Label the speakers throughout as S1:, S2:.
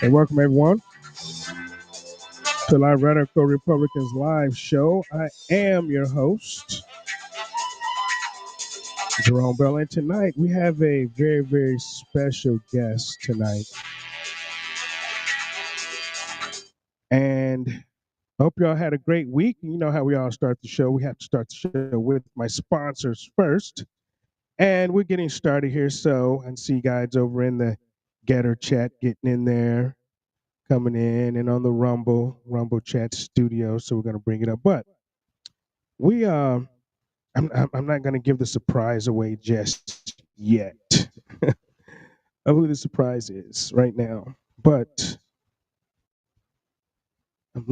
S1: And welcome everyone to Live Radical Republicans live show. I am your host, Jerome Bell, and tonight we have a very, very special guest tonight. And I hope y'all had a great week. You know how we all start the show. We have to start the show with my sponsors first. And we're getting started here. So I see you guys over in the Getter chat getting in there, coming in, and on the Rumble chat studio. So we're going to bring it up. But we I'm not going to give the surprise away just yet of who the surprise is right now. But I'm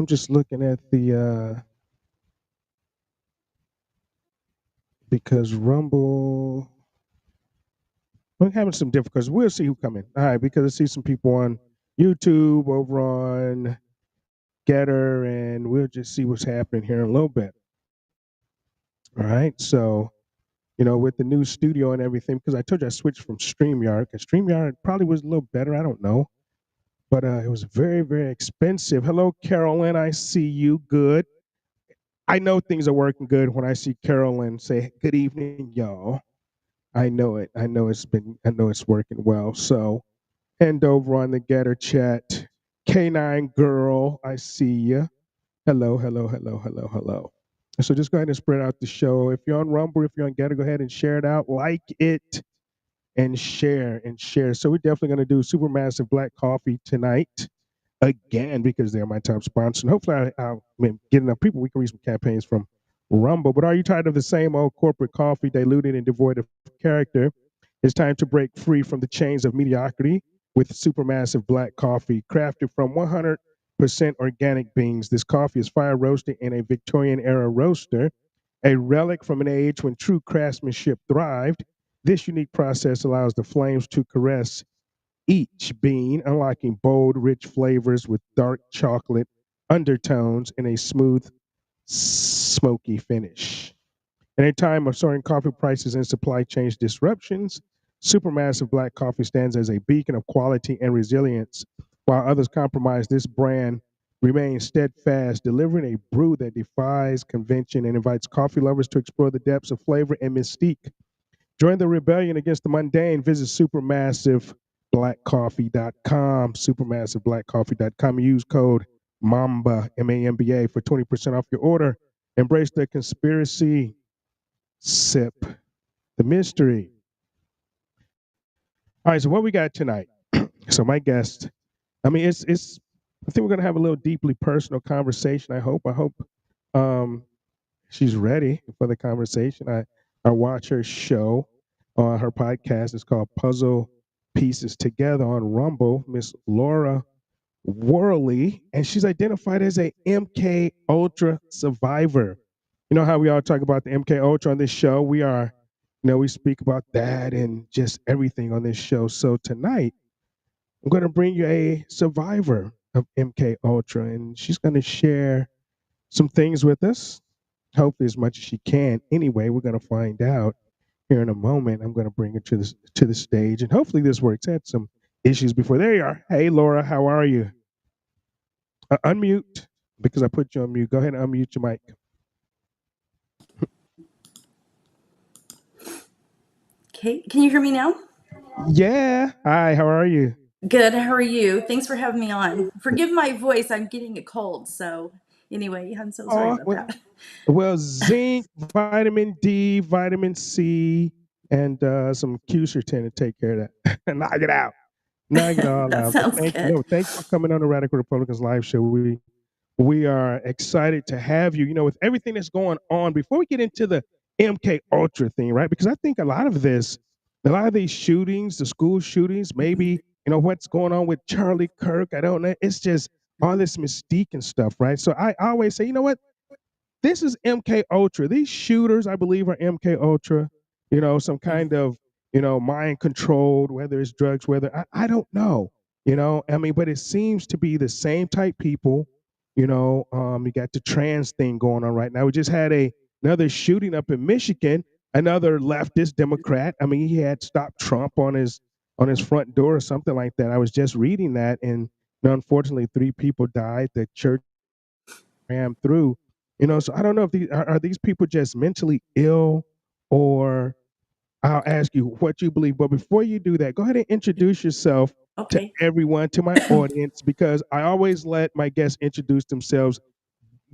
S1: just looking at the because Rumble, we're having some difficulties. We'll see who come in. All right, because I see some people on YouTube, over on Getter, and we'll just see what's happening here in a little bit. All right, so with the new studio and everything, because I told you I switched from StreamYard, because StreamYard probably was a little better. I don't know. But it was very, very expensive. Hello, Carolyn. I see you. Good. I know things are working good when I see Carolyn say, "Good evening, y'all." I know it. I know it's working well. So, and over on the Getter chat, K9 Girl, I see you. Hello, hello, hello, hello, hello. So just go ahead and spread out the show. If you're on Rumble, if you're on Getter, go ahead and share it out, like it, and share and share. So we're definitely going to do Supermassive Black Coffee tonight again because they're my top sponsor. And hopefully I'll get enough people. We can read some campaigns from Rumble. But are you tired of the same old corporate coffee, diluted and devoid of character? It's time to break free from the chains of mediocrity with Supermassive Black Coffee, crafted from 100% organic beans. This coffee is fire roasted in a Victorian era roaster, a relic from an age when true craftsmanship thrived. This unique process allows the flames to caress each bean, unlocking bold, rich flavors with dark chocolate undertones and a smooth, smoky finish. In a time of soaring coffee prices and supply chain disruptions, Supermassive Black Coffee stands as a beacon of quality and resilience. While others compromise, this brand remains steadfast, delivering a brew that defies convention and invites coffee lovers to explore the depths of flavor and mystique. Join the rebellion against the mundane. Visit supermassiveblackcoffee.com, supermassiveblackcoffee.com. Use code MAMBA, MAMBA, for 20% off your order. Embrace the conspiracy. Sip the mystery. All right, so what we got tonight? So my guest, it's I think we're gonna have a little deeply personal conversation. I hope she's ready for the conversation. I watch her show on her podcast. It's called Puzzle Pieces Together on Rumble. Miss Laura Worley, and she's identified as a MK Ultra survivor. You know how we all talk about the MK Ultra on this show? We speak about that and just everything on this show. So tonight, I'm going to bring you a survivor of MK Ultra, and she's going to share some things with us. Hopefully, as much as she can. Anyway, we're going to find out here in a moment. I'm going to bring her to the stage, and hopefully, this works. I had some issues before. There you are. Hey, Laura, how are you? Unmute because I put you on mute. Go ahead and unmute your mic.
S2: Okay, can you hear me now?
S1: Yeah. Hi, how are you?
S2: Good, how are you? Thanks for having me on. Forgive my voice, I'm getting a cold, so anyway, I'm so sorry about that.
S1: Well, zinc, vitamin D, vitamin C, and some quercetin to take care of that. Knock it out. Knock it all
S2: That
S1: out.
S2: sounds
S1: Thank
S2: good.
S1: you. No, thank you for coming on the Radical Republicans live show. We are excited to have you. With everything that's going on, before we get into the MK Ultra thing, right? Because I think a lot of these shootings, the school shootings, maybe, what's going on with Charlie Kirk, I don't know. It's just all this mystique and stuff, right? So I always say, you know what? This is MK Ultra. These shooters, I believe, are MK Ultra. Some kind of, mind controlled, whether it's drugs, whether I don't know. But it seems to be the same type people. You got the trans thing going on right now. We just had another shooting up in Michigan, another leftist Democrat. He had stopped Trump on his on his front door or something like that. I was just reading that, and unfortunately, 3 people died. The church ran through. So I don't know if are these people just mentally ill, or I'll ask you what you believe. But before you do that, go ahead and introduce yourself to
S2: Okay.
S1: everyone, to my audience, because I always let my guests introduce themselves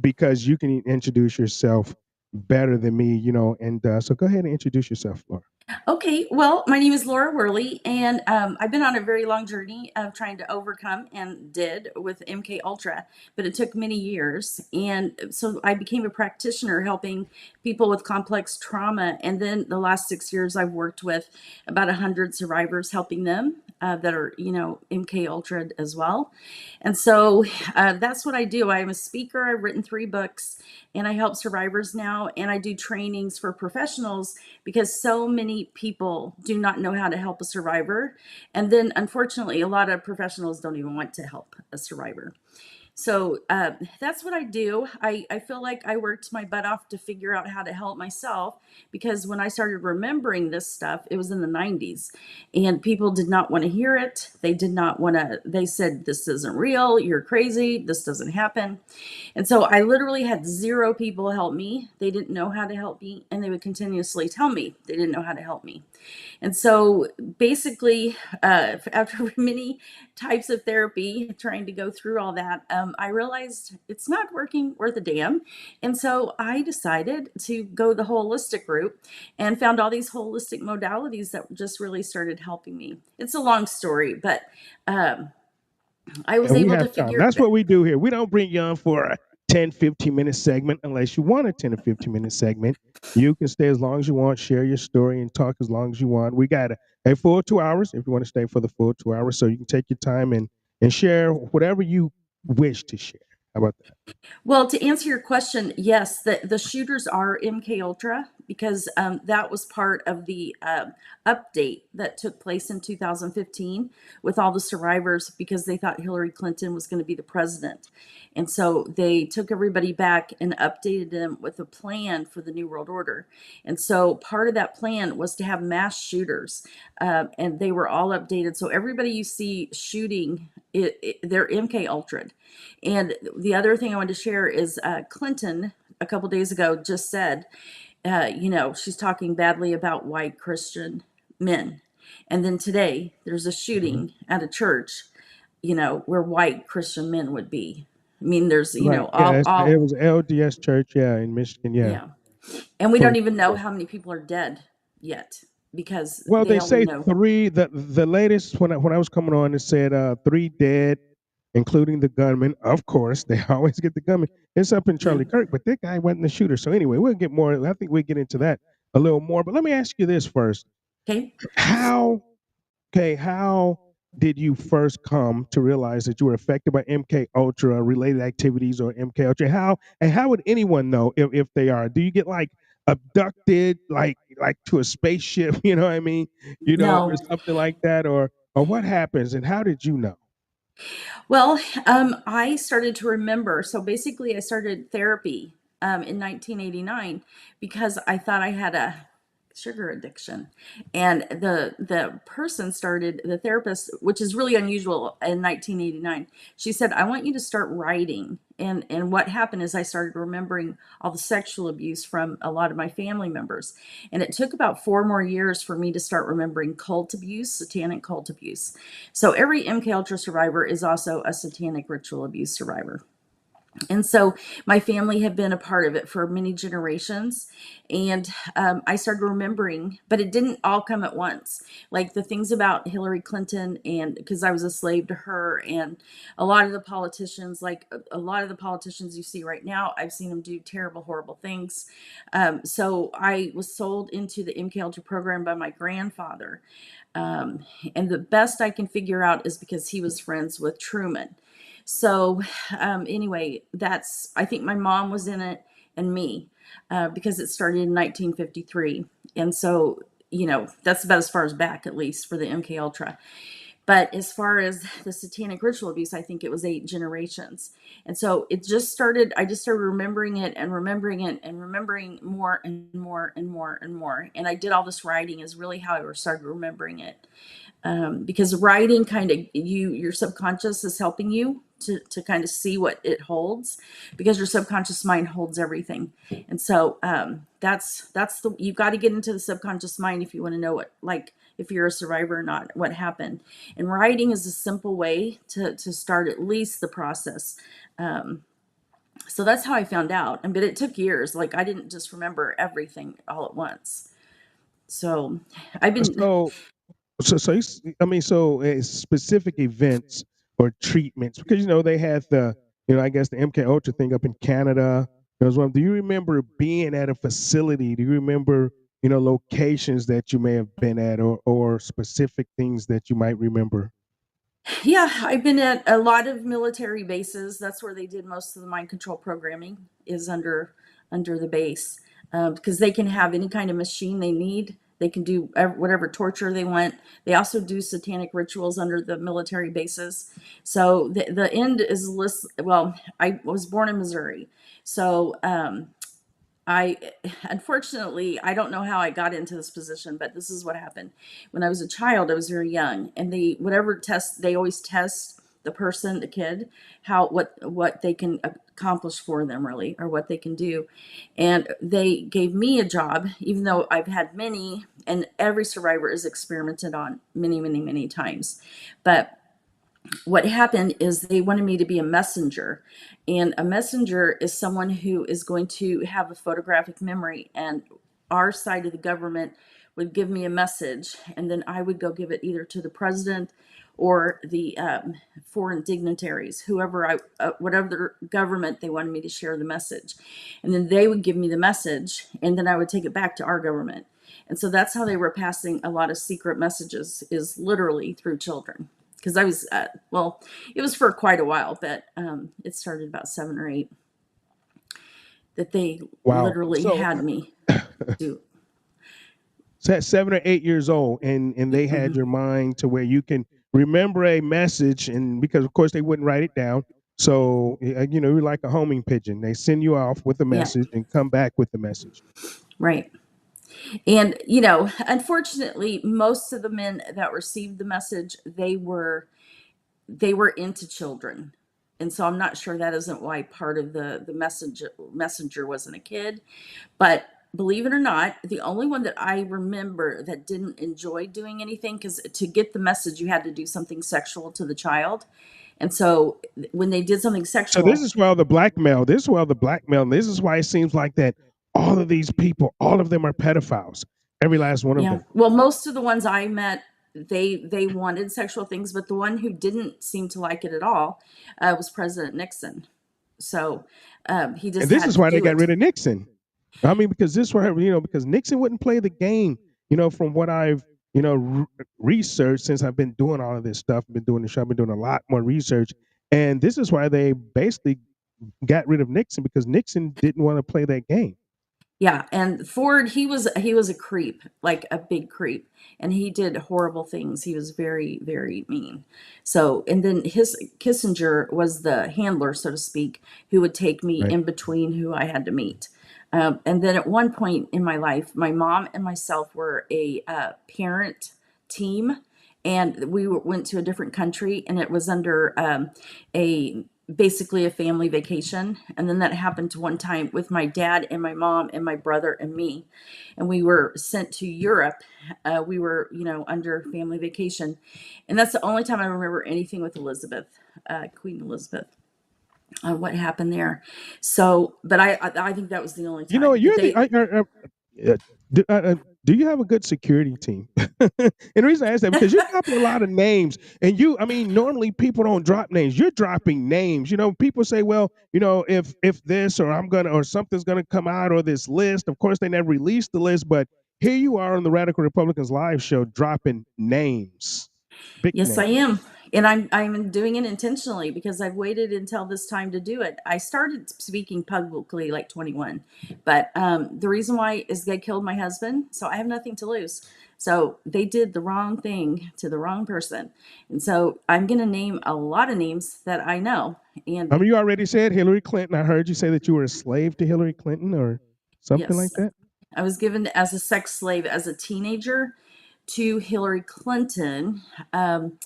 S1: because you can introduce yourself better than me, And so go ahead and introduce yourself, Laura.
S2: Okay, well, my name is Laura Worley, and I've been on a very long journey of trying to overcome, and did, with MK Ultra, but it took many years. And so I became a practitioner helping people with complex trauma. And then the last 6 years, I've worked with about 100 survivors, helping them that are, MK Ultra as well. And so that's what I do. I'm a speaker. I've written 3 books, and I help survivors now, and I do trainings for professionals because so many people do not know how to help a survivor. And then, unfortunately, a lot of professionals don't even want to help a survivor. So that's what I do. I feel like I worked my butt off to figure out how to help myself, because when I started remembering this stuff, it was in the 90s, and people did not want to hear it. They did not want to, they said, this isn't real. You're crazy. This doesn't happen. And so I literally had 0 people help me. They didn't know how to help me, and they would continuously tell me they didn't know how to help me. And so basically, after many types of therapy, trying to go through all that, I realized it's not working worth a damn. And so I decided to go the holistic route, and found all these holistic modalities that just really started helping me. It's a long story, but um, I was
S1: And we
S2: able to
S1: have time.
S2: figure.
S1: That's what we do here. We don't bring you on for a 10, 15-minute segment unless you want a 10 or 15-minute segment. You can stay as long as you want, share your story, and talk as long as you want. We got a full 2 hours if you want to stay for the full 2 hours. So you can take your time and share whatever you wish to share. How about that?
S2: Well, to answer your question, yes, the shooters are MK Ultra, because that was part of the update that took place in 2015 with all the survivors, because they thought Hillary Clinton was going to be the president. And so they took everybody back and updated them with a plan for the New World Order. And so part of that plan was to have mass shooters, and they were all updated. So everybody you see shooting, they're MK Ultra. And the other thing I wanted to share is Clinton a couple days ago just said, she's talking badly about white Christian men. And then today there's a
S1: Mhm.
S2: shooting at a church, where white Christian men would be. I mean, there's,
S1: Right. Yeah, it
S2: all,
S1: was LDS Church, yeah, in Michigan, yeah.
S2: yeah. And we don't even know
S1: 24.
S2: how many people are dead yet, because
S1: Well,
S2: they
S1: they
S2: only
S1: say
S2: know.
S1: 3. The latest, when I was coming on, it said 3 dead, including the gunman. Of course, they always get the gunman. It's up in
S2: Yeah.
S1: Charlie Kirk, but that guy wasn't the shooter. So anyway, we'll get more. I think we'll get into that a little more. But let me ask you this first:
S2: Okay.
S1: How how did you first come to realize that you were affected by MK Ultra related activities or MK Ultra? How would anyone know if they are? Do you get like abducted, like to a spaceship? You know what I mean? Or
S2: No.
S1: something like that, or what happens? And how did you know?
S2: Well, I started to remember. So basically, I started therapy in 1989 because I thought I had a sugar addiction, and the person started, the therapist, which is really unusual in 1989. She said, "I want you to start writing." And what happened is I started remembering all the sexual abuse from a lot of my family members, and it took about 4 more years for me to start remembering cult abuse, satanic cult abuse. So every MK Ultra survivor is also a satanic ritual abuse survivor. And so my family had been a part of it for many generations. And I started remembering, but it didn't all come at once. Like the things about Hillary Clinton, and because I was a slave to her, and a lot of the politicians, like a lot of the politicians you see right now, I've seen them do terrible, horrible things. So I was sold into the MK Ultra program by my grandfather. Um, and the best I can figure out is because he was friends with Truman. So, anyway, I think my mom was in it, and me, because it started in 1953. And so, that's about as far as back, at least for the MK Ultra. But as far as the satanic ritual abuse, I think it was 8 generations. And so I just started remembering it and remembering it and remembering more and more and more and more. And I did all this writing, is really how I started remembering it. Because writing kind of your subconscious is helping you to kind of see what it holds, because your subconscious mind holds everything. And so that's the you've got to get into the subconscious mind if you want to know what, like, if you're a survivor or not, what happened. And writing is a simple way to start at least the process. So that's how I found out. But it took years. Like, I didn't just remember everything all at once. So I've been,
S1: So, specific events or treatments, because they had the, I guess the MK Ultra thing up in Canada. There was one. Do you remember being at a facility? Do you remember, locations that you may have been at, or specific things that you might remember?
S2: yeah, I've been at a lot of military bases. That's where they did most of the mind control programming, is under the base, because they can have any kind of machine they need. They can do whatever torture they want. They also do satanic rituals under the military bases. So the end is list. Well, I was born in Missouri, so I unfortunately, I don't know how I got into this position, but this is what happened. When I was a child, I was very young, and whatever test, they always test the person, the kid, how what they can accomplish for them, really, or what they can do. And they gave me a job, even though I've had many, and every survivor is experimented on many, many, many times. But what happened is they wanted me to be a messenger, and a messenger is someone who is going to have a photographic memory, and our side of the government would give me a message, and then I would go give it either to the president or the foreign dignitaries, whatever government they wanted me to share the message. And then they would give me the message, and then I would take it back to our government. And so that's how they were passing a lot of secret messages, is literally through children. Because I was, well, it was for quite a while, but it started about 7 or 8 that they
S1: Wow.
S2: literally
S1: So,
S2: had me do.
S1: so at 7 or 8 years old, and they had
S2: Mhm.
S1: your mind to where you can remember a message, and because of course they wouldn't write it down. So, you're like a homing pigeon. They send you off with a
S2: Yeah,
S1: message and come back with the message.
S2: right. And unfortunately, most of the men that received the message, they were into children. And so I'm not sure that isn't why part of the messenger wasn't a kid. But believe it or not, the only one that I remember that didn't enjoy doing anything, because to get the message, you had to do something sexual to the child. And so when they did something
S1: So this
S2: sexual,
S1: is why the blackmail. This is why the blackmail. And this is why it seems like that all of these people, all of them are pedophiles. Every last one of
S2: yeah,
S1: them.
S2: well, most of the ones I met, they wanted sexual things, but the one who didn't seem to like it at all was President Nixon. So he
S1: And
S2: just
S1: this
S2: had
S1: is
S2: to
S1: why they
S2: do
S1: got
S2: it.
S1: rid of Nixon. I mean, because this were, because Nixon wouldn't play the game, from what I've, researched since I've been doing all of this stuff, been doing the show, I've been doing a lot more research. And this is why they basically got rid of Nixon, because Nixon didn't want to play that game.
S2: Yeah, and Ford, he was a creep, like a big creep, and he did horrible things. He was very, very mean. So, and then his Kissinger was the handler, so to speak, who would take me
S1: Right.
S2: in between who I had to meet. And then at one point in my life, my mom and myself were a parent team, and went to a different country, and it was under a basically a family vacation. And then that happened to one time with my dad and my mom and my brother and me, and we were sent to Europe. We were under family vacation, and that's the only time I remember anything with Elizabeth, Queen Elizabeth, what happened there. So but I think that was the only time that
S1: You're the.
S2: they.
S1: Uh, do you have a good security team? And the reason I ask that, because you're dropping a lot of names, and I mean, normally people don't drop names. You're dropping names. People say, well, if this or or something's gonna come out, or this list. Of course, they never released the list, but here you are on the Radical Republicans live show dropping names, big
S2: Yes, I
S1: names.
S2: am. And I'm doing it intentionally because I've waited until this time to do it. I started speaking publicly like 21, but the reason why is they killed my husband, so I have nothing to lose. So they did the wrong thing to the wrong person, and so I'm going to name a lot of names that I know.
S1: I
S2: And
S1: mean, you already said Hillary Clinton. I heard you say that you were a slave to Hillary Clinton or something like
S2: yes,
S1: that.
S2: I was given as a sex slave as a teenager to Hillary Clinton. Um,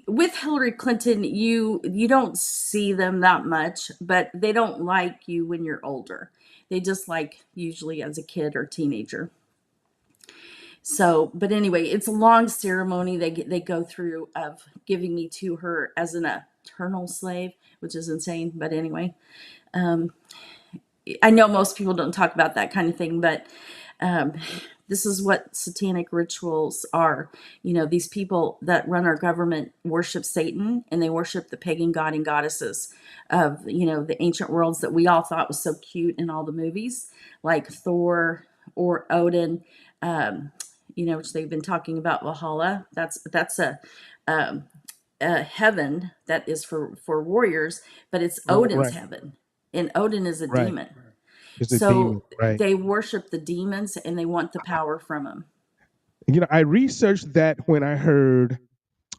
S2: with Hillary Clinton, you don't see them that much, but they don't like you when you're older. They just like usually as a kid or teenager. So, but anyway, it's a long ceremony they go through of giving me to her as an eternal slave, which is insane. But anyway, um, I know most people don't talk about that kind of thing, but um, this is what satanic rituals are. You know, these people that run our government worship Satan and they worship the pagan god and goddesses of, you know, the ancient worlds that we all thought was so cute in all the movies, like Thor or Odin. Um, you know, which they've been talking about Valhalla. That's um, a heaven that is for warriors, but it's Odin's
S1: Right,
S2: heaven, and Odin is a
S1: right.
S2: demon.
S1: It's a demon,
S2: So
S1: right?
S2: they worship the demons and they want the power from them.
S1: I researched that when I heard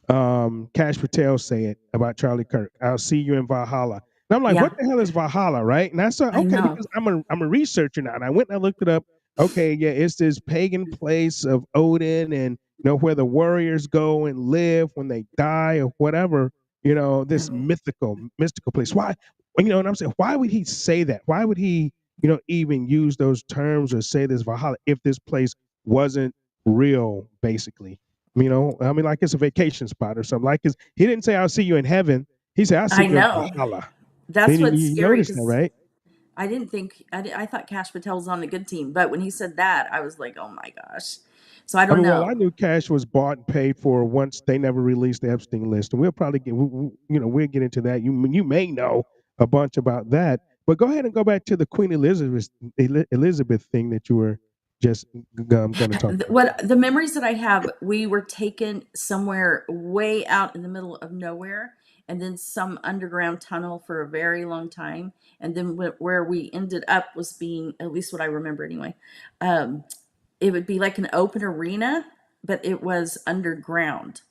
S1: Cash Patel say it about Charlie Kirk. I'll see you in Valhalla. And I'm like,
S2: Yeah,
S1: what the hell is Valhalla, right? And I said,
S2: I
S1: okay,
S2: know.
S1: because I'm a researcher now, and I went and I looked it up. Okay, yeah, it's this pagan place of Odin, and where the warriors go and live when they die or whatever. This mystical place. Why? And I'm saying, why would he say that? Why would he, even use those terms or say this Valhalla if this place wasn't real, basically? I mean, like it's a vacation spot or something. Like, 'cause he didn't say, "I'll see you in heaven." He said, "I'll see
S2: I
S1: you in
S2: know.
S1: Valhalla."
S2: That's
S1: Then
S2: what's
S1: you
S2: scary
S1: notice that,
S2: because
S1: right?
S2: I didn't think I thought Cash Patel was on the good team, but when he said that, I was like, oh my gosh. So I
S1: I
S2: don't
S1: mean, well, I
S2: know.
S1: knew Cash was bought and paid for once they never released the Epstein list, and we'll probably we'll get into that. You may know a bunch about that, but go ahead and go back to the Queen Elizabeth thing that you were just going to talk about.
S2: What the memories that I have, we were taken somewhere way out in the middle of nowhere, and then some underground tunnel for a very long time, and then where we ended up was being, at least what I remember anyway. Um, it would be like an open arena, but it was underground,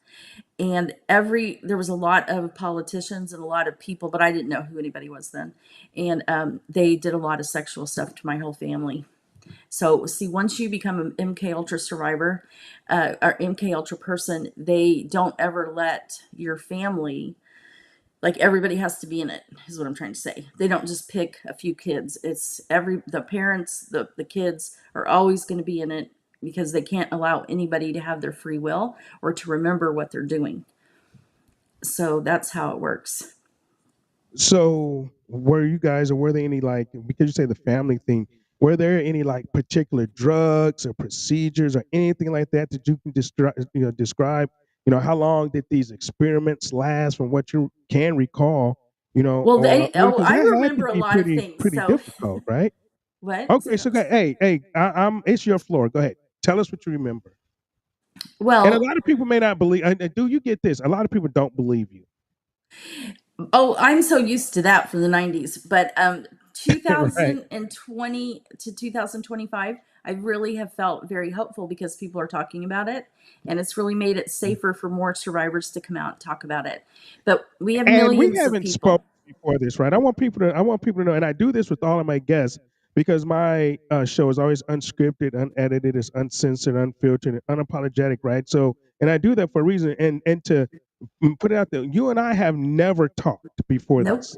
S2: and there was a lot of politicians and a lot of people, but I didn't know who anybody was then, and they did a lot of sexual stuff to my whole family. So, see, once you become an MK Ultra survivor or MK Ultra person, they don't ever let your family, like everybody has to be in it, is what I'm trying to say. They don't just pick a few kids. It's the parents, the kids are always going to be in it because they can't allow anybody to have their free will or to remember what they're doing. So that's how it works.
S1: So, were there any, like, because you say the family thing, were there any like particular drugs or procedures or anything like that that you can describe? How long did these experiments last from what you can recall?
S2: Well,
S1: Or because
S2: I
S1: that had to
S2: remember a
S1: be
S2: lot of
S1: pretty
S2: things.
S1: pretty
S2: So,
S1: difficult, right?
S2: what?
S1: Okay, so hey, it's your floor. Go ahead, tell us what you remember. And a
S2: Well,
S1: lot of people may not believe. Do you get this? A lot of people don't believe you,
S2: oh, I'm so used to that from the 90s. But
S1: right?
S2: 2020 to 2025, I really have felt very hopeful because people are talking about it. And it's really made it safer for more survivors to come out and talk about it. But we have
S1: And we
S2: millions of
S1: haven't spoken
S2: people.
S1: before this, right? I want people to know, and I do this with all of my guests because my show is always unscripted, unedited, it's uncensored, unfiltered, and unapologetic, right? So, and I do that for a reason, and to put it out there, you and I have never talked before
S2: Nope.
S1: this.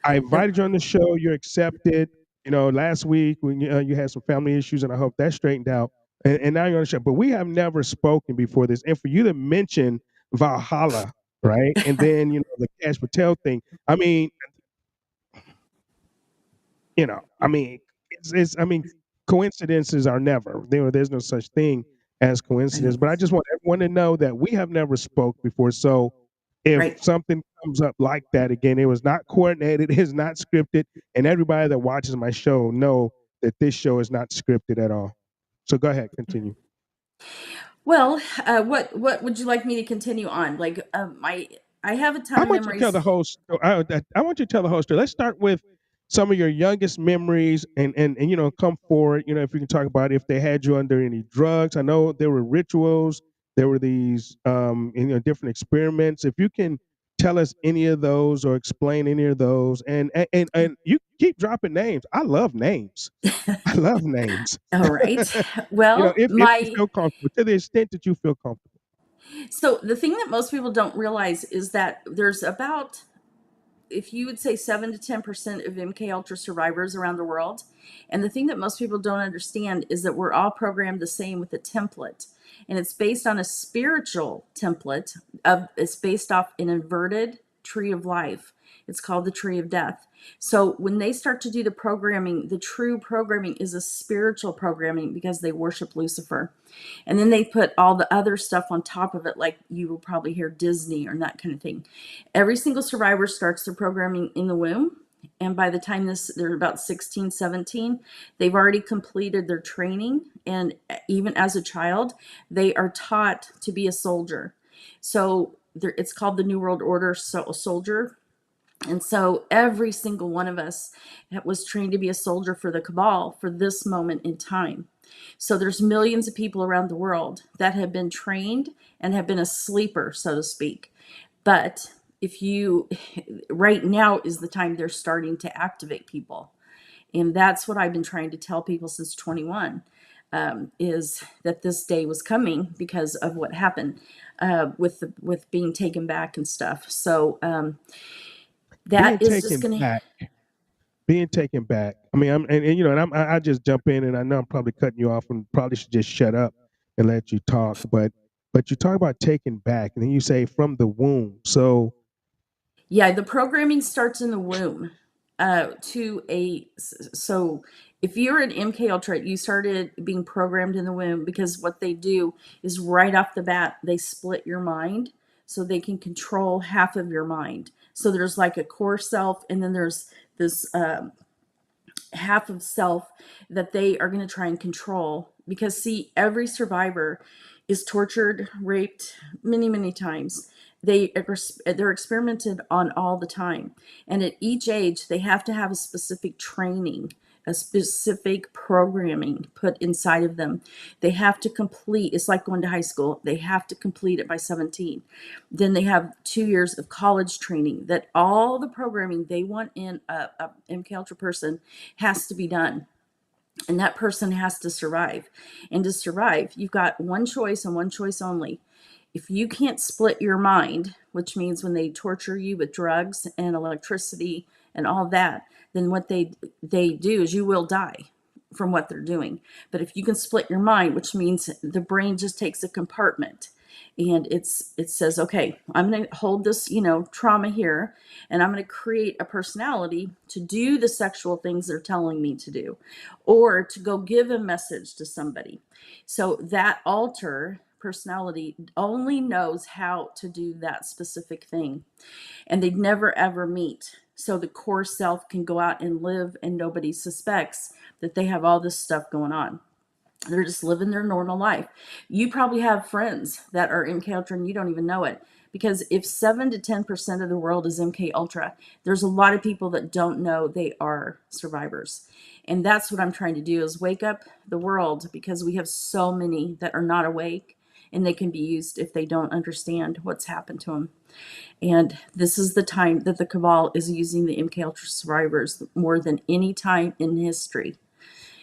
S1: I
S2: Nope.
S1: invited you on the show. You accepted. Last week when you had some family issues, and I hope that straightened out. And now you're on the show. But we have never spoken before this. And for you to mention Valhalla, right? And then the Cash Patel thing. I mean, I mean, I mean, coincidences are never. There's no such thing as
S2: I
S1: coincidence.
S2: know.
S1: But I just want everyone to know that we have never spoke before. So if
S2: Right.
S1: something comes up like that again, it was not coordinated, it's not scripted, and everybody that watches my show know that this show is not scripted at all. So go ahead, continue.
S2: Well, what would you like me to continue on? Like, I have a ton
S1: I
S2: of
S1: want you to tell the
S2: memories.
S1: host. I want you to tell the host. Let's start with some of your youngest memories, and come forward. If you can talk about if they had you under any drugs. I know there were rituals. There were these different experiments. If you can tell us any of those or explain any of those? And you keep dropping names. I love names. I love names.
S2: All right.
S1: You know,
S2: Well,
S1: if you feel comfortable, to the extent that you feel comfortable.
S2: so the thing that most people don't realize is that there's about, if you would say 7 to 10% of MK Ultra survivors around the world. And the thing that most people don't understand is that we're all programmed the same with a template. And it's based on a spiritual template it's based off an inverted tree of life. It's called the tree of death. So when they start to do the programming, the true programming is a spiritual programming because they worship Lucifer. And then they put all the other stuff on top of it, like you will probably hear Disney or that kind of thing. Every single survivor starts their programming in the womb. And by the time they're about 16, 17, they've already completed their training. And even as a child, they are taught to be a soldier. So it's called the New World Order soldier. And so every single one of us was trained to be a soldier for the cabal for this moment in time. So there's millions of people around the world that have been trained and have been a sleeper, so to speak. But if you, right now is the time they're starting to activate people. And that's what I've been trying to tell people since 21, is that this day was coming because of what happened with being taken back and stuff. So
S1: Being
S2: that is just
S1: taken
S2: going to,
S1: back, being taken back. I mean, and you know, and I just jump in, and I know I'm probably cutting you off, and probably should just shut up and let you talk. But you talk about taking back, and then you say from the womb. So
S2: yeah, the programming starts in the womb. So if you're an MK Ultra, you started being programmed in the womb because what they do is right off the bat they split your mind so they can control half of your mind. So there's like a core self, and then there's this half of self that they are going to try and control. Because see, every survivor is tortured, raped many times. They're experimented on all the time, and at each age they have to have a specific training, a specific programming put inside of them. They have to complete, it's like going to high school, they have to complete it by 17. Then they have 2 years of college training, that all the programming they want in a MK Ultra person has to be done. And that person has to survive. And to survive, you've got one choice and one choice only. If you can't split your mind, which means when they torture you with drugs and electricity and all that, then what they do is you will die from what they're doing. But if you can split your mind, which means the brain just takes a compartment and it says, okay, I'm going to hold this, trauma here, and I'm going to create a personality to do the sexual things they're telling me to do, or to go give a message to somebody. So that alter personality only knows how to do that specific thing, and they'd never ever meet. So the core self can go out and live, and nobody suspects that they have all this stuff going on. They're just living their normal life. You probably have friends that are MK Ultra and you don't even know it. Because if 7 to 10% of the world is MK Ultra, there's a lot of people that don't know they are survivors. And that's what I'm trying to do, is wake up the world, because we have so many that are not awake, and they can be used if they don't understand what's happened to them. And this is the time that the cabal is using the MK Ultra survivors more than any time in history,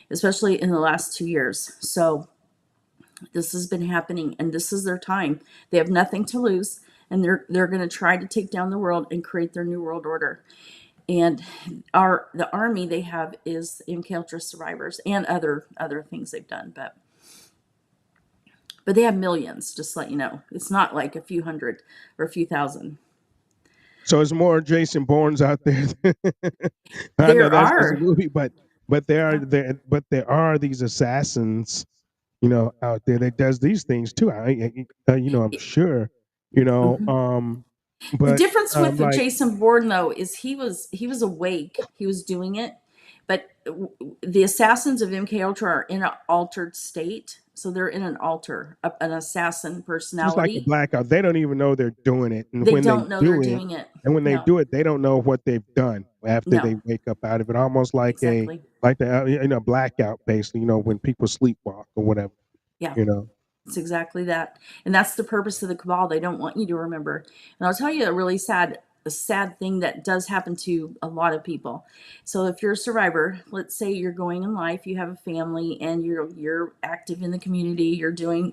S2: especially in the last 2 years. So this has been happening, and this is their time. They have nothing to lose, and they're going to try to take down the world and create their new world order. And the army they have is MK Ultra survivors and other things they've done, but they have millions. Just to let you know, it's not like a few hundred or a few thousand.
S1: so it's more Jason Bournes out there. I know
S2: There
S1: that's a
S2: are,
S1: movie, but there are these assassins, out there that does these things too. I'm sure, you know,
S2: mhm.
S1: um,
S2: The
S1: but
S2: difference with the
S1: like
S2: Jason Bourne though is he was awake, he was doing it, but the assassins of MK Ultra are in an altered state, so they're in an alter, an assassin
S1: just like a
S2: personality.
S1: blackout, they don't even know they're doing it, and
S2: They
S1: when they
S2: don't know they're
S1: do it,
S2: doing it. No,
S1: they don't know what they've done after
S2: no,
S1: they wake up out of it. Almost
S2: exactly.
S1: like the blackout, basically. When people sleepwalk or whatever.
S2: Yeah.
S1: You know.
S2: It's exactly that. And that's the purpose of the cabal. They don't want you to remember. And I'll tell you a sad thing that does happen to a lot of people. So if you're a survivor, let's say you're going in life, you have a family and you're active in the community, you're doing,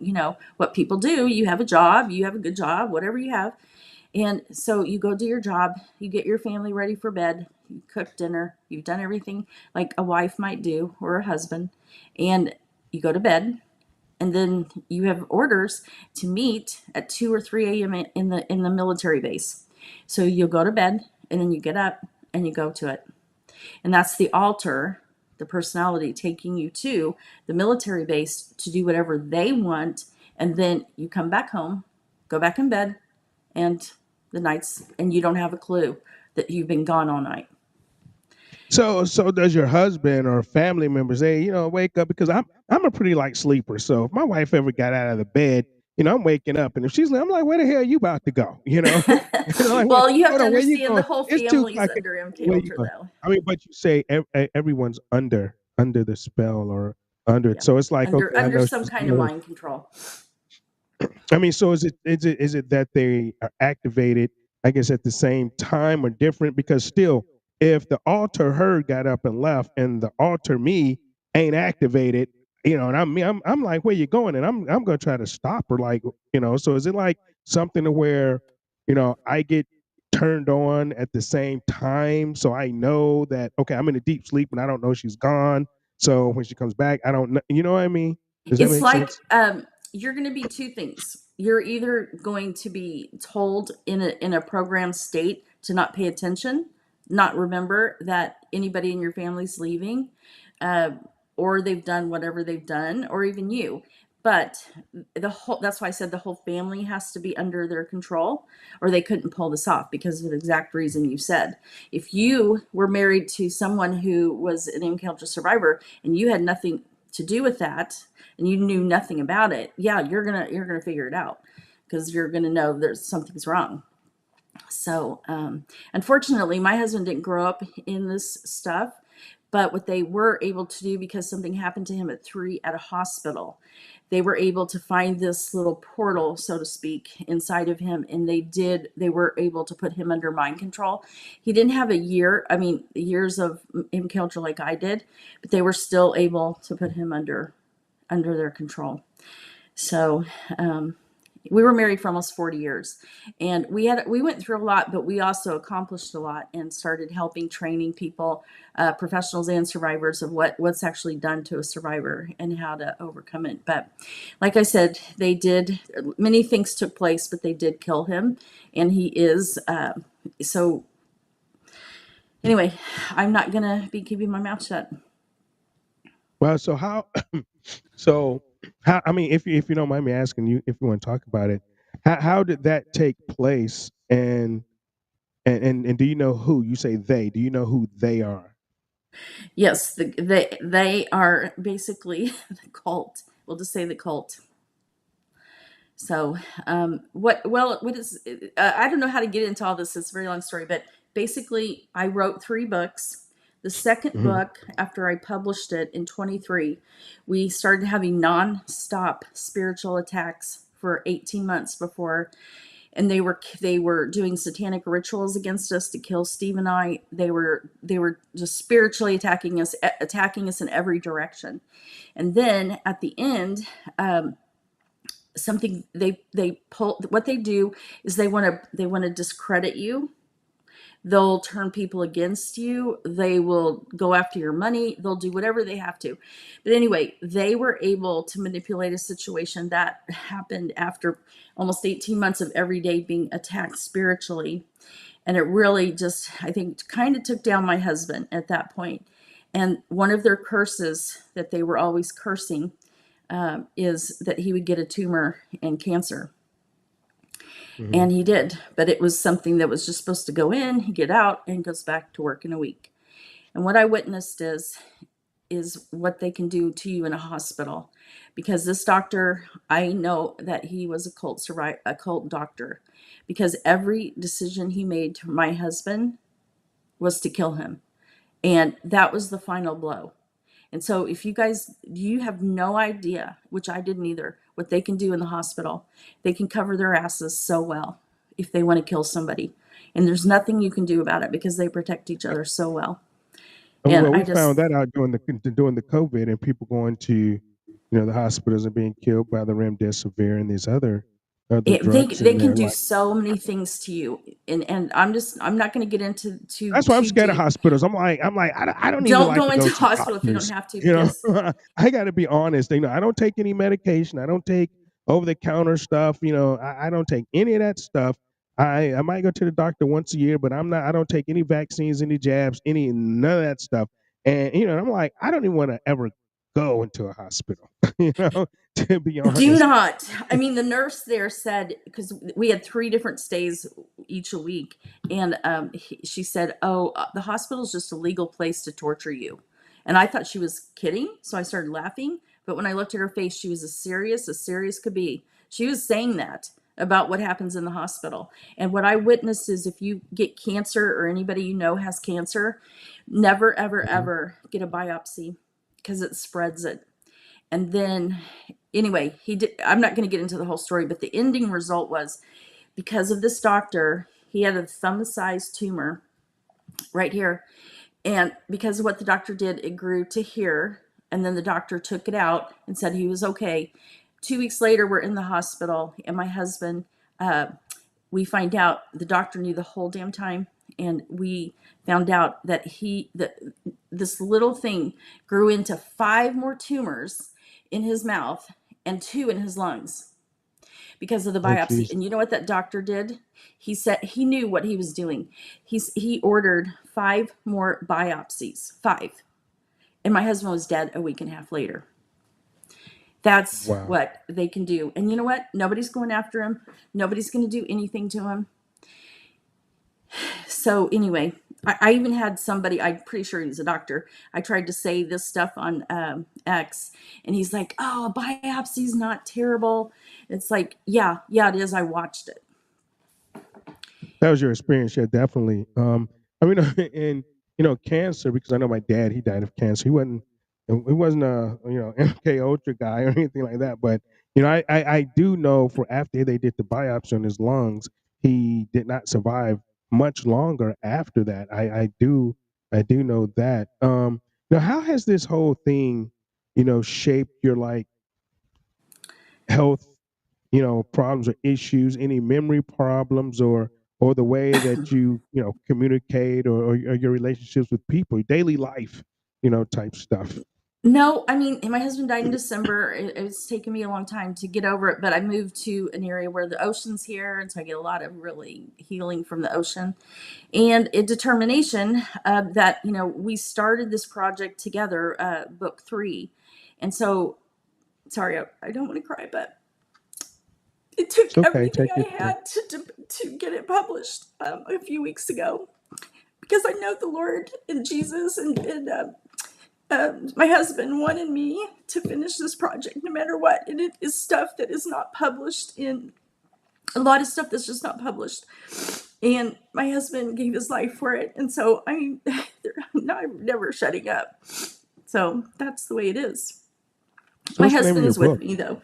S2: what people do. You have a job, you have a good job, whatever you have. And so you go do your job, you get your family ready for bed, you cook dinner, you've done everything like a wife might do or a husband, and you go to bed, and then you have orders to meet at 2 or 3 a.m. in the military base. So you'll go to bed and then you get up and you go to it. And that's the altar, the personality taking you to the military base to do whatever they want, and then you come back home, go back in bed, and you don't have a clue that you've been gone all night.
S1: So does your husband or family members say, wake up? Because I'm a pretty light sleeper. So if my wife ever got out of the bed, I'm waking up, and if she's like, I'm like, where the hell are you about to go? Like,
S2: Well, you have
S1: hold
S2: to
S1: on, where you
S2: understand the
S1: going?
S2: whole
S1: It's 2 o'clock.
S2: family's under MK
S1: Where you
S2: Ultra,
S1: going?
S2: though.
S1: I mean, but you say everyone's under the spell or under it.
S2: Yeah,
S1: So it's like,
S2: under
S1: okay, I
S2: under
S1: know
S2: some
S1: she's
S2: kind of
S1: going.
S2: mind control.
S1: I mean, so is it that they are activated, I guess, at the same time or different? Because still, if the alter her got up and left, and the alter me ain't activated, and I'm like, where you going? And I'm gonna try to stop her, like, So is it like something to where, I get turned on at the same time, so I know that, okay, I'm in a deep sleep and I don't know she's gone. So when she comes back, I don't know. You know what I mean? Does that
S2: It's
S1: make
S2: like
S1: sense?
S2: you're going to be two things. You're either going to be told in a programmed state to not pay attention, not remember that anybody in your family's leaving, uh, or they've done whatever they've done, or even you. But that's why I said the whole family has to be under their control, or they couldn't pull this off because of the exact reason you said. If you were married to someone who was an MK survivor and you had nothing to do with that, and you knew nothing about it, yeah, you're gonna figure it out because you're gonna know there's something's wrong. So unfortunately, my husband didn't grow up in this stuff, but what they were able to do, because something happened to him at 3 at a hospital, they were able to find this little portal, so to speak, inside of him, and they were able to put him under mind control. He didn't have years of MK like I did, but they were still able to put him under their control. So we were married for almost 40 years, and we went through a lot, but we also accomplished a lot and started helping training people, professionals and survivors, of what's actually done to a survivor and how to overcome it. But like I said, they did, many things took place, but they did kill him, and he is so anyway, I'm not gonna be keeping my mouth shut.
S1: Well, so how so how I mean, if you don't mind me asking you, if you want to talk about it, how did that take place? And do you know who you say they? Do you know who they are?
S2: Yes, they are basically the cult. We'll just say the cult. So, what is, I don't know how to get into all this. It's a very long story, but basically, I wrote 3 books. The second
S1: Hmm.
S2: book, after I published it in 23, we started having non-stop spiritual attacks for 18 months before, and they were doing satanic rituals against us to kill Steve and I. They were just spiritually attacking us in every direction. And then at the end, something they pull what they do is they want to discredit you. They'll turn people against you, they will go after your money, they'll do whatever they have to. But anyway, they were able to manipulate a situation that happened after almost 18 months of every day being attacked spiritually. And it really just, I think, kind of took down my husband at that point. And one of their curses that they were always cursing, is that he would get a tumor and cancer.
S1: Hmm.
S2: And he did, but it was something that was just supposed to go in, he get out, and goes back to work in a week. And what I witnessed is what they can do to you in a hospital, because this doctor, I know that he was a cult doctor, because every decision he made to my husband was to kill him, and that was the final blow. And so if you have no idea, which I didn't either, what they can do in the hospital. They can cover their asses so well if they want to kill somebody. And there's nothing you can do about it because they protect each other so well. And
S1: Well,
S2: I
S1: we found
S2: just,
S1: that out during the COVID, and people going to, the hospitals and being killed by the remdesivir and these other drugs
S2: they
S1: in
S2: can
S1: there.
S2: do
S1: Like,
S2: so many things to you. And I'm not going to get into
S1: that's why I'm
S2: too
S1: scared of
S2: deep.
S1: hospitals. I don't even
S2: Don't
S1: like
S2: go
S1: to
S2: into
S1: go
S2: the
S1: to
S2: hospital if you don't
S1: doctors.
S2: have to,
S1: You
S2: because
S1: know, I got to be honest. I don't take any medication. I don't take over the counter stuff. I don't take any of that stuff. I might go to the doctor once a year, but I don't take any vaccines, any jabs, none of that stuff. And I'm like, I don't even want to ever go into a hospital. To be
S2: do
S1: honest.
S2: not. I mean, the nurse there said, because we had 3 different stays each a week, and she said, "Oh, the hospital's just a legal place to torture you." And I thought she was kidding, so I started laughing. But when I looked at her face, she was as serious could be. She was saying that about what happens in the hospital. And what I witnessed is, if you get cancer or anybody you know has cancer, never, ever,
S1: Mhm.
S2: ever get a biopsy because it spreads it. And then, anyway, he did. I'm not going to get into the whole story, but the ending result was, because of this doctor, he had a thumb-sized tumor right here, and because of what the doctor did, it grew to here. And then the doctor took it out and said he was okay. 2 weeks later, we're in the hospital, and my husband, uh, we find out the doctor knew the whole damn time, and we found out that this little thing grew into 5 more tumors in his mouth and 2 in his lungs because of the
S1: Oh,
S2: biopsy.
S1: geez.
S2: And you know what that doctor did? He said he knew what he was doing. He ordered 5 more biopsies, 5, and my husband was dead a week and a half later. That's
S1: Wow.
S2: what they can do. And you know what? Nobody's going after him. Nobody's going to do anything to him. So anyway, I even had somebody, I'm pretty sure he's a doctor. I tried to say this stuff on X, and he's like, "Oh, a biopsy's not terrible." It's like, yeah, it is. I watched it.
S1: That was your experience, yeah, definitely. I mean, and cancer, because I know my dad, he died of cancer. He wasn't a MK Ultra guy or anything like that, but I do know for after they did the biopsy on his lungs, he did not survive much longer after that. I do know that. Now, how has this whole thing, shaped your like health problems or issues, any memory problems, or the way that you communicate, or your relationships with people, daily life, type stuff?
S2: No, I mean, my husband died in December. It's taken me a long time to get over it, but I moved to an area where the ocean's here, and so I get a lot of really healing from the ocean, and a determination that we started this project together, book 3. And so, sorry, I don't want to cry, but it took
S1: It's okay,
S2: everything
S1: take
S2: I
S1: your time.
S2: had to get it published a few weeks ago, because I know the Lord and Jesus and my husband wanted me to finish this project no matter what. And it is stuff that is not published, in a lot of stuff that's just not published. And my husband gave his life for it. And so, I mean, I'm never shutting up. So that's the way it is.
S1: So
S2: My
S1: what's the name of
S2: husband
S1: your
S2: is with
S1: book?
S2: me, though.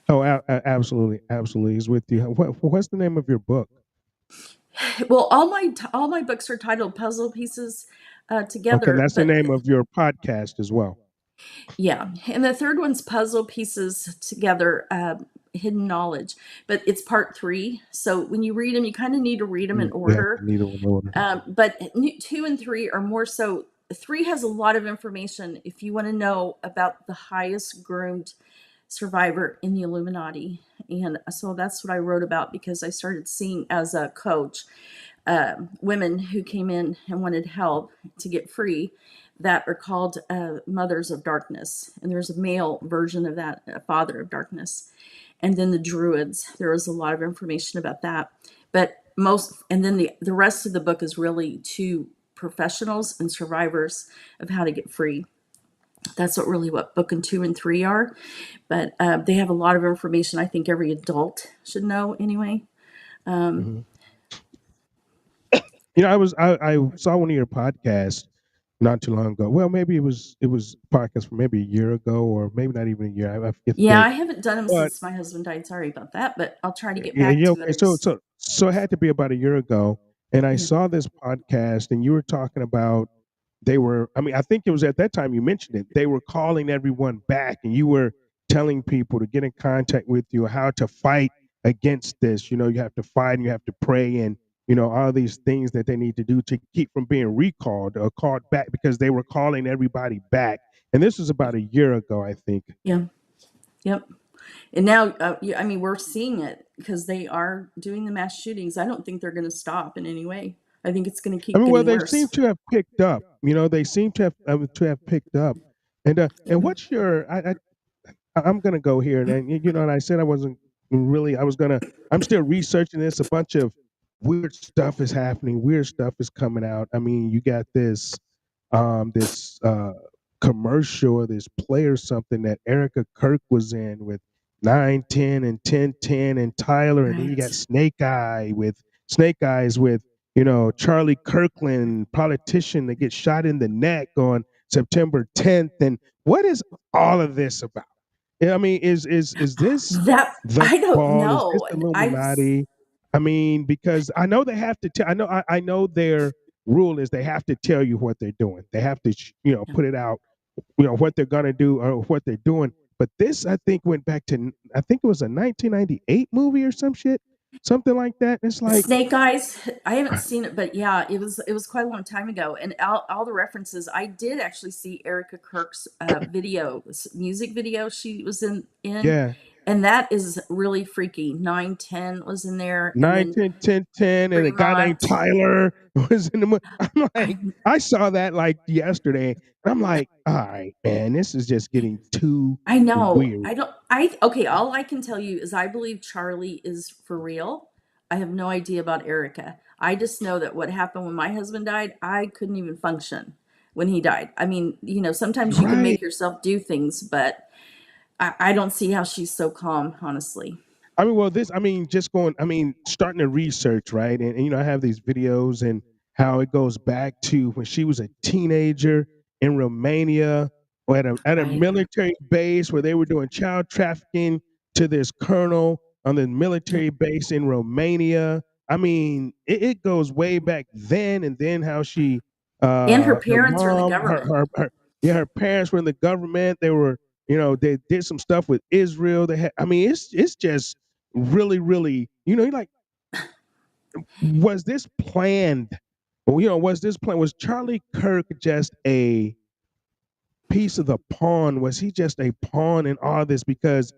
S1: Oh, absolutely, absolutely, he's with you. What's the name of your book?
S2: Well, all my books are titled Puzzle Pieces
S1: Okay,
S2: Together,
S1: that's the
S2: but
S1: name of your podcast as well.
S2: yeah. And the third one's Puzzle Pieces Together, Hidden Knowledge, but it's part 3. So when you read them, you kind of need to read them in
S1: You have the
S2: order.
S1: needle in order.
S2: But 2 and 3 are more so. 3 has a lot of information if you want to know about the highest groomed survivor in the Illuminati. And so that's what I wrote about, because I started seeing, as a coach, women who came in and wanted help to get free, that are called mothers of darkness. And there's a male version of that, a father of darkness. And then the druids, there was a lot of information about that. But and then the rest of the book is really to professionals and survivors of how to get free. That's what book 2 and 3 are. But they have a lot of information I think every adult should know anyway.
S1: Mhm. I saw one of your podcasts, not too long ago. Well, maybe it was podcast from maybe a year ago, or maybe not even a year. I forget the
S2: Yeah,
S1: date.
S2: I haven't done them
S1: But
S2: since my husband died. Sorry about that, but I'll try to get
S1: yeah,
S2: back
S1: yeah,
S2: to it.
S1: okay. So it had to be about a year ago, and I
S2: Yeah,
S1: saw this podcast, and you were talking about they were. I mean, I think it was at that time you mentioned it. They were calling everyone back, and you were telling people to get in contact with you, how to fight against this. You have to fight, and you have to pray, and all these things that they need to do to keep from being recalled or called back, because they were calling everybody back. And this was about a year ago, I think.
S2: yeah, yep. And now, yeah, I mean, we're seeing it because they are doing the mass shootings. I don't think they're going to stop in any way. I think it's going to
S1: I
S2: keep
S1: mean, well,
S2: getting
S1: they seem
S2: worse.
S1: to have picked up. They seem to have picked up. And
S2: Yeah.
S1: what's your? I'm gonna go here, and I said I wasn't really. I was gonna. I'm still researching this. A bunch of weird stuff is happening. Weird stuff is coming out. I mean, you got this commercial or this play or something that Erica Kirk was in with 910 and 1010 and Tyler, and then you got
S2: Right.
S1: Snake Eyes with Charlie Kirkland, politician that gets shot in the neck on September 10th. And what is all of this about? I mean, is this
S2: That
S1: the
S2: I don't
S1: ball? Is this
S2: know. I've
S1: Illuminati? I mean, because I know they have to tell. I know their rule is they have to tell you what they're doing. They have to
S2: yeah.
S1: put it out. What they're gonna do or what they're doing. But this, I think, went back to, I think it was a 1998 movie or some shit, something like that. And it's like,
S2: Snake Eyes. I haven't seen it, but yeah, it was quite a long time ago. And all the references, I did actually see Erica Kirk's music video she was in,
S1: yeah,
S2: and that is really freaky. 910 was in there, and
S1: nine,
S2: then
S1: 10, 10, 10, and a guy named
S2: Fremont.
S1: Tyler was in the movie. I'm
S2: I
S1: like, I saw that like yesterday, and I'm like, all right, man, this is just getting too
S2: I know.
S1: weird.
S2: I don't. I okay. All I can tell you is I believe Charlie is for real. I have no idea about Erica. I just know that what happened when my husband died, I couldn't even function when he died. I mean, sometimes you can
S1: Right.
S2: make yourself do things, but I don't see how she's so calm, honestly.
S1: I mean, well, just going, starting to research, right? And I have these videos and how it goes back to when she was a teenager in Romania, or at a
S2: Right.
S1: military base where they were doing child trafficking to this colonel on the
S2: Yep.
S1: military base in Romania. I mean, it goes way back then, and then how
S2: And her
S1: her
S2: parents are in the
S1: mom,
S2: government.
S1: yeah, her parents were in the government. They did some stuff with Israel. I mean, it's just really, really, you're like, was this planned? Well, was Charlie Kirk just a piece of the pawn? Was he just a pawn in all this? Because,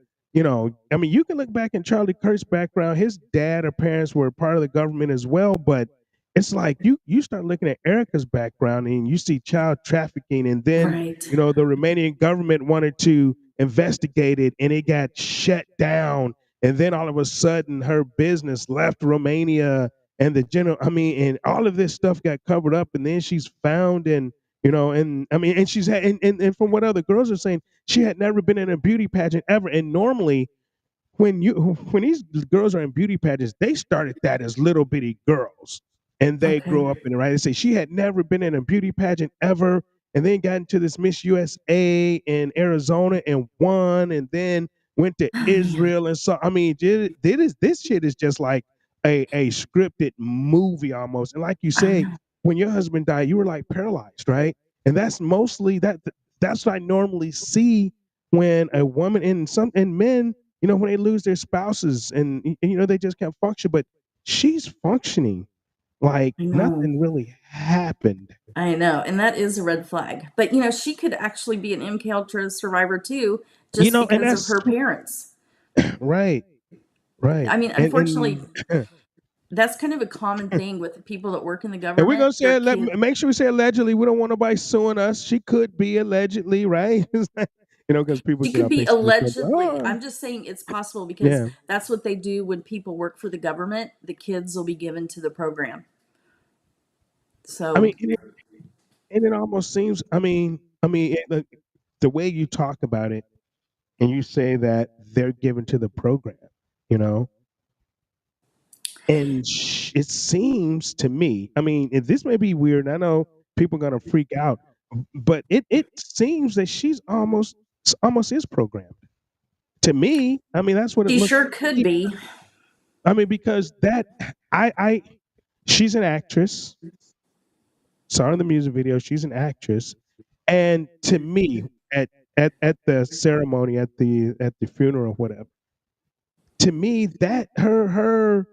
S1: I mean, you can look back in Charlie Kirk's background. His dad or parents were part of the government as well, but it's like you start looking at Erica's background and you see child trafficking, and then
S2: Right.
S1: the Romanian government wanted to investigate it, and it got shut down. And then all of a sudden, her business left Romania, and and all of this stuff got covered up, and then she's found, and I mean, and she's had, and from what other girls are saying, she had never been in a beauty pageant ever. And normally, when these girls are in beauty pageants, they started that as little bitty girls, and they
S2: Okay.
S1: grow up in it, right? They say she had never been in a beauty pageant ever, and then got into this Miss USA in Arizona and won, and then went to
S2: Oh man.
S1: Israel and saw. I mean, this shit is just like a scripted movie almost. And like you
S2: I
S1: say,
S2: know.
S1: when your husband died, you were like paralyzed, right? And that's mostly that's what I normally see when a woman and men, when they lose their spouses, and they just can't function. But she's functioning like
S2: I know.
S1: nothing really happened.
S2: I know, and that is a red flag. But she could actually be an MK Ultra survivor too, just
S1: And
S2: because of
S1: that's
S2: her parents.
S1: right, right.
S2: I mean,
S1: And
S2: unfortunately, that's kind of a common thing with the people that work in the
S1: and we're
S2: government.
S1: gonna
S2: Their
S1: say,
S2: kid,
S1: make sure we say allegedly. We don't want nobody suing us. She could be allegedly, right? Because people
S2: she
S1: get
S2: could
S1: off
S2: be
S1: Facebook and go,
S2: allegedly.
S1: oh,
S2: I'm just saying it's possible because
S1: yeah.
S2: that's what they do when people work for the government. The kids will be given to the program.
S1: I
S2: So,
S1: mean, and it almost seems. The way you talk about it, and you say that they're given to the program, you know, and it seems to me. I mean, this may be weird. I know people are gonna freak out, but it seems that she's almost is programmed. To me, I mean, that's what it
S2: She
S1: looks
S2: sure
S1: like to
S2: could
S1: me.
S2: be.
S1: I mean, because that I she's an actress. Saw her in the music video. She's an actress, and to me, at at the ceremony, at the funeral, whatever. To me, that her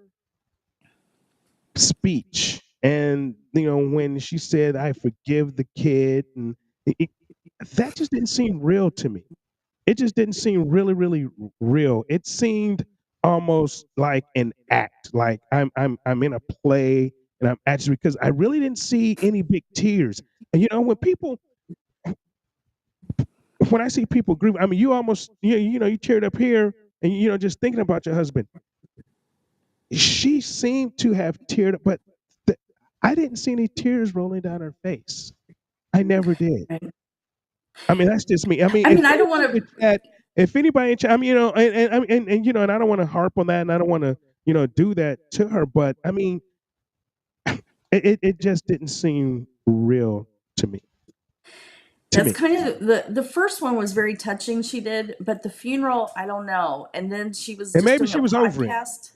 S1: speech, and when she said, "I forgive the kid," and it, that just didn't seem real to me. It just didn't seem really, really real. It seemed almost like an act, like I'm in a play and I'm actually, because I really didn't see any big tears. And when I see people grieve, I mean, you almost you teared up here, and just thinking about your husband. She seemed to have teared up, but th- I didn't see any tears rolling down her face. I never did.
S2: Right.
S1: I mean, that's just me. I mean,
S2: I mean, I don't want to.
S1: if anybody in chat, I mean, and I don't want to harp on that, and I don't want to, do that to her, but I mean, it just didn't seem real to me. To
S2: That's
S1: me,
S2: kind of the first one was very touching. She did, but the funeral, I don't know. And then she was
S1: and
S2: just
S1: maybe
S2: doing
S1: she
S2: a
S1: was over it.
S2: podcast.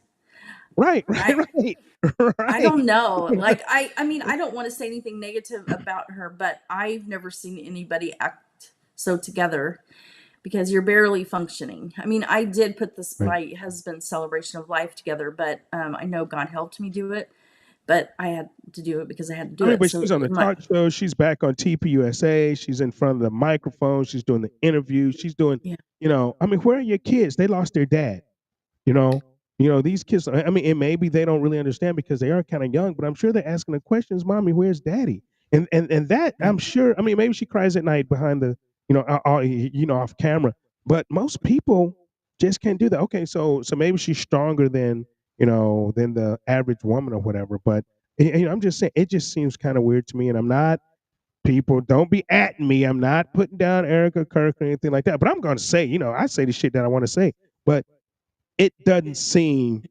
S1: Right,
S2: I
S1: right,
S2: I
S1: right.
S2: don't know. Like I mean, I don't want to say anything negative about her, but I've never seen anybody act so together because you're barely functioning. I mean, I did put this
S1: Right.
S2: my husband's celebration of life together, but I know God helped me do it, but I had to do it because I had to
S1: I
S2: do
S1: mean,
S2: it.
S1: but
S2: So
S1: she's on the
S2: my
S1: talk show. She's back on TPUSA. She's in front of the microphone. She's doing the interview. She's doing,
S2: yeah,
S1: I mean, where are your kids? They lost their dad. You know, these kids. I mean, and maybe they don't really understand because they are kind of young. But I'm sure they're asking the questions, "Mommy, where's Daddy?" And that I'm sure. I mean, maybe she cries at night behind the, off camera. But most people just can't do that. Okay, so maybe she's stronger than than the average woman or whatever. But I'm just saying, it just seems kind of weird to me. And I'm not. People, don't be at me. I'm not putting down Erica Kirk or anything like that. But I'm going to say, I say the shit that I want to say. But it doesn't seem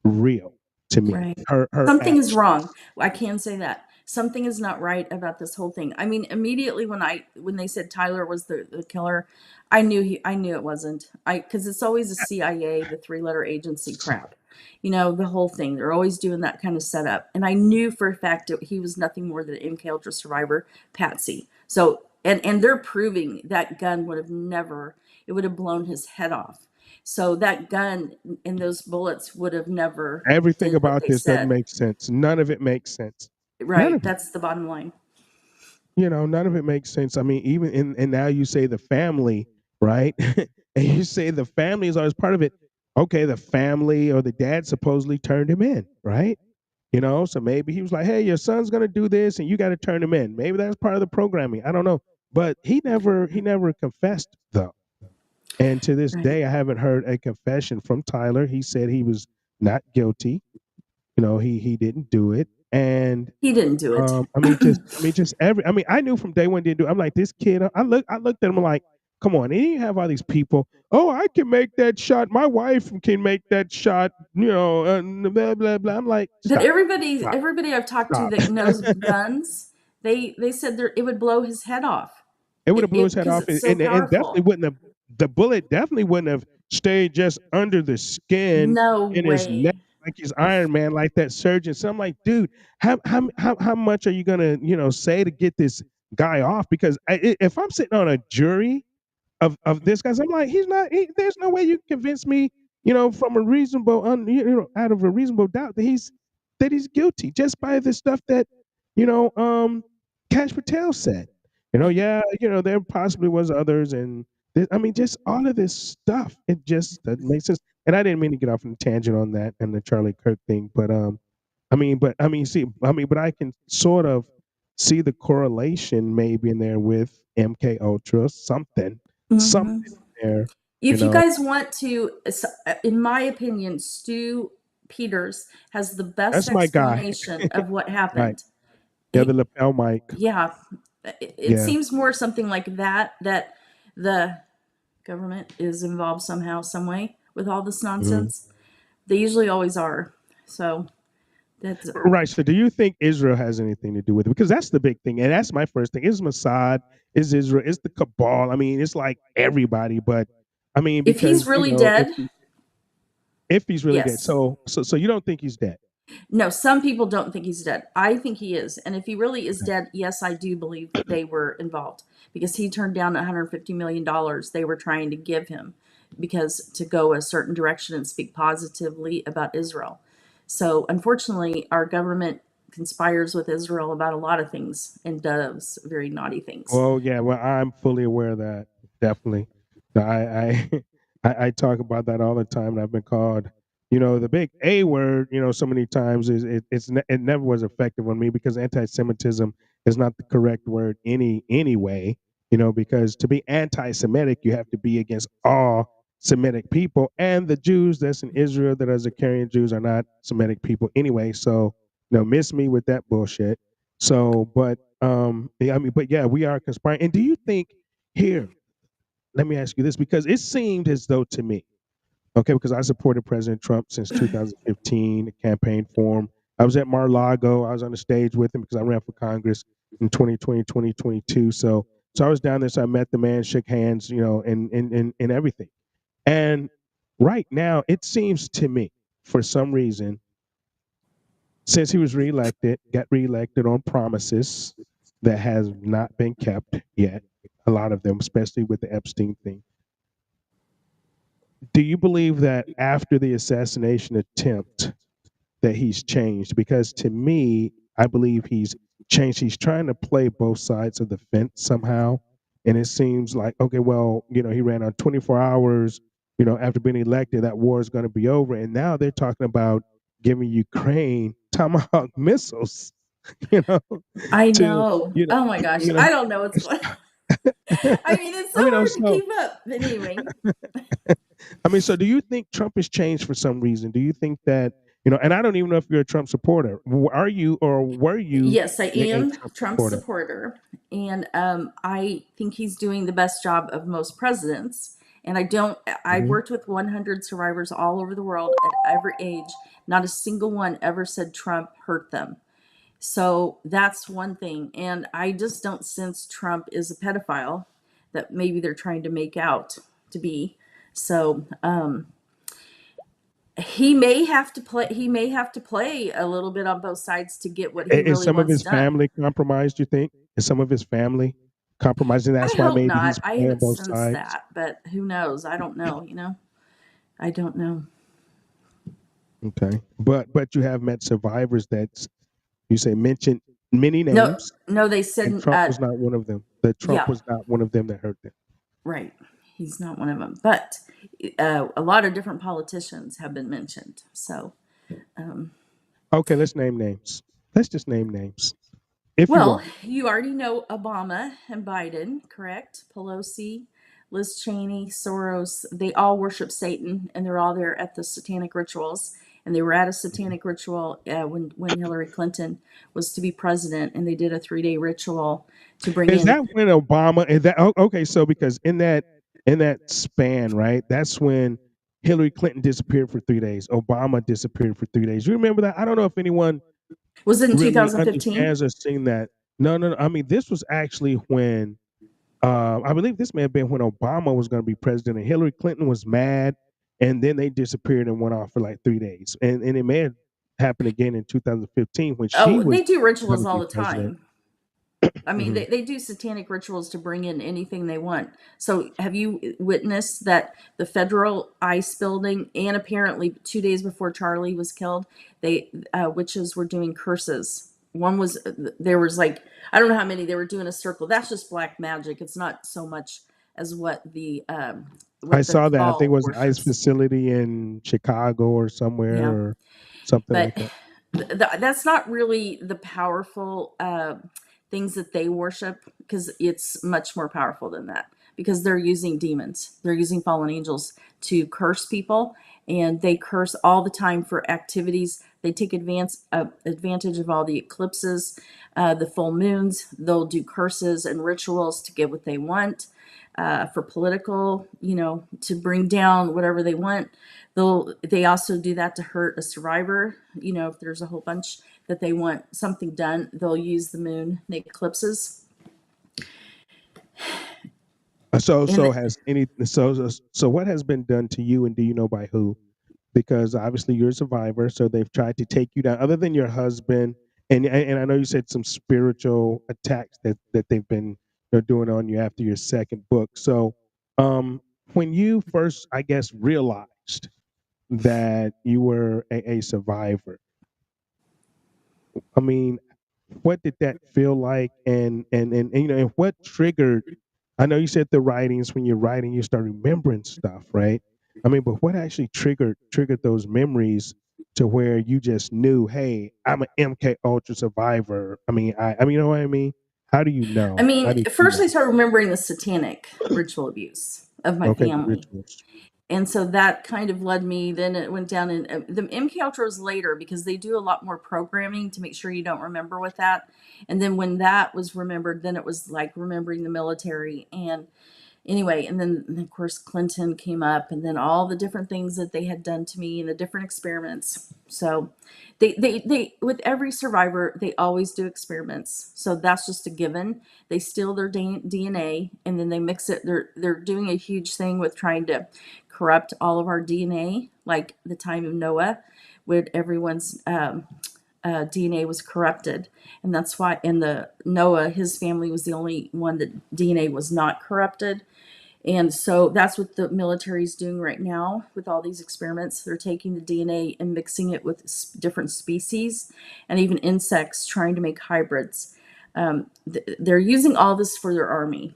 S1: real to me.
S2: right.
S1: Her
S2: Something is
S1: action.
S2: wrong. I can say that. Something is not right about this whole thing. I mean, immediately when they said Tyler was the killer, I knew it wasn't. Because it's always a CIA, the three-letter agency crap. You know, the whole thing. They're always doing that kind of setup. And I knew for a fact that he was nothing more than an MK Ultra survivor, Patsy. So and they're proving that gun would have never, it would have blown his head off. So that gun and those bullets would have never
S1: Everything
S2: did what
S1: about
S2: they
S1: this doesn't
S2: said.
S1: make sense. None of it makes sense. None
S2: Right.
S1: of it.
S2: That's the bottom line.
S1: None of it makes sense. I mean, even and now you say the family, right? And you say the family is always part of it. Okay, the family or the dad supposedly turned him in, right? So maybe he was like, "Hey, your son's gonna do this, and you got to turn him in." Maybe that's part of the programming. I don't know, but he never confessed though. And to this
S2: Right.
S1: day, I haven't heard a confession from Tyler. He said he was not guilty. He didn't do it. And
S2: He didn't do it.
S1: just every. I mean, I knew from day one he didn't do it. I'm like, this kid. I looked at him like, come on. And you have all these people. Oh, I can make that shot. My wife can make that shot. Blah blah blah. I'm like,
S2: But
S1: stop,
S2: everybody I've talked to
S1: stop.
S2: that knows guns, they said it would blow his head off.
S1: It would have blew his head
S2: Because
S1: off,
S2: it's
S1: and,
S2: so
S1: and definitely
S2: powerful.
S1: wouldn't have. The bullet definitely wouldn't have stayed just under the skin
S2: No
S1: in his neck
S2: way.
S1: like he's Iron Man, like that surgeon. So I'm like, dude, how much are you gonna say to get this guy off? Because if I'm sitting on a jury of this guy, I'm like, he's not. There's no way you can convince me, from a reasonable, out of a reasonable doubt that he's guilty just by the stuff that you know um Cash Patel said. Yeah, there possibly was others, and I mean, just all of this stuff. It just doesn't make sense. And I didn't mean to get off on a tangent on that and the Charlie Kirk thing, but but I can sort of see the correlation maybe in there with MK Ultra, something
S2: Hmm.
S1: there. You
S2: If you
S1: know,
S2: guys want to, in my opinion, Stu Peters has the best
S1: that's my guy,
S2: explanation of what
S1: right?
S2: happened.
S1: Yeah, the
S2: He,
S1: lapel mic.
S2: yeah, it
S1: Yeah.
S2: seems more something like that, that the government is involved somehow, some way with all this
S1: Mhm.
S2: nonsense. They usually always are. So That's
S1: Right. So do you think Israel has anything to do with it? Because that's the big thing. And that's my first thing. Is Mossad, is Israel, is the cabal. I mean, it's like everybody, but I mean,
S2: if he's
S1: because,
S2: really dead.
S1: if he's really dead.
S2: Yes.
S1: So you don't think he's dead?
S2: No, some people don't think he's dead. I think he is. And if he really is
S1: Okay.
S2: dead, yes, I do believe they were involved because he turned down $150 million they were trying to give him because to go a certain direction and speak positively about Israel. So unfortunately, our government conspires with Israel about a lot of things and does very naughty things.
S1: Oh yeah, well, I'm fully aware of that. Definitely. I I talk about that all the time, and I've been called, the big A word, so many times. It never was effective on me because anti-Semitism is not the correct word anyway. Because to be anti-Semitic, you have to be against all Semitic people, and the Jews that's in Israel that are Zakarian Jews are not Semitic people anyway. So, miss me with that bullshit. So, but yeah, I mean, but yeah, we are conspiring. And do you think here? Let me ask you this because it seemed as though to me, okay, because I supported President Trump since 2015, the campaign for him. I was at Mar-a-Lago. I was on the stage with him because I ran for Congress in 2020, 2022. So I was down there. So I met the man, shook hands, and everything. And right now, it seems to me, for some reason, since he was got reelected on promises that has not been kept yet, a lot of them, especially with the Epstein thing. Do you believe that after the assassination attempt that he's changed? Because to me, I believe he's changed. He's trying to play both sides of the fence somehow. And it seems like, okay, well, he ran on 24 hours, after being elected, that war is going to be over. And now they're talking about giving Ukraine Tomahawk missiles, you know,
S2: I
S1: to,
S2: know.
S1: you know,
S2: Oh my gosh.
S1: you know,
S2: I don't know what's going on. I mean, it's so
S1: I mean,
S2: hard to
S1: so
S2: keep up. But anyway,
S1: I mean, so do you think Trump has changed for some reason? Do you think that, and I don't even know if you're a Trump supporter. Are you or were you
S2: yes, I
S1: a
S2: am
S1: Trump
S2: Trump's
S1: supporter?
S2: supporter, and I think he's doing the best job of most presidents. And I don't. I've
S1: Hmm.
S2: worked with 100 survivors all over the world at every age. Not a single one ever said Trump hurt them. So that's one thing. And I just don't sense Trump is a pedophile that maybe they're trying to make out to be. So he may have to play. He may have to play a little bit on both sides to get what he
S1: Is
S2: really
S1: some of
S2: wants
S1: his
S2: done.
S1: family compromised, you think? Is some of his family compromised? And
S2: I
S1: that's why
S2: hope
S1: maybe
S2: not.
S1: he's
S2: I
S1: playing
S2: haven't
S1: both
S2: sensed
S1: sides?
S2: that, but who knows? I don't know. I don't know.
S1: Okay. But you have met survivors that you say mentioned many
S2: No,
S1: names,
S2: no. They
S1: and
S2: said,
S1: Trump was not one of them. That Trump
S2: yeah,
S1: was not one of them that hurt them.
S2: right. He's not one of them, but a lot of different politicians have been mentioned. So, um,
S1: Okay, let's name names. Let's just name names, if you
S2: well,
S1: want.
S2: you already know Obama and Biden, correct? Pelosi, Liz Cheney, Soros, they all worship Satan and they're all there at the satanic rituals. And they were at a satanic ritual when Hillary Clinton was to be president, and they did a 3-day ritual to bring
S1: Is
S2: in.
S1: that when Obama? Is that okay? So because in that span, right? That's when Hillary Clinton disappeared for 3 days. Obama disappeared for 3 days. You remember that? I don't know if anyone
S2: Was it in
S1: really
S2: 2015?
S1: understands or seen that. No, no, no. I mean, this was actually when I believe this may have been when Obama was going to be president, and Hillary Clinton was mad, and then they disappeared and went off for like 3 days, and it may have happened again in 2015 when she
S2: Oh,
S1: was
S2: they do
S1: going
S2: rituals
S1: to
S2: all
S1: be
S2: the
S1: president.
S2: time. I mean,
S1: Hmm.
S2: they do satanic rituals to bring in anything they want. So, have you witnessed that the federal ICE building, and apparently 2 days before Charlie was killed, they witches were doing curses. One was there was like I don't know how many they were doing a circle. That's just black magic. It's not so much as
S1: I
S2: what the
S1: saw that. I think it
S2: cabal
S1: was an ICE
S2: worships.
S1: facility in Chicago or somewhere
S2: Yeah,
S1: or something
S2: but
S1: like that.
S2: that's not really the powerful things that they worship because it's much more powerful than that because they're using demons, they're using fallen angels to curse people and they curse all the time for activities. They take advantage of all the eclipses, the full moons. They'll do curses and rituals to get what they want, for political, to bring down whatever they want. They also do that to hurt a survivor. If there's a whole bunch that they want something done, they'll use the moon, the eclipses. And
S1: So what has been done to you, and do you know by who? Because obviously you're a survivor, so they've tried to take you down. Other than your husband, and I know you said some spiritual attacks that they've been doing on you after your second book. So, when you first, I guess, realized that you were a survivor, I mean, what did that feel like, and what triggered? I know you said the writings. When you're writing, you start remembering stuff, right? I mean, but what actually triggered those memories to where you just knew, hey, I'm an MK Ultra survivor. I mean, you know what I mean? How do you
S2: I
S1: know? How
S2: mean,
S1: did you
S2: first
S1: know?
S2: I started remembering the satanic ritual abuse of my
S1: Okay, the
S2: family.
S1: rituals.
S2: And so that kind of led me, then it went down, and the MK Ultra was later because they do a lot more programming to make sure you don't remember with that. And then when that was remembered, then it was like remembering the military. And anyway, and then of course Clinton came up, and then all the different things that they had done to me and the different experiments. So they with every survivor, they always do experiments. So that's just a given. They steal their DNA, and then they mix it. They're doing a huge thing with trying to corrupt all of our DNA, like the time of Noah, where everyone's DNA was corrupted, and that's why in the Noah, his family was the only one that DNA was not corrupted. And so that's what the military is doing right now with all these experiments. They're taking the DNA and mixing it with different species and even insects, trying to make hybrids. They're using all this for their army.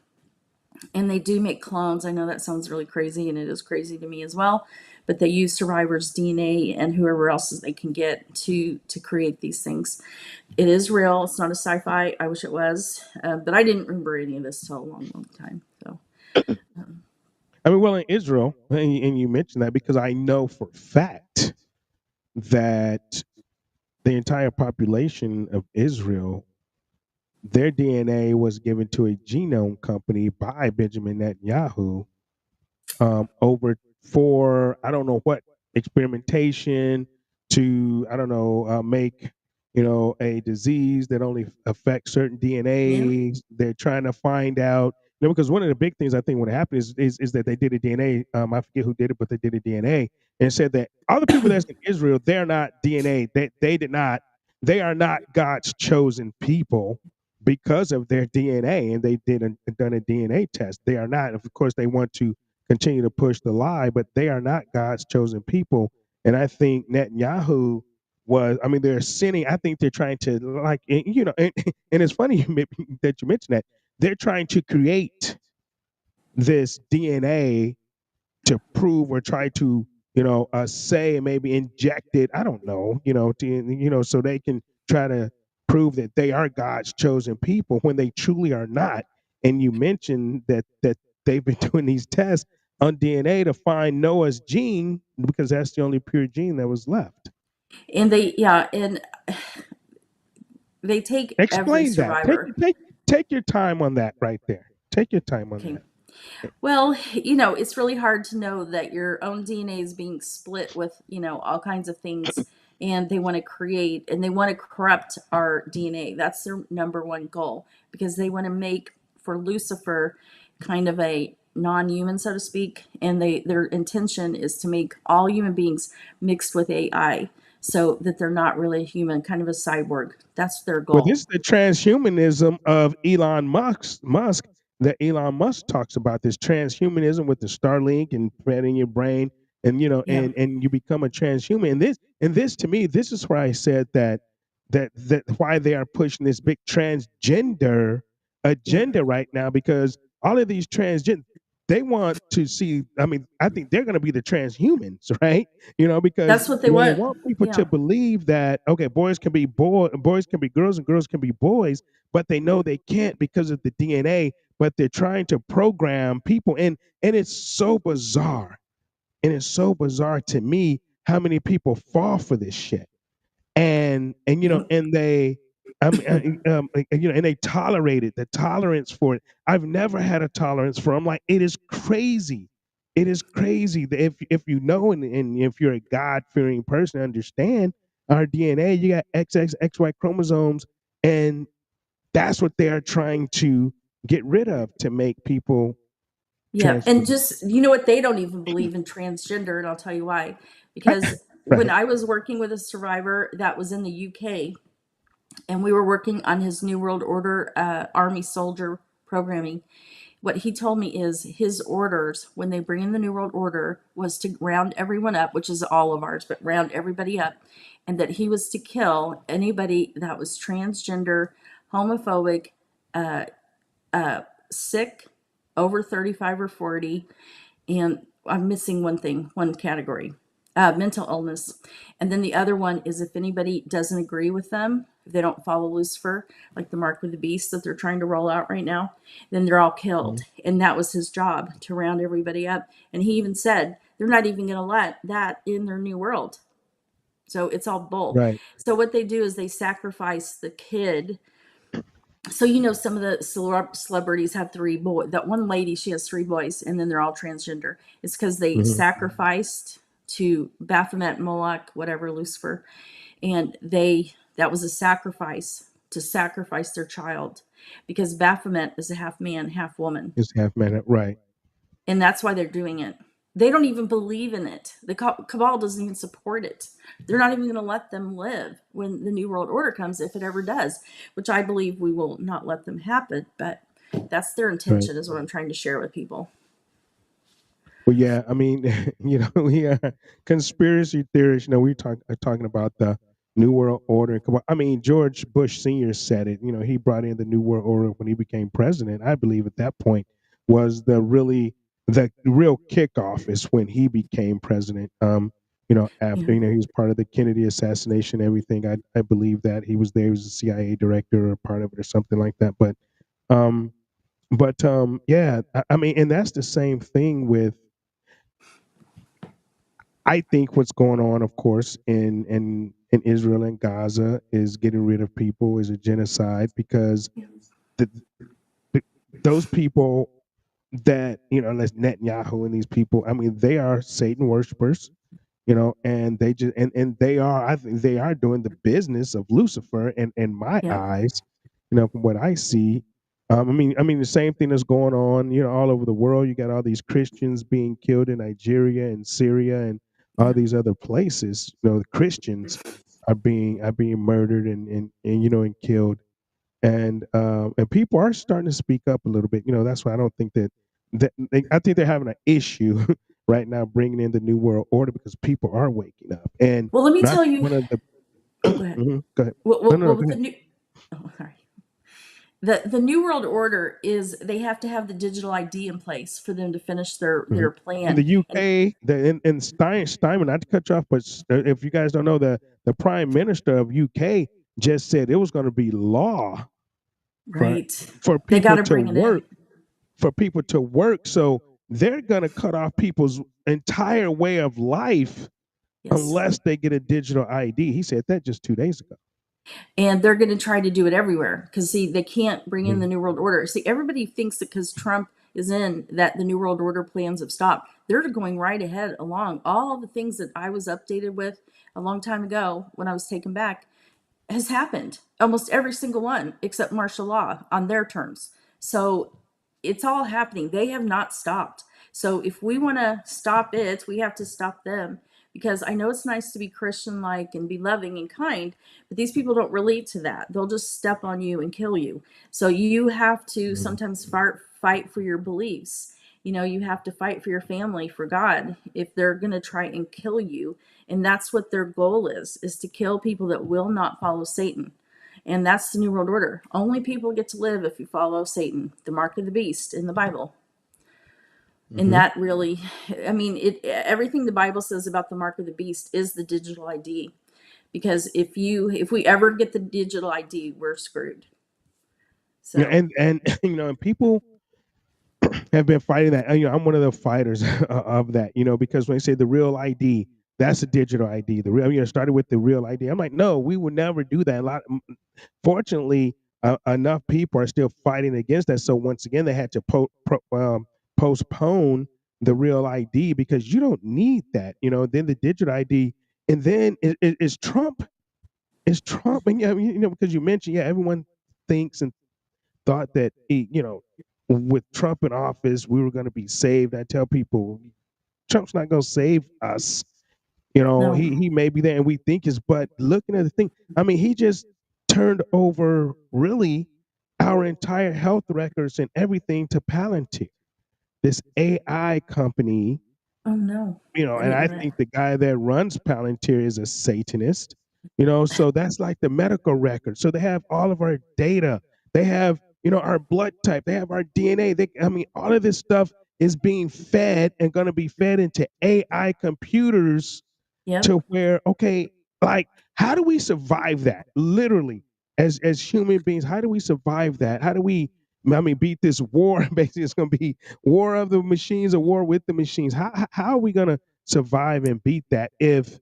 S2: And they do make clones. I know that sounds really crazy, and it is crazy to me as well. But they use survivors' DNA and whoever else they can get to create these things. It is real. It's not a sci-fi. I wish it was, but I didn't remember any of this till a long, long time. So
S1: I mean, well, in Israel, and you mentioned that because I know for a fact that the entire population of Israel, their DNA was given to a genome company by Benjamin Netanyahu, over for I don't know what experimentation to I don't know make a disease that only affects certain
S2: yeah,
S1: DNAs. They're trying to find out. Because one of the big things I think what happened is that they did a DNA. I forget who did it, but they did a DNA and said that all the people that's in Israel, they're not DNA. They did not. They are not God's chosen people because of their DNA, and they done a DNA test. They are not. Of course, they want to continue to push the lie, but they are not God's chosen people. And I think Netanyahu I mean, they're sinning. I think they're trying to, like, and it's funny that you mentioned that. They're trying to create this DNA to prove or try to say and maybe inject it, I don't know, so they can try to prove that they are God's chosen people when they truly are not. And you mentioned that they've been doing these tests on DNA to find Noah's gene because that's the only pure gene that was left.
S2: and and they take every
S1: Explain that. take
S2: survivor.
S1: take take your time on that right there. Take your time on
S2: Okay.
S1: that.
S2: Well, it's really hard to know that your own DNA is being split with, all kinds of things, and they want to create and they want to corrupt our DNA. That's their number one goal because they want to make for Lucifer kind of a non-human, so to speak, and their intention is to make all human beings mixed with AI so that they're not really a human, kind of a cyborg. That's their
S1: Well,
S2: goal.
S1: this is the transhumanism of Elon Musk that Elon Musk talks about. This transhumanism with the Starlink and put in your brain, and
S2: Yeah.
S1: and you become a transhuman. And this to me, this is where I said that why they are pushing this big transgender
S2: Yeah.
S1: agenda right now, because all of these transgender, they want to see. I mean, I think they're going to be the transhumans, right? Because
S2: That's what they
S1: they
S2: want.
S1: want people to
S2: Yeah.
S1: believe that, okay, boys can be girls, and girls can be boys, but they know they can't because of the DNA. But they're trying to program people, and it's so bizarre. And it's so bizarre to me how many people fall for this shit. And
S2: Yep.
S1: and they and they tolerate it, the tolerance for it. I've never had a tolerance for it. I'm like, it is crazy. It is crazy that if you know and if you're a God-fearing person, understand our DNA, you got XXXY chromosomes, and that's what they are trying to get rid of to make people
S2: Yeah, and
S1: transgender.
S2: just you know what? They don't even believe in transgender, and I'll tell you why. Because when
S1: Right.
S2: I was working with a survivor that was in the UK, and we were working on his New World Order Army soldier programming, what he told me is his orders when they bring in the New World Order was to round everyone up, which is all of ours, but round everybody up, and that he was to kill anybody that was transgender, homophobic, sick, over 35 or 40, and I'm missing one thing, one category, mental illness. And then the other one is if anybody doesn't agree with them, if they don't follow Lucifer, like the mark of the beast that they're trying to roll out right now, then they're all killed.
S1: Mhm.
S2: And that was his job, to round everybody up. And he even said they're not even going to let that in their new world. So it's all bull.
S1: Right.
S2: So what they do is they sacrifice the kid. So you know some of the celebrities have three boys. That one lady, she has three boys, and then they're all transgender. It's because they
S1: Mhm.
S2: sacrificed to Baphomet, Moloch, whatever, Lucifer, and that was a sacrifice to sacrifice their child, because Baphomet is a half man, half woman,
S1: It's half man, right.
S2: and that's why they're doing it. They don't even believe in it. The cabal doesn't even support it. They're not even going to let them live when the New World Order comes, if it ever does, which I believe we will not let them happen. But that's their
S1: Right.
S2: intention, is what I'm trying to share with people.
S1: Well, yeah, I mean, we are conspiracy theorists. We are talking about the New World Order. I mean, George Bush Sr. said it. He brought in the New World Order when he became president. I believe at that point was the real kickoff is when he became president.
S2: Yeah.
S1: After he was part of the Kennedy assassination, everything. I believe that he was there. He was a CIA director or part of it or something like that. Um, yeah, I mean, and that's the same thing with I think what's going on, of course, in Israel and Gaza is getting rid of people, is a genocide because the, the, those people that like Netanyahu and these people, I mean, they are Satan worshipers, and they just and they are, I think they are doing the business of Lucifer in my
S2: Yeah.
S1: eyes, from what I see. I mean the same thing that's going on, all over the world. You got all these Christians being killed in Nigeria and Syria and all
S2: Yeah.
S1: these other places. The Christians are being murdered and killed, and people are starting to speak up a little bit. That's why I don't think I think they're having an issue right now bringing in the New World Order because people are waking up. And
S2: Well, let me
S1: not
S2: tell you.
S1: one of the
S2: Oh, go ahead.
S1: Go ahead.
S2: Well,
S1: No,
S2: well,
S1: no, no,
S2: well
S1: go
S2: with the
S1: ahead.
S2: new. Oh, sorry. The New World Order is they have to have the digital ID in place for them to finish
S1: Mhm.
S2: their
S1: In
S2: plan.
S1: the
S2: And
S1: UK, in Steinman, not to cut you off, but if you guys don't know, the Prime Minister of UK just said it was going to be law for
S2: right,
S1: for
S2: they got
S1: people
S2: to
S1: to
S2: bring it in.
S1: work for people to work. So they're going to cut off people's entire way of life
S2: Yes.
S1: unless they get a digital ID. He said that just 2 days ago.
S2: And they're going to try to do it everywhere because see they can't bring in the
S1: Mhm.
S2: New World Order. See, everybody thinks that because Trump is in that the New World Order plans have stopped. They're going right ahead along. All the things that I was updated with a long time ago when I was taken back has happened. Almost every single one except martial law on their terms. So it's all happening. They have not stopped. So if we want to stop it, we have to stop them. Because I know it's nice to be Christian like and be loving and kind, but these people don't relate to that. They'll just step on you and kill you. So you have to
S1: Mhm.
S2: sometimes fight for your beliefs. You have to fight for your family, for God, if they're going to try and kill you. And that's what their goal is to kill people that will not follow Satan. And that's the New World Order. Only people get to live if you follow Satan, the mark of the beast in the Bible. And
S1: Mhm.
S2: that really, I mean, everything the Bible says about the mark of the beast is the digital ID. Because if we ever get the digital ID, we're screwed.
S1: Yeah,
S2: So
S1: and and and people have been fighting that. I'm one of the fighters of that. Because when they say the real ID, that's a digital ID. The real, started with the real ID. I'm like, no, we would never do that. Fortunately, enough people are still fighting against that. So once again, they had to postpone the real ID because you don't need that. Then the digital ID, and then is Trump. Is Trump, and because you mentioned, everyone thinks and thought that with Trump in office, we were going to be saved. I tell people, Trump's not going to save us.
S2: No.
S1: He may be there, and we think is, but looking at the thing, he just turned over really our entire health records and everything to Palantir, this AI company.
S2: Oh no. I
S1: And
S2: didn't
S1: I
S2: know that.
S1: think the guy that runs Palantir is a Satanist. So that's like the medical record. So they have all of our data. They have, our blood type. They have our DNA. All of this stuff is being fed and going to be fed into AI computers
S2: Yep.
S1: to where, okay, like, how do we survive that? Literally, as human beings, how do we survive that? How do we, beat this war? Basically, it's going to be war of the machines, a war with the machines. How are we going to survive and beat that if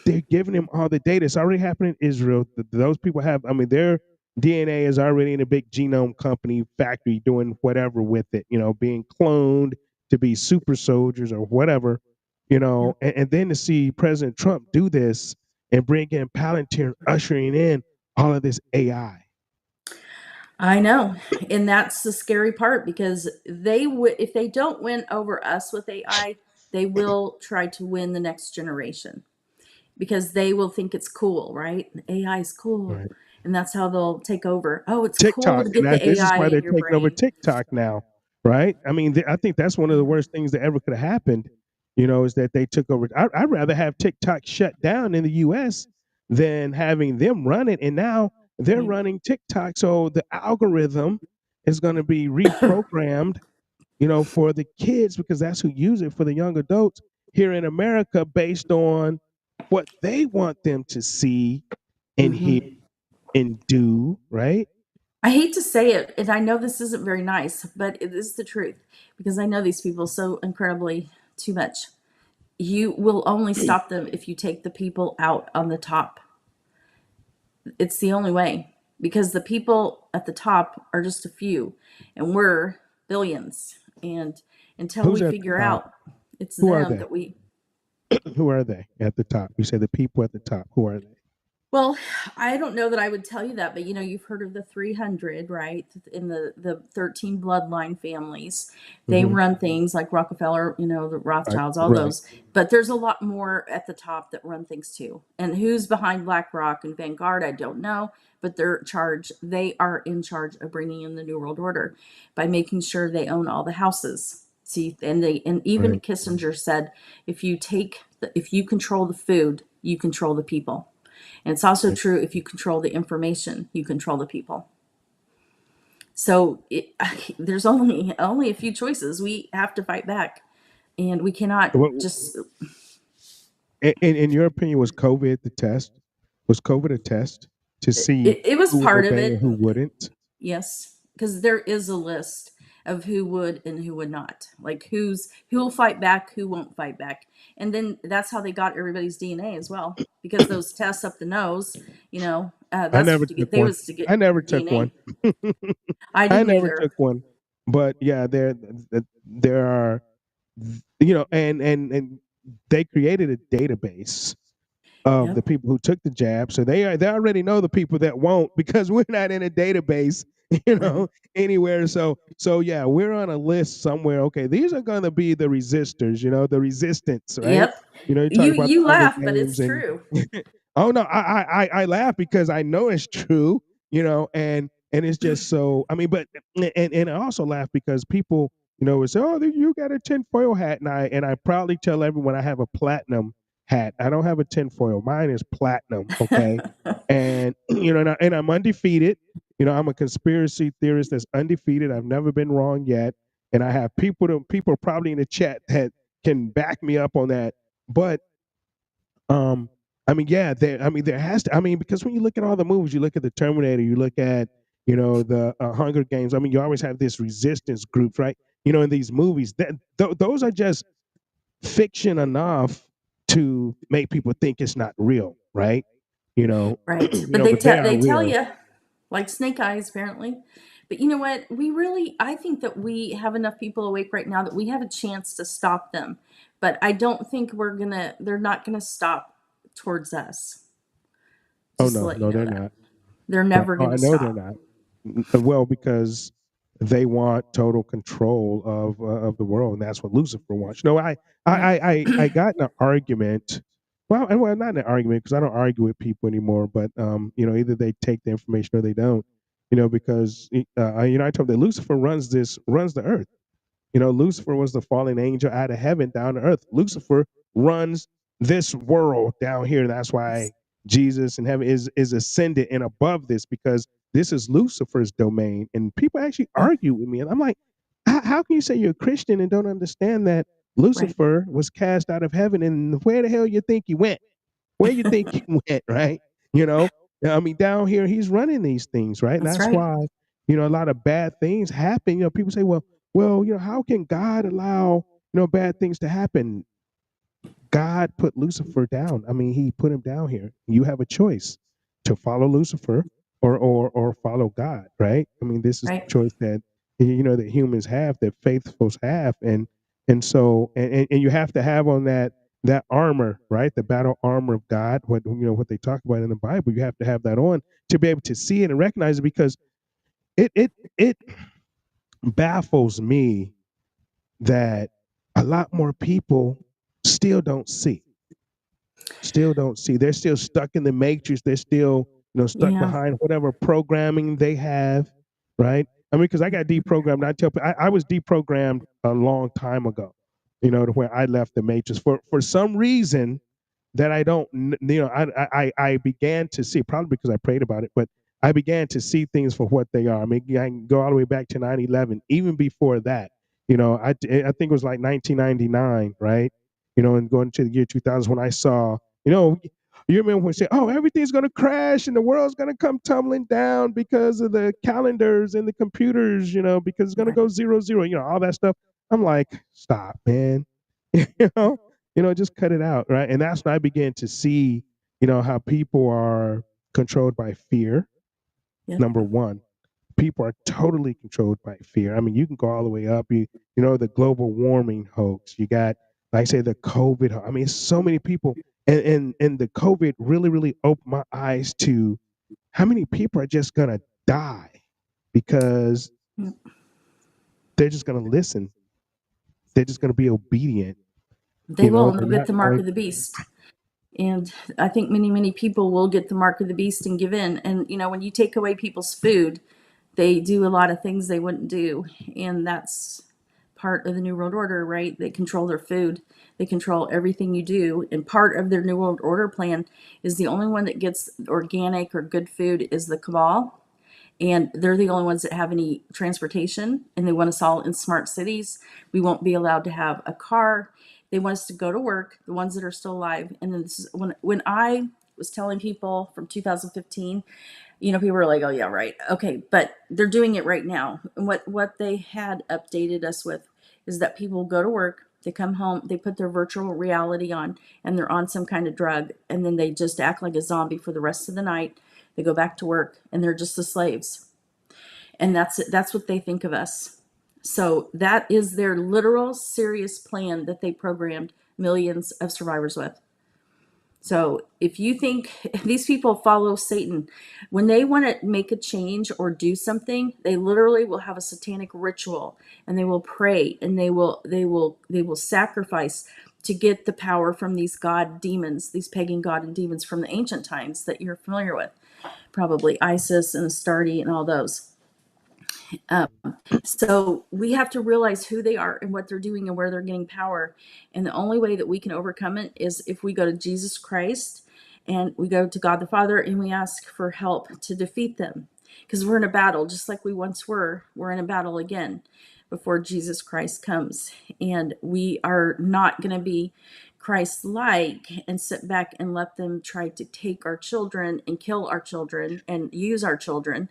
S1: they're giving them all the data? It's already happening in Israel. Those people have, their DNA is already in a big genome company factory doing whatever with it, being cloned to be super soldiers or whatever,
S2: Yeah.
S1: and then to see President Trump do this and bring in Palantir, ushering in all of this AI.
S2: I know. And that's the scary part because they would, if they don't win over us with AI, they will try to win the next generation because they will think it's cool, right? AI is cool.
S1: Right.
S2: And that's how they'll take over. Oh, it's cool
S1: TikTok,
S2: to
S1: and
S2: get the
S1: this is
S2: AI
S1: why they're
S2: in your
S1: taking over
S2: brain.
S1: TikTok now, right? I think that's one of the
S2: Yeah.
S1: worst things that ever could have happened. Is that they took over. I'd rather have TikTok shut down in the U.S. than having them run it, and now they're
S2: Right.
S1: running TikTok, so the algorithm is going to be reprogrammed, for the kids because that's who use it for the young adults here in America based on what they want them to see and hear
S2: Hmm.
S1: and do, right?
S2: I hate to say it, and I know this isn't very nice, but it is the truth because I know these people so incredibly too much. You will only stop them if you take the people out on the top. It's the only way because the people at the top are just a few and we're billions. And until
S1: Who's
S2: we
S1: at the
S2: figure
S1: top?
S2: out it's
S1: Who are
S2: them
S1: they?
S2: that we,
S1: Who are they at the top? You say the people at the top. Who are they?
S2: well, I don't know that I would tell you that, but you've heard of the 300, right? In the 13 bloodline families. They
S1: Mm-hmm.
S2: run things like Rockefeller, the
S1: Right.
S2: Rothschilds, all
S1: Right.
S2: those. But there's a lot more at the top that run things too. And who's behind BlackRock and Vanguard, I don't know, but they are in charge of bringing in the New World Order by making sure they own all the houses. See, and even
S1: Right.
S2: Kissinger said, if you control the food, you control the people. And it's also
S1: Right.
S2: true if you control the information, you control the people. So there's only a few choices. We have to fight back, and we cannot
S1: What,
S2: just.
S1: in your opinion, was COVID the test? Was COVID a test to see
S2: It was
S1: who would
S2: part of
S1: obey
S2: it,
S1: and who wouldn't?
S2: yes, because there is a list of who would and who would not. Like who will fight back, who won't fight back, and then that's how they got everybody's DNA as well. Because those tests up the nose,
S1: I
S2: that's
S1: never
S2: to
S1: took
S2: get they
S1: one.
S2: was to get
S1: I never took one.
S2: DNA. I
S1: I
S2: didn't
S1: never
S2: either.
S1: took one. But yeah, there are, and they created a database of the
S2: Yep.
S1: people who took the jab. So they already know the people that won't because we're not in a database,
S2: Right.
S1: anywhere. So yeah, we're on a list somewhere. Okay, these are gonna be the resistors, the resistance, right?
S2: Yep.
S1: You talk
S2: You
S1: about the
S2: you
S1: Hunger
S2: laugh, but
S1: Games
S2: it's
S1: and
S2: true.
S1: oh no, I laugh because I know it's true, and it's just so. But and I also laugh because people, would say, "Oh, you got a tinfoil hat," and I proudly tell everyone I have a platinum hat. I don't have a tinfoil. Mine is platinum. Okay, and and I'm undefeated. I'm a conspiracy theorist that's undefeated. I've never been wrong yet, and I have people probably in the chat that can back me up on that. But yeah, there has to. Because when you look at all the movies, you look at the Terminator, you look at, the Hunger Games. You always have this resistance groups, right? in these movies, those are just fiction enough to make people think it's not real, right?
S2: Right. But
S1: But they are
S2: they tell
S1: real.
S2: you, like snake eyes, apparently. But you know what? I think that we have enough people awake right now that we have a chance to stop them. But I don't think they're not gonna stop towards us.
S1: Oh
S2: Just to
S1: no,
S2: let you
S1: no,
S2: know
S1: they're
S2: that.
S1: not.
S2: They're
S1: Right.
S2: never
S1: Oh, I
S2: gonna
S1: know they're
S2: stop.
S1: not. Well, because they want total control of the world, and that's what Lucifer wants. No,
S2: Right.
S1: I got in an argument. Well, not an argument because I don't argue with people anymore. But either they take the information or they don't. Because I told them that Lucifer runs the earth. Lucifer was the fallen angel out of heaven down to earth. Lucifer runs this world down here. That's why Jesus in heaven is ascended and above this, because this is Lucifer's domain. And people actually
S2: Yeah.
S1: argue with me, and I'm like, how can you say you're a Christian and don't understand that
S2: Right.
S1: Lucifer was cast out of heaven, and where the hell you think he went? Where you think he went, right? You know, I mean, down here he's running these things, right? And
S2: That's
S1: that's
S2: right.
S1: why a lot of bad things happen. People say, well, how can God allow bad things to happen? God put Lucifer down. I mean, he put him down here. You have a choice to follow Lucifer or follow God, right? I mean, this is the
S2: Right.
S1: choice that that humans have, that faithfuls have, and you have to have on that armor, right? The battle armor of God, what they talk about in the Bible. You have to have that on to be able to see it and recognize it, because it baffles me that a lot more people still don't see they're still stuck in the matrix. They're still stuck
S2: Yeah.
S1: behind whatever programming they have, right? I mean, because I got deprogrammed. I was deprogrammed a long time ago, to where I left the matrix for some reason that I don't, I began to see, probably because I prayed about it, but I began to see things for what they are. I mean, I can go all the way back to 9/11, even before that. I think it was like 1999, right? And going to the year 2000 when I saw, you remember when they say, oh, everything's going to crash and the world's going to come tumbling down because of the calendars and the computers, because it's going to
S2: Right.
S1: go 0, 0, all that stuff. I'm like, stop, man. you know, just cut it out, right? And that's when I began to see, how people are controlled by fear.
S2: Yeah.
S1: Number one, people are totally controlled by fear. I mean, you can go all the way up. The global warming hoax. You got, like I say, the COVID. I mean, it's so many people, and the COVID really, really opened my eyes to how many people are just gonna die because
S2: Yeah.
S1: they're just gonna listen. They're just gonna be obedient.
S2: They will, and
S1: They're
S2: they'll get
S1: not
S2: the mark
S1: going.
S2: of the beast. And I think many people will get the mark of the beast and give in. And when you take away people's food, they do a lot of things they wouldn't do. And that's part of the New World Order, right? They control their food, they control everything you do. And part of their New World Order plan is the only one that gets organic or good food is the cabal. And they're the only ones that have any transportation, and they want us all in smart cities. We won't be allowed to have a car. They want us to go to work, the ones that are still alive. And then this is when I was telling people from 2015, people were like, oh yeah, right, okay, but they're doing it right now. And what they had updated us with is that people go to work, they come home, they put their virtual reality on, and they're on some kind of drug, and then they just act like a zombie for the rest of the night. They go back to work, and they're just the slaves. And that's what they think of us. So that is their literal serious plan that they programmed millions of survivors with. So if you think these people follow Satan, when they want to make a change or do something, they literally will have a satanic ritual, and they will pray, and they will sacrifice to get the power from these god demons, these pagan god and demons from the ancient times that you're familiar with, probably Isis and Astarte and all those. So we have to realize who they are and what they're doing and where they're getting power. And the only way that we can overcome it is if we go to Jesus Christ and we go to God the Father and we ask for help to defeat them. Because we're in a battle, just like we once were. We're in a battle again before Jesus Christ comes. And we are not going to be Christ-like and sit back and let them try to take our children and kill our children and use our children.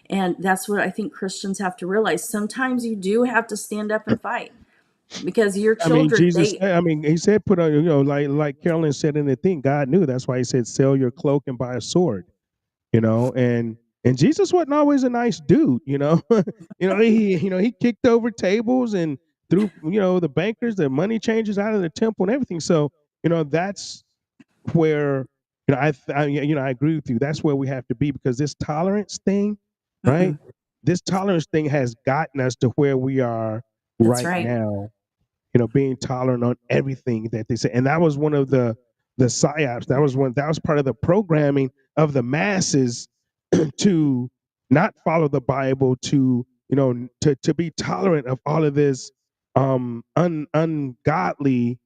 S2: And that's what I think Christians have to realize. Sometimes you do have to stand up and fight because your
S1: I mean,
S2: children,
S1: Jesus. I mean, he said, "Put on." Like Carolyn said in the thing, God knew. That's why he said, "Sell your cloak and buy a sword." And Jesus wasn't always a nice dude. He kicked over tables and threw the bankers, the money changers out of the temple and everything. So that's where I agree with you. That's where we have to be, because this tolerance thing, right?
S2: mm-mm,
S1: This tolerance thing has gotten us to where we are
S2: that's
S1: right
S2: right.
S1: now. Being tolerant on everything that they say, and that was one of the psyops. That was part of the programming of the masses to not follow the Bible, to to be tolerant of all of this ungodly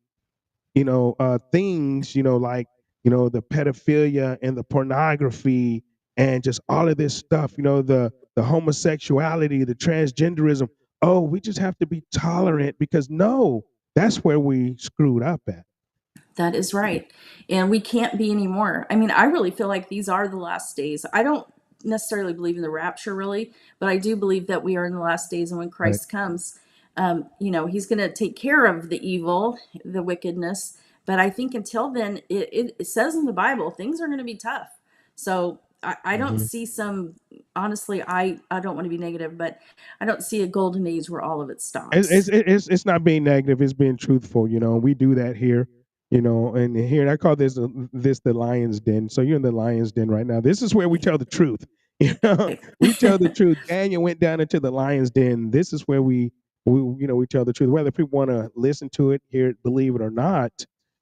S1: things, like the pedophilia and the pornography and just all of this stuff, the homosexuality, the transgenderism. Oh, we just have to be tolerant, because no, that's where we screwed up at.
S2: That is right. And we can't be anymore. I mean, I really feel like these are the last days. I don't necessarily believe in the rapture, really, but I do believe that we are in the last days. And when
S1: Right.
S2: Christ comes, he's going to take care of the evil, the wickedness. But I think until then, it says in the Bible, things are going to be tough. So I don't
S1: Hmm.
S2: see honestly, I don't want to be negative, but I don't see a golden age where all of it stops.
S1: It's not being negative. It's being truthful. We do that here. And here I call this the lion's den. So you're in the lion's den right now. This is where we tell the truth. We tell the truth. Daniel went down into the lion's den. This is where we tell the truth. Whether people want to listen to it, hear it, believe it or not,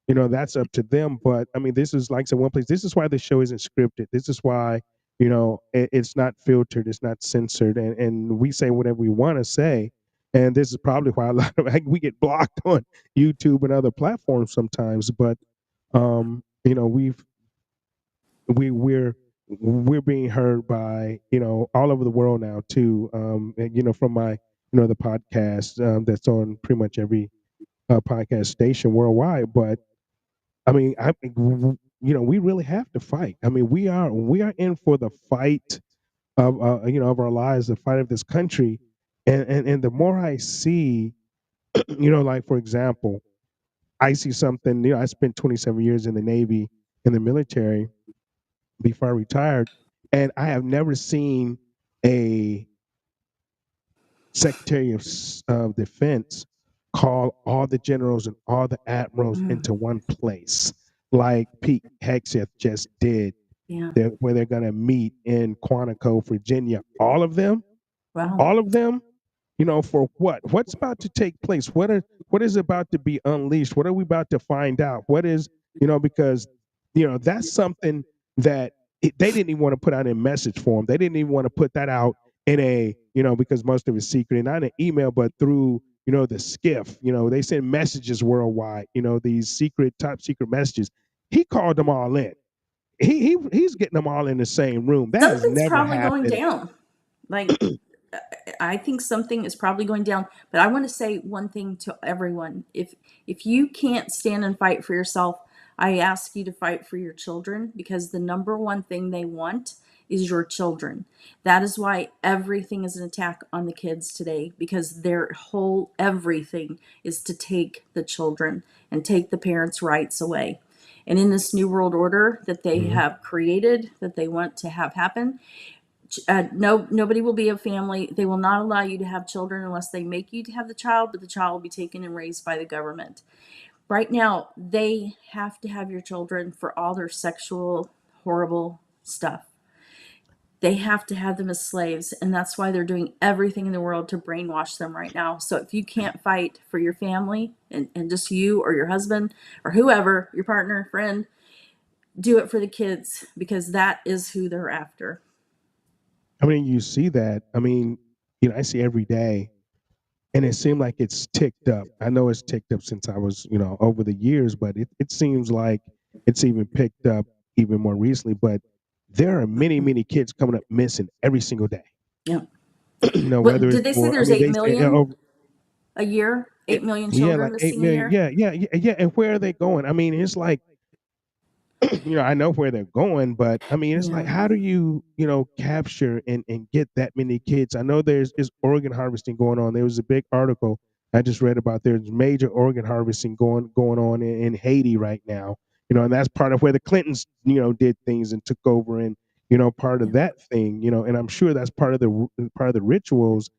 S1: that's up to them. But I mean, this is, like I said, one place. This is why the show isn't scripted. This is why it's not filtered. It's not censored, and we say whatever we want to say. And this is probably why a lot of we get blocked on YouTube and other platforms sometimes. But we're being heard by all over the world now too. And, from my the podcast that's on pretty much every podcast station worldwide. But I mean, we really have to fight. I mean, we are in for the fight of our lives, the fight of this country. And the more I see, like, for example, I see something. I spent 27 years in the Navy, in the military, before I retired, and I have never seen a Secretary of Defense call all the generals and all the admirals
S2: Mm,
S1: into one place, like Pete Hegseth just did,
S2: yeah.
S1: where they're going to meet in Quantico, Virginia.
S2: Wow.
S1: All of them, for what? What's about to take place? What is about to be unleashed? What are we about to find out? What is, because that's something that they didn't even want to put out in message form. They didn't even want to put that out in a, because most of it's secret, and not an email, but through the skiff. They send messages worldwide. These top secret messages. He called them all in. He's getting them all in the same room. That has
S2: Something's
S1: never
S2: probably going
S1: happened.
S2: down. Like, I think something is probably going down. But I want to say one thing to everyone: if you can't stand and fight for yourself, I ask you to fight for your children, because the number one thing they want is your children. That is why everything is an attack on the kids today, because their whole everything is to take the children and take the parents' rights away. And in this new world order that they
S1: Mhm.
S2: have created, that they want to have happen, no, nobody will be a family. They will not allow you to have children unless they make you to have the child, but the child will be taken and raised by the government. Right now, they have to have your children for all their sexual, horrible stuff. They have to have them as slaves, and that's why they're doing everything in the world to brainwash them right now. So if you can't fight for your family, and just you or your husband or whoever, your partner, friend, do it for the kids, because that is who they're after.
S1: I mean, you see that. I mean, I see every day, and it seemed like it's ticked up. I know it's ticked up since I was, over the years, but it seems like it's even picked up even more recently. But there are many, many kids coming up missing every single day.
S2: Yeah.
S1: Whether
S2: Did
S1: it's
S2: they say
S1: for, I
S2: there's
S1: mean,
S2: 8
S1: they say,
S2: million a year? 8 million
S1: Yeah,
S2: children
S1: like
S2: missing a
S1: 8 million.
S2: year.
S1: Yeah, yeah, yeah, yeah. And where are they going? I mean, it's like, I know where they're going, but I mean, it's like,
S2: Yeah.
S1: how do you, capture and get that many kids? I know there's is organ harvesting going on. There was a big article I just read about there's major organ harvesting going on in Haiti right now. And that's part of where the Clintons, did things and took over, and part of
S2: Yeah.
S1: that thing, and I'm sure that's part of the rituals,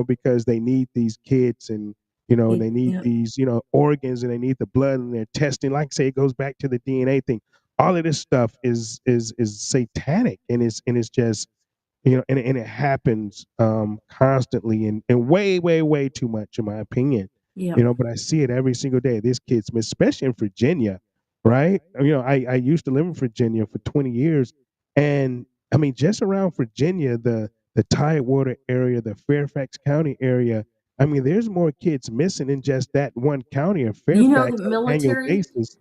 S1: because they need these kids, and they need
S2: Yeah.
S1: these, organs, and they need the blood, and they're testing. Like I say, it goes back to the DNA thing. All of this stuff is satanic, and it's just, and it happens constantly, and way too much, in my opinion.
S2: Yeah.
S1: But I see it every single day. This kids, especially in Virginia, right? I used to live in Virginia for 20 years, and I mean, just around Virginia, the Tidewater area, the Fairfax County area, I mean, there's more kids missing in just that one county of
S2: The
S1: Fairfax on an annual
S2: military,
S1: basis,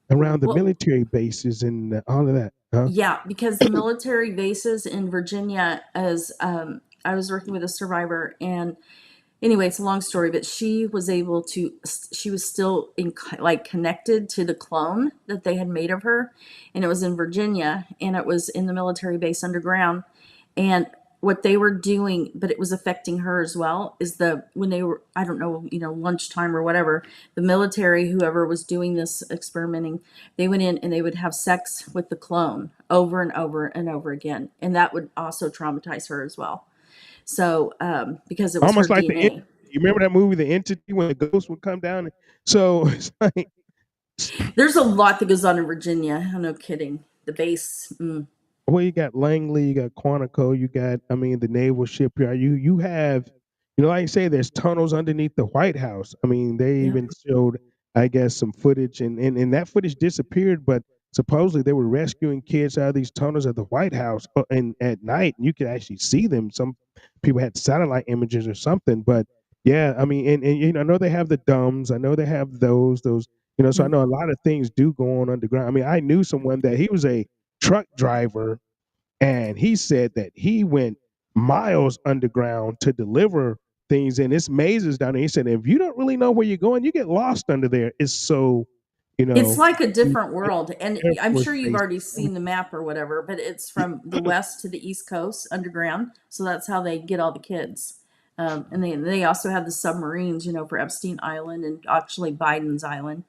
S1: around the
S2: well,
S1: military bases and all of that. Huh?
S2: yeah, because the military bases in Virginia, as I was working with a survivor, and anyway, it's a long story, but she was still like connected to the clone that they had made of her, and it was in Virginia, and it was in the military base underground, and what they were doing, but it was affecting her as well, is when they were, I don't know, lunchtime or whatever, the military, whoever was doing this experimenting, they went in and they would have sex with the clone over and over and over again, and that would also traumatize her as well. So, because it was her
S1: Almost like the
S2: DNA.
S1: Entity. You remember that movie, The Entity, when the ghost would come down? So it's like,
S2: There's a lot that goes on in Virginia. I'm no kidding. The base.
S1: well, you got Langley, you got Quantico, you got, I mean, the naval shipyard. You have, like you say, there's tunnels underneath the White House. I mean, they
S2: Yeah.
S1: even showed, I guess, some footage, and that footage disappeared, but supposedly they were rescuing kids out of these tunnels at the White House, and at night, and you could actually see them. Some people had satellite images or something, but yeah, I mean, and I know they have the dumbs. I know they have those. So I
S2: Yeah.
S1: know a lot of things do go on underground. I mean, I knew someone that he was a truck driver, and he said that he went miles underground to deliver things in its mazes down there. He said, if you don't really know where you're going, you get lost under there. It's so,
S2: It's like a different
S1: Air
S2: world. And
S1: Air
S2: I'm
S1: Force
S2: sure you've
S1: Base.
S2: already seen the map or whatever, but it's from the west to the east coast underground. So that's how they get all the kids. And they also have the submarines, for Epstein Island and actually Biden's Island.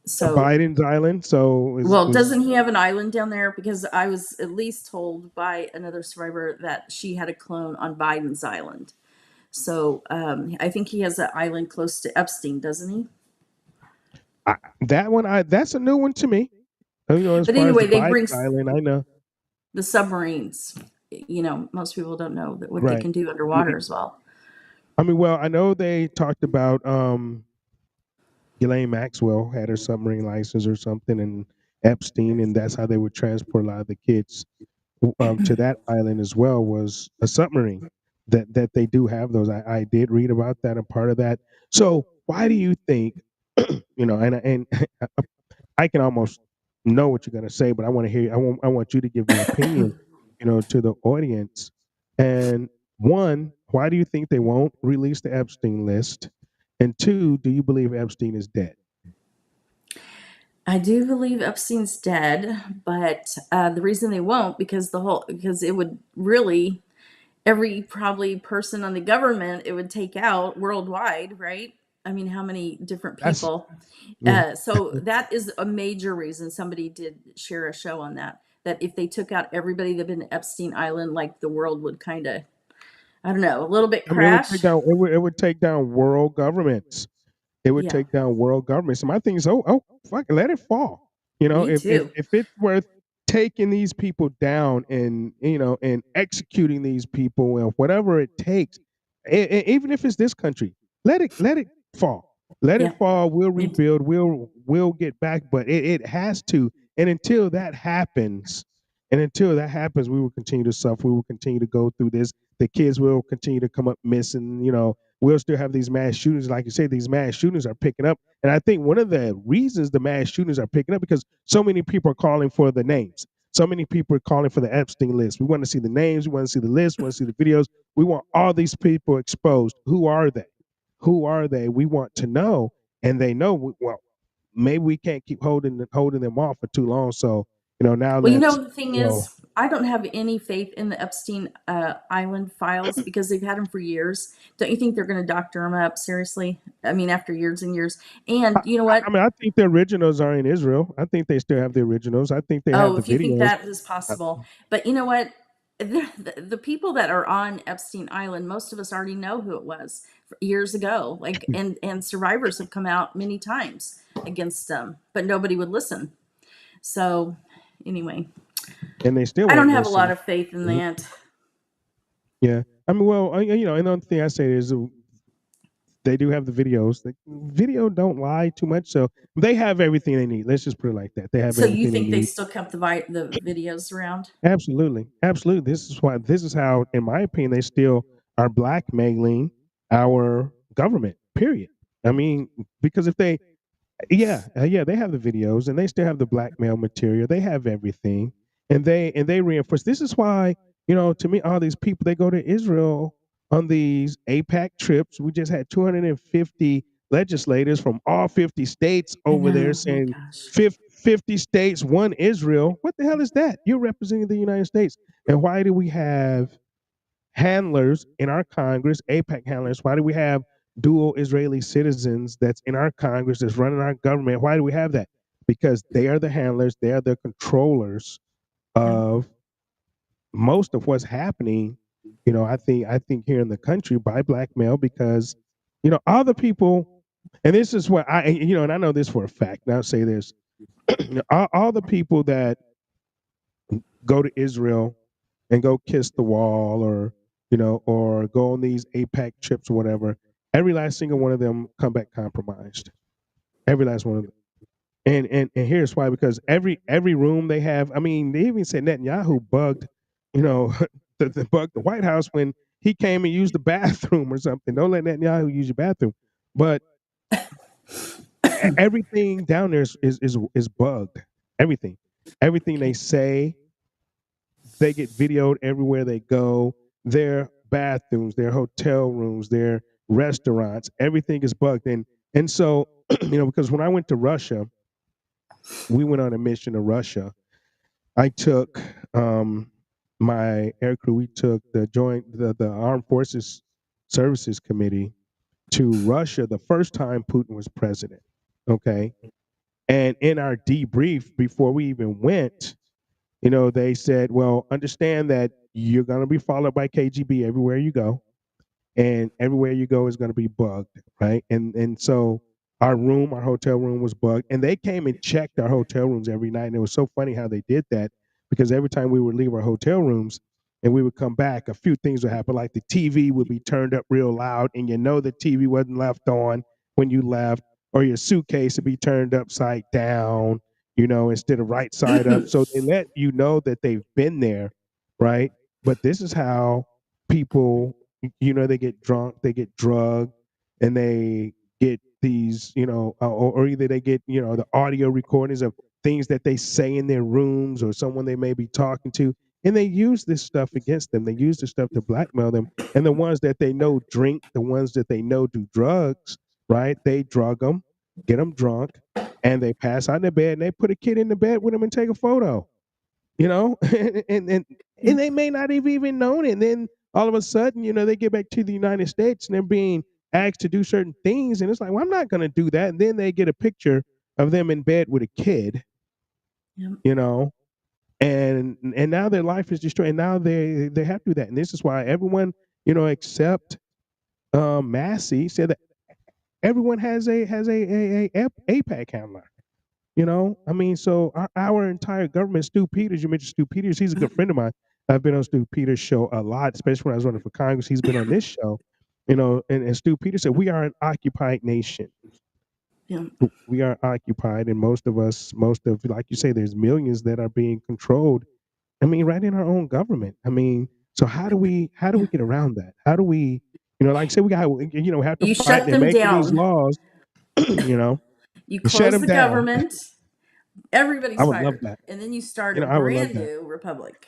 S2: So,
S1: Biden's Island. So
S2: well,
S1: is
S2: doesn't he have an island down there? Because I was at least told by another survivor that she had a clone on Biden's Island. So I think he has an island close to Epstein, doesn't he?
S1: that one? That's a new one to me. As
S2: But
S1: far as the
S2: anyway, they bring
S1: Biden's Island, I know.
S2: the submarines. Most people don't know that what they
S1: Right.
S2: can do underwater as well.
S1: I mean, well, I know they talked about Ghislaine Maxwell had her submarine license or something, and Epstein, and that's how they would transport a lot of the kids to that island as well, was a submarine. That they do have those. I did read about that, and part of that. So why do you think, and I can almost know what you're going to say, but I want to hear. I want you to give your opinion, to the audience. And one, why do you think they won't release the Epstein list? And two, do you believe Epstein is dead?
S2: I do believe Epstein's dead, but the reason they won't because it would really every probably person on the government it would take out worldwide, right? I mean, how many different
S1: That's
S2: people?
S1: yeah.
S2: So that is a major reason. Somebody did share a show on that. That if they took out everybody that been to Epstein Island, like the world would kind of, I don't know, a little bit
S1: I mean,
S2: crash.
S1: it would take down world governments. It would
S2: Yeah,
S1: take down world governments. So my thing is, fuck, let it fall.
S2: me too.
S1: If it's worth taking these people down, and executing these people, and whatever it takes, even if it's this country, let it fall. Let it
S2: Yeah,
S1: fall. We'll
S2: me too.
S1: rebuild. We'll get back. But it has to. And until that happens, we will continue to suffer. We will continue to go through this. The kids will continue to come up missing. We'll still have these mass shootings. Like you say, these mass shootings are picking up. And I think one of the reasons the mass shootings are picking up because so many people are calling for the names. So many people are calling for the Epstein list. We want to see the names. We want to see the list. We want to see the videos. We want all these people exposed. Who are they? who are they? We want to know. And they know, well, maybe we can't keep holding them off for too long. So, now
S2: Well,
S1: let's,
S2: the thing
S1: you know,
S2: is, I don't have any faith in the Epstein Island files because they've had them for years. Don't you think they're going to doctor them up seriously? I mean, after years and years. And you know
S1: I
S2: what?
S1: mean, I think the originals are in Israel. I think they still have the originals. I think they have
S2: Oh,
S1: the
S2: if you think
S1: videos.
S2: that is possible. But you know what? The people that are on Epstein Island, most of us already know who it was years ago. Like, and survivors have come out many times against them, but nobody would listen. So, anyway,
S1: And they still
S2: I don't
S1: won't
S2: have a lot
S1: listen.
S2: of faith in
S1: Mhm.
S2: that.
S1: Yeah. I mean, well, another thing I say is they do have the videos. The video don't lie too much, so they have everything they need. Let's just put it like that. They have
S2: So, you
S1: everything they
S2: think they
S1: need.
S2: still kept the videos around?
S1: Absolutely, absolutely. This is how, in my opinion, they still are blackmailing our government. Period. I mean, because if they, yeah, they have the videos and they still have the blackmail material. They have everything, and they reinforce. This is why, to me, all these people, they go to Israel on these APAC trips. We just had 250 legislators from all 50 states
S2: I
S1: over there
S2: know. Oh
S1: saying
S2: gosh.
S1: 50 states, one Israel. What the hell is that? You're representing the United States. And why do we have handlers in our Congress, APAC handlers? Why do we have dual Israeli citizens that's in our Congress, that's running our government? Why do we have that? Because they are the handlers, they are the controllers
S2: Yep.
S1: of most of what's happening. I think here in the country by blackmail, because all the people, and this is what and I know this for a fact. Now I'll say this: all the people that go to Israel and go kiss the wall, or go on these APAC trips or whatever, every last single one of them come back compromised. Every last one of them. And here's why: because every room they have, I mean, they even said Netanyahu bugged, you know, the bugged the White House when he came and used the bathroom or something. Don't let Netanyahu use your bathroom. But everything down there is bugged. Everything. Everything they
S2: Okay.
S1: say, they get videoed everywhere they go. Their bathrooms, their hotel rooms, their restaurants, everything is bugged. And so, because when I went to Russia, we went on a mission to Russia. I took my air crew. We took the Armed Forces Services Committee to Russia the first time Putin was president. Okay, and in our debrief before we even went, they said, well, understand that you're going to be followed by KGB everywhere you go, and everywhere you go is going to be bugged, right? And so our hotel room was bugged, and they came and checked our hotel rooms every night. And it was so funny how they did that, because every time we would leave our hotel rooms and we would come back, a few things would happen. Like the TV would be turned up real loud, and the TV wasn't left on when you left, or your suitcase would be turned upside down, instead of right side up. So they let you know that they've been there, right? But this is how people, they get drunk, they get drugged, and they get these, or either they get, the audio recordings of things that they say in their rooms, or someone they may be talking to, and they use this stuff against them. They use this stuff to blackmail them. And the ones that they know drink, the ones that they know do drugs, right? They drug them, get them drunk, and they pass out in the bed, and they put a kid in the bed with them and take a photo, and, and they may not have even known it. And then all of a sudden, they get back to the United States and they're being asked to do certain things, and it's like, well, I'm not going to do that. And then they get a picture of them in bed with a kid,
S2: Yep.
S1: you know, and now their life is destroyed. And now they have to do that. And this is why everyone, except Massey, said that everyone has a APAC handler. I mean, so our entire government, Stu Peters, you mentioned Stu Peters, he's a good friend of mine. I've been on Stu Peters' show a lot, especially when I was running for Congress. He's been on this show, and Stu Peters said, we are an occupied nation.
S2: Yeah.
S1: We are occupied, and like you say, there's millions that are being controlled. I mean, right in our own government. I mean, so how do we
S2: Yeah.
S1: get around that? How do we, like I say, we have to
S2: You
S1: fight.
S2: shut
S1: They're
S2: them
S1: making these
S2: down.
S1: laws,
S2: You
S1: and shut
S2: close
S1: them
S2: the
S1: down.
S2: government.
S1: I
S2: Everybody's
S1: would love
S2: fired,
S1: that.
S2: and then you start a
S1: I would love
S2: brand
S1: that.
S2: new republic.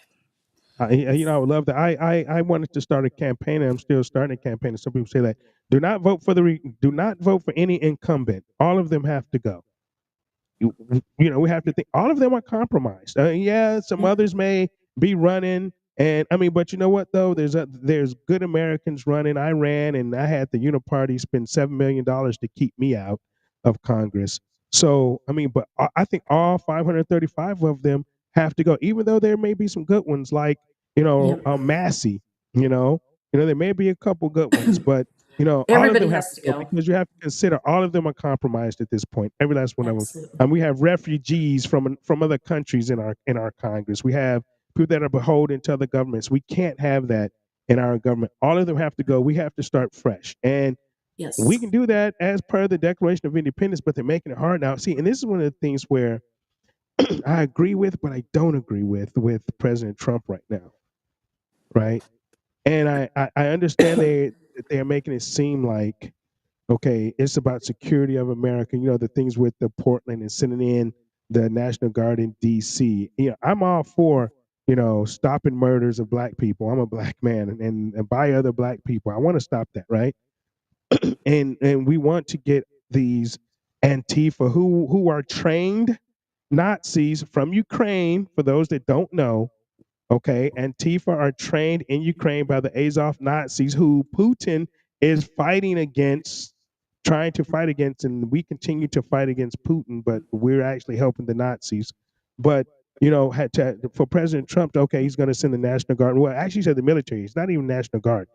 S1: I would love that. I wanted to start a campaign, and I'm still starting a campaign. And some people say that do not vote for any incumbent. All of them have to go. We have to think all of them are compromised. Yeah, some
S2: Yeah.
S1: others may be running, and I mean, but you know what though? There's good Americans running. I ran, and I had the Uniparty spend $7 million to keep me out of Congress. So I mean, but I think all 535 of them have to go, even though there may be some good ones like
S2: Yep.
S1: Massey. You know, there may be a couple good ones, but all of
S2: Everybody
S1: them have
S2: has
S1: to
S2: to
S1: go
S2: go.
S1: because you have to consider all of them are compromised at this point. Every last one of them.
S2: Absolutely.
S1: And we have refugees from other countries in our Congress. We have people that are beholden to other governments. We can't have that in our government. All of them have to go. We have to start fresh, and we
S2: Yes.
S1: can do that as per the Declaration of Independence. But they're making it hard now. See, and this is one of the things where I agree with, but I don't agree with President Trump right now, right? And I understand that they are making it seem like okay, it's about security of America. The things with the Portland and sending in the National Guard in D.C. I'm all for stopping murders of black people. I'm a black man, and by other black people. I want to stop that, right? And we want to get these Antifa who are trained Nazis from Ukraine. For those that don't know, okay, Antifa are trained in Ukraine by the Azov Nazis who Putin is fighting against, trying to fight against, and we continue to fight against Putin, but we're actually helping the Nazis. But for President Trump, okay, he's going to send the National Guard. Well, actually, he said the military. It's not even National Guard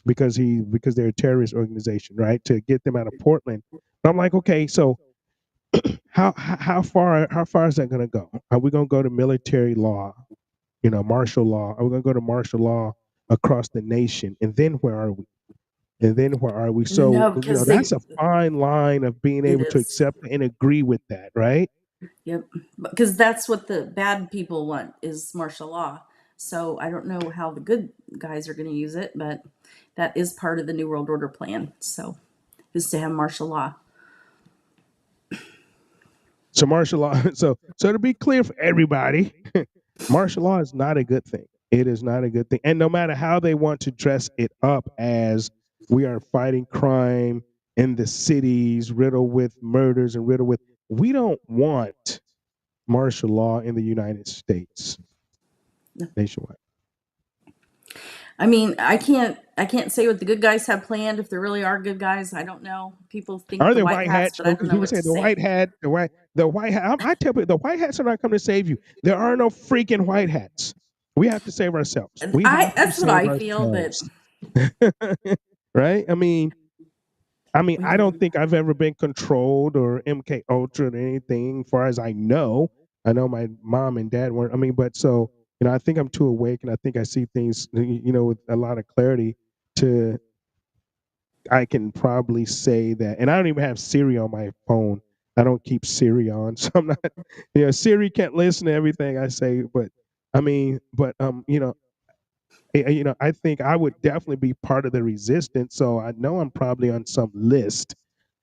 S1: because they're a terrorist organization, right? To get them out of Portland. But I'm like, okay, so how far is that going to go? Are we going to go to military law? Martial law. Are we going to go to martial law across the nation? And then where are we? And then where are we? So,
S2: No, because
S1: that's a fine line of being
S2: it
S1: able to
S2: is.
S1: accept and agree with that, right?
S2: Yep. Because that's what the bad people want is martial law. So I don't know how the good guys are going to use it, but that is part of the New World Order plan. So is to have martial law.
S1: So martial law. So to be clear for everybody, martial law is not a good thing. It is not a good thing. And no matter how they want to dress it up as we are fighting crime in the cities riddled with murders and riddled with, we don't want martial law in the United States nationwide.
S2: I mean, I can't say what the good guys have planned if there really are good guys. I don't know. People think
S1: Are
S2: the
S1: there
S2: white
S1: white
S2: hats,
S1: hats
S2: but
S1: though?
S2: I don't
S1: Because
S2: know
S1: people
S2: what
S1: say
S2: to say.
S1: the white hat. I tell people the white hats are not coming to save you. There are no freaking white hats. We have to save ourselves. We
S2: I
S1: have to
S2: that's what
S1: save
S2: I feel, but
S1: ourselves. Right? I don't think I've ever been controlled or MK Ultra or anything, far as I know. I know my mom and dad weren't. But so I think I'm too awake, and I think I see things, with a lot of clarity. To I can probably say that, and I don't even have Siri on my phone. I don't keep Siri on, so I'm not. Siri can't listen to everything I say, but I think I would definitely be part of the resistance. So I know I'm probably on some list,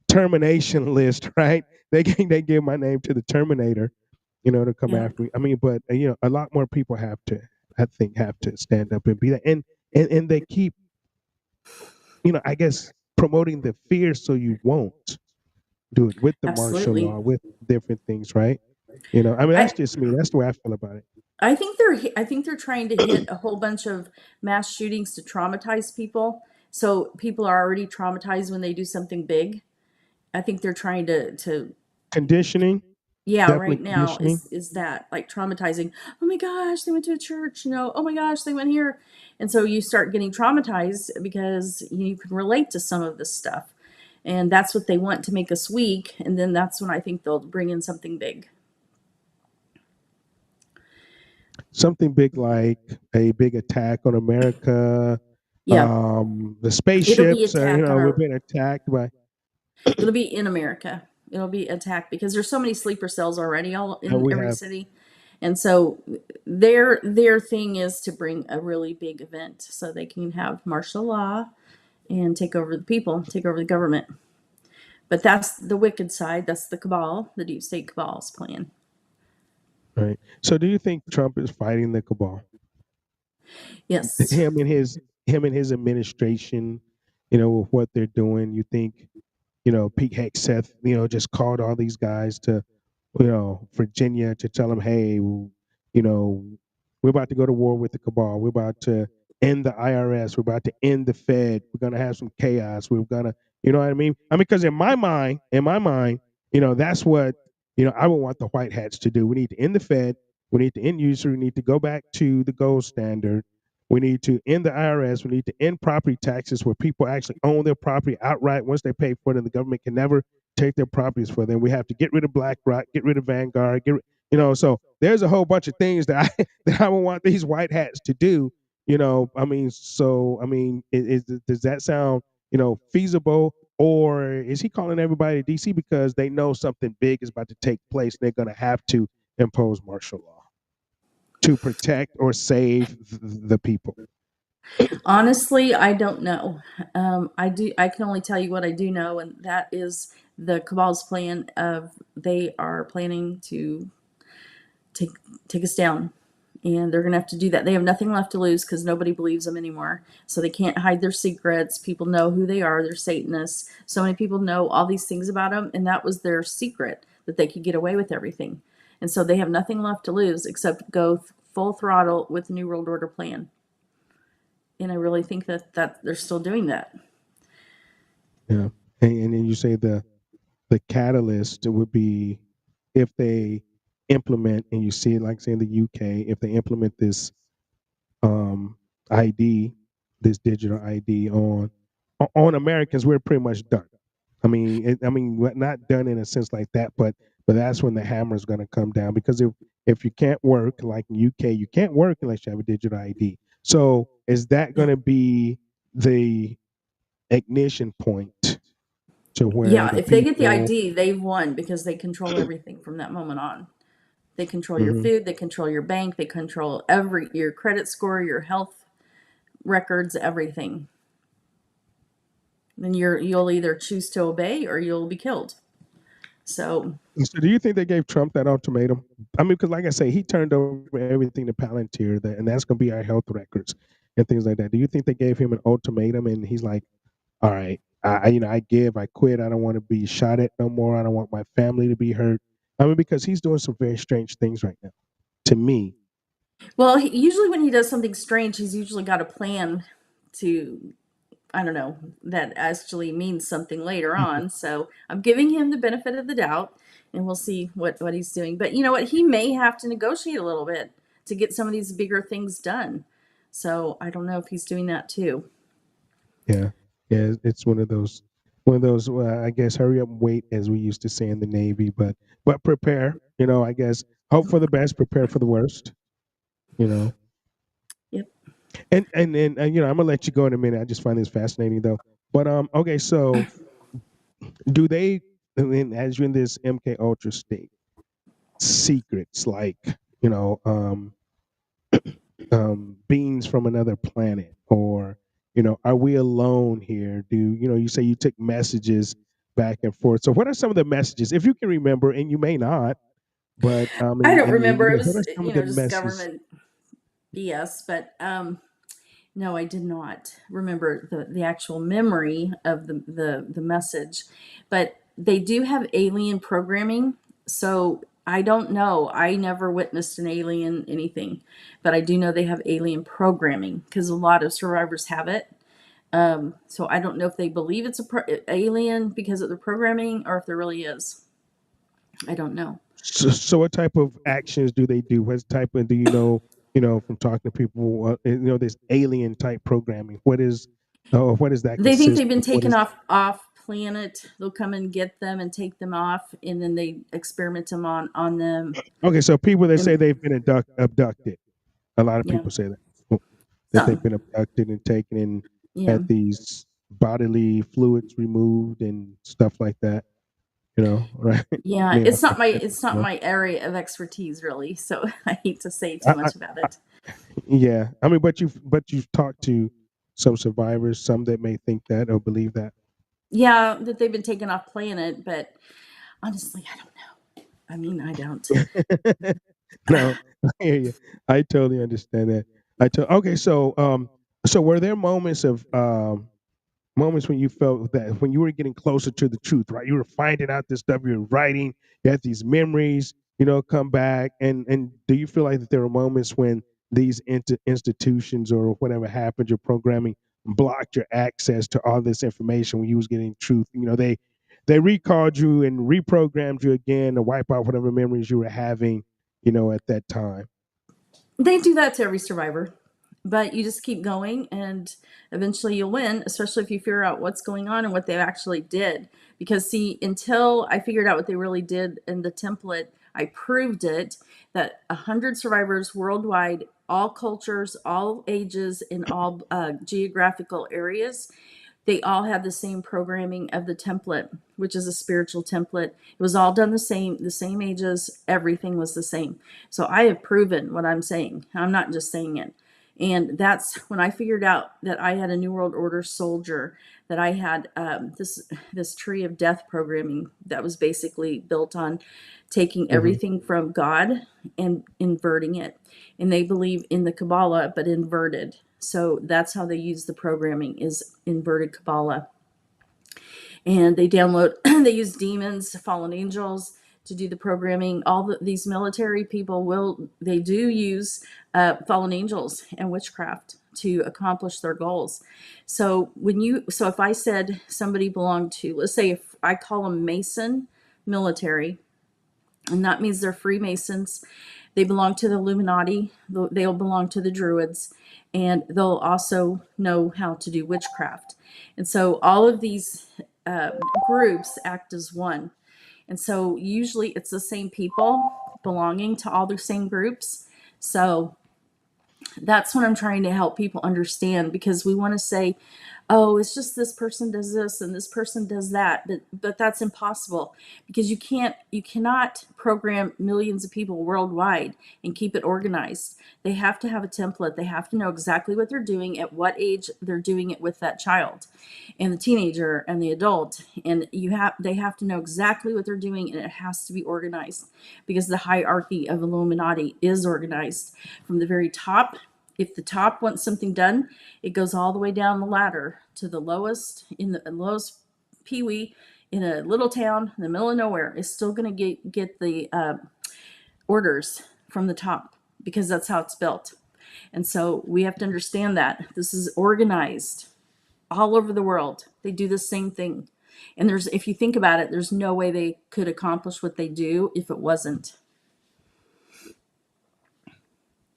S1: termination list, right? They give my name to the Terminator, to come
S2: yeah,
S1: after me. But a lot more people I think, have to stand up and be that, and they keep, I guess, promoting the fear so you won't do it with the martial
S2: absolutely.
S1: law, with different things, right?
S2: I
S1: That's just me. That's the way I feel about it.
S2: I think they're trying to hit a whole bunch of mass shootings to traumatize people. So people are already traumatized when they do something big. I think they're trying to
S1: Conditioning,
S2: yeah,
S1: definitely
S2: right now
S1: conditioning.
S2: is that like traumatizing. Oh my gosh, they went to a church, oh my gosh, they went here. And so you start getting traumatized because you can relate to some of this stuff. And that's what they want to make us weak, and then that's when I think they'll bring in something big.
S1: Something big like a big attack on America.
S2: Yeah,
S1: The
S2: it'll be
S1: spaceships are,
S2: attack on
S1: we're
S2: our
S1: being attacked by.
S2: it'll be in America. It'll be attacked because there's so many sleeper cells already all in
S1: We
S2: every
S1: have,
S2: city. And so their thing is to bring a really big event so they can have martial law and take over the people, take over the government. But that's the wicked side. That's the cabal, the deep state cabal's plan.
S1: right. So do you think Trump is fighting the cabal?
S2: Yes.
S1: Him and his administration, with what they're doing. You think, Pete Hegseth, just called all these guys to, Virginia to tell them, hey, we're about to go to war with the cabal. We're about to end the IRS. We're about to end the Fed. We're going to have some chaos. We're going to, you know what I mean? Because in my mind, that's what, I would want the white hats to do. We need to end the Fed. We need to end usury. We need to go back to the gold standard. We need to end the IRS. We need to end property taxes where people actually own their property outright once they pay for it, and the government can never take their properties for them. We have to get rid of BlackRock, get rid of Vanguard, so there's a whole bunch of things that I that I would want these white hats to do. Does that sound feasible, or is he calling everybody to DC because they know something big is about to take place and they're going to have to impose martial law to protect or save the people?
S2: Honestly, I don't know. I can only tell you what I do know, and that is the cabal's plan of they are planning to take take us down, and they're gonna have to do that. They have nothing left to lose because nobody believes them anymore. So they can't hide their secrets. People know who they are. They're Satanists. So many people know all these things about them, and that was their secret, that they could get away with everything. And so they have nothing left to lose except go full throttle with the New World Order plan. And I really think that they're still doing that.
S1: Yeah, and then you say the catalyst would be if they implement, and you see it like say in the UK, if they implement this um, ID, this digital ID on Americans, we're pretty much done. We're not done in a sense like that, but that's when the hammer is going to come down, because if you can't work like in UK, you can't work unless you have a digital ID. So is that going to be the ignition point to where
S2: Yeah,
S1: the
S2: if they get the
S1: people?
S2: ID, they've won because they control everything from that moment on. They control your
S1: Mhm.
S2: food, they control your bank, they control every your credit score, your health records, everything. Then you'll either choose to obey or you'll be killed. So
S1: So do you think they gave Trump that ultimatum? Because like I say, he turned over everything to Palantir, and that's going to be our health records and things like that. Do you think they gave him an ultimatum, and he's like, "All right, I quit. I don't want to be shot at no more. I don't want my family to be hurt." Because he's doing some very strange things right now. To me,
S2: well, usually when he does something strange, he's usually got a plan to, I don't know, that actually means something later on. So I'm giving him the benefit of the doubt, and we'll see what he's doing. But you know what? He may have to negotiate a little bit to get some of these bigger things done. So I don't know if he's doing that too.
S1: yeah, yeah, it's one of those. I guess hurry up and wait, as we used to say in the Navy, but prepare. I guess hope for the best, prepare for the worst. You know.
S2: Yep.
S1: And I'm gonna let you go in a minute. I just find this fascinating though. But okay, so do they? I mean, as you're in this MK Ultra state, secrets like you know um, beings from another planet, or are we alone here? Do you say you took messages back and forth? So what are some of the messages, if you can remember, and you may not, but
S2: I don't remember. It
S1: what are
S2: was,
S1: some of the
S2: just
S1: messages?
S2: government BS, but no, I did not remember the actual memory of the message. But they do have alien programming, so I don't know. I never witnessed an alien anything, but I do know they have alien programming because a lot of survivors have it. So I don't know if they believe it's alien because of the programming or if there really is. I don't know.
S1: So what type of actions do they do? What type of, do from talking to people, this alien type programming? What does that
S2: They think
S1: consist
S2: they've been
S1: of? What
S2: taken
S1: is
S2: off planet. They'll come and get them and take them off, and then they experiment them on them.
S1: Okay, so people that say
S2: And
S1: they've been abducted. A lot of
S2: yeah,
S1: people say that they've
S2: some
S1: been abducted and taken and
S2: yeah,
S1: had these bodily fluids removed and stuff like that. Right?
S2: yeah. It's
S1: I
S2: not my
S1: can't,
S2: it's not
S1: you know.
S2: my area of expertise really, so I hate to say too
S1: I,
S2: much about it.
S1: Yeah, but you've talked to some survivors, some that may think that or believe that.
S2: Yeah, that they've been taken off planet, but honestly, I don't know. I mean, I don't.
S1: No, I hear you. I totally understand that. Okay, so were there moments when you felt that when you were getting closer to the truth, right? You were finding out this stuff, you were writing, you had these memories, come back, and do you feel like that there were moments when these institutions or whatever happened, your programming blocked your access to all this information when you was getting truth? They recalled you and reprogrammed you again to wipe out whatever memories you were having, at that time.
S2: They do that to every survivor, but you just keep going and eventually you'll win, especially if you figure out what's going on and what they actually did. Because, see, until I figured out what they really did in the template, I proved it that 100 survivors worldwide, all cultures, all ages, in all geographical areas, they all have the same programming of the template, which is a spiritual template. It was all done the same ages, everything was the same. So I have proven what I'm saying. I'm not just saying it. And that's when I figured out that I had a New World Order soldier, that I had this tree of death programming that was basically built on taking
S1: Hmm.
S2: everything from God and inverting it. And they believe in the Kabbalah, but inverted. So that's how they use the programming, is inverted Kabbalah. And they download, they use demons, fallen angels to do the programming. These military people they do use fallen angels and witchcraft to accomplish their goals. So if I said somebody belonged to, let's say if I call them Mason military, and that means they're Freemasons. They belong to the Illuminati. They'll belong to the Druids, and they'll also know how to do witchcraft. And so all of these uh, groups act as one. And so usually it's the same people belonging to all the same groups. So that's what I'm trying to help people understand, because we want to say, oh, it's just this person does this and this person does that, but that's impossible, because you cannot program millions of people worldwide and keep it organized. They have to have a template. They have to know exactly what they're doing, at what age they're doing it with that child and the teenager and the adult, and they have to know exactly what they're doing, and it has to be organized, because the hierarchy of Illuminati is organized from the very top. If the top wants something done, it goes all the way down the ladder to the lowest, in the lowest peewee in a little town in the middle of nowhere is still going to get the orders from the top, because that's how it's built. And so we have to understand that this is organized all over the world. They do the same thing. And if you think about it, there's no way they could accomplish what they do if it wasn't.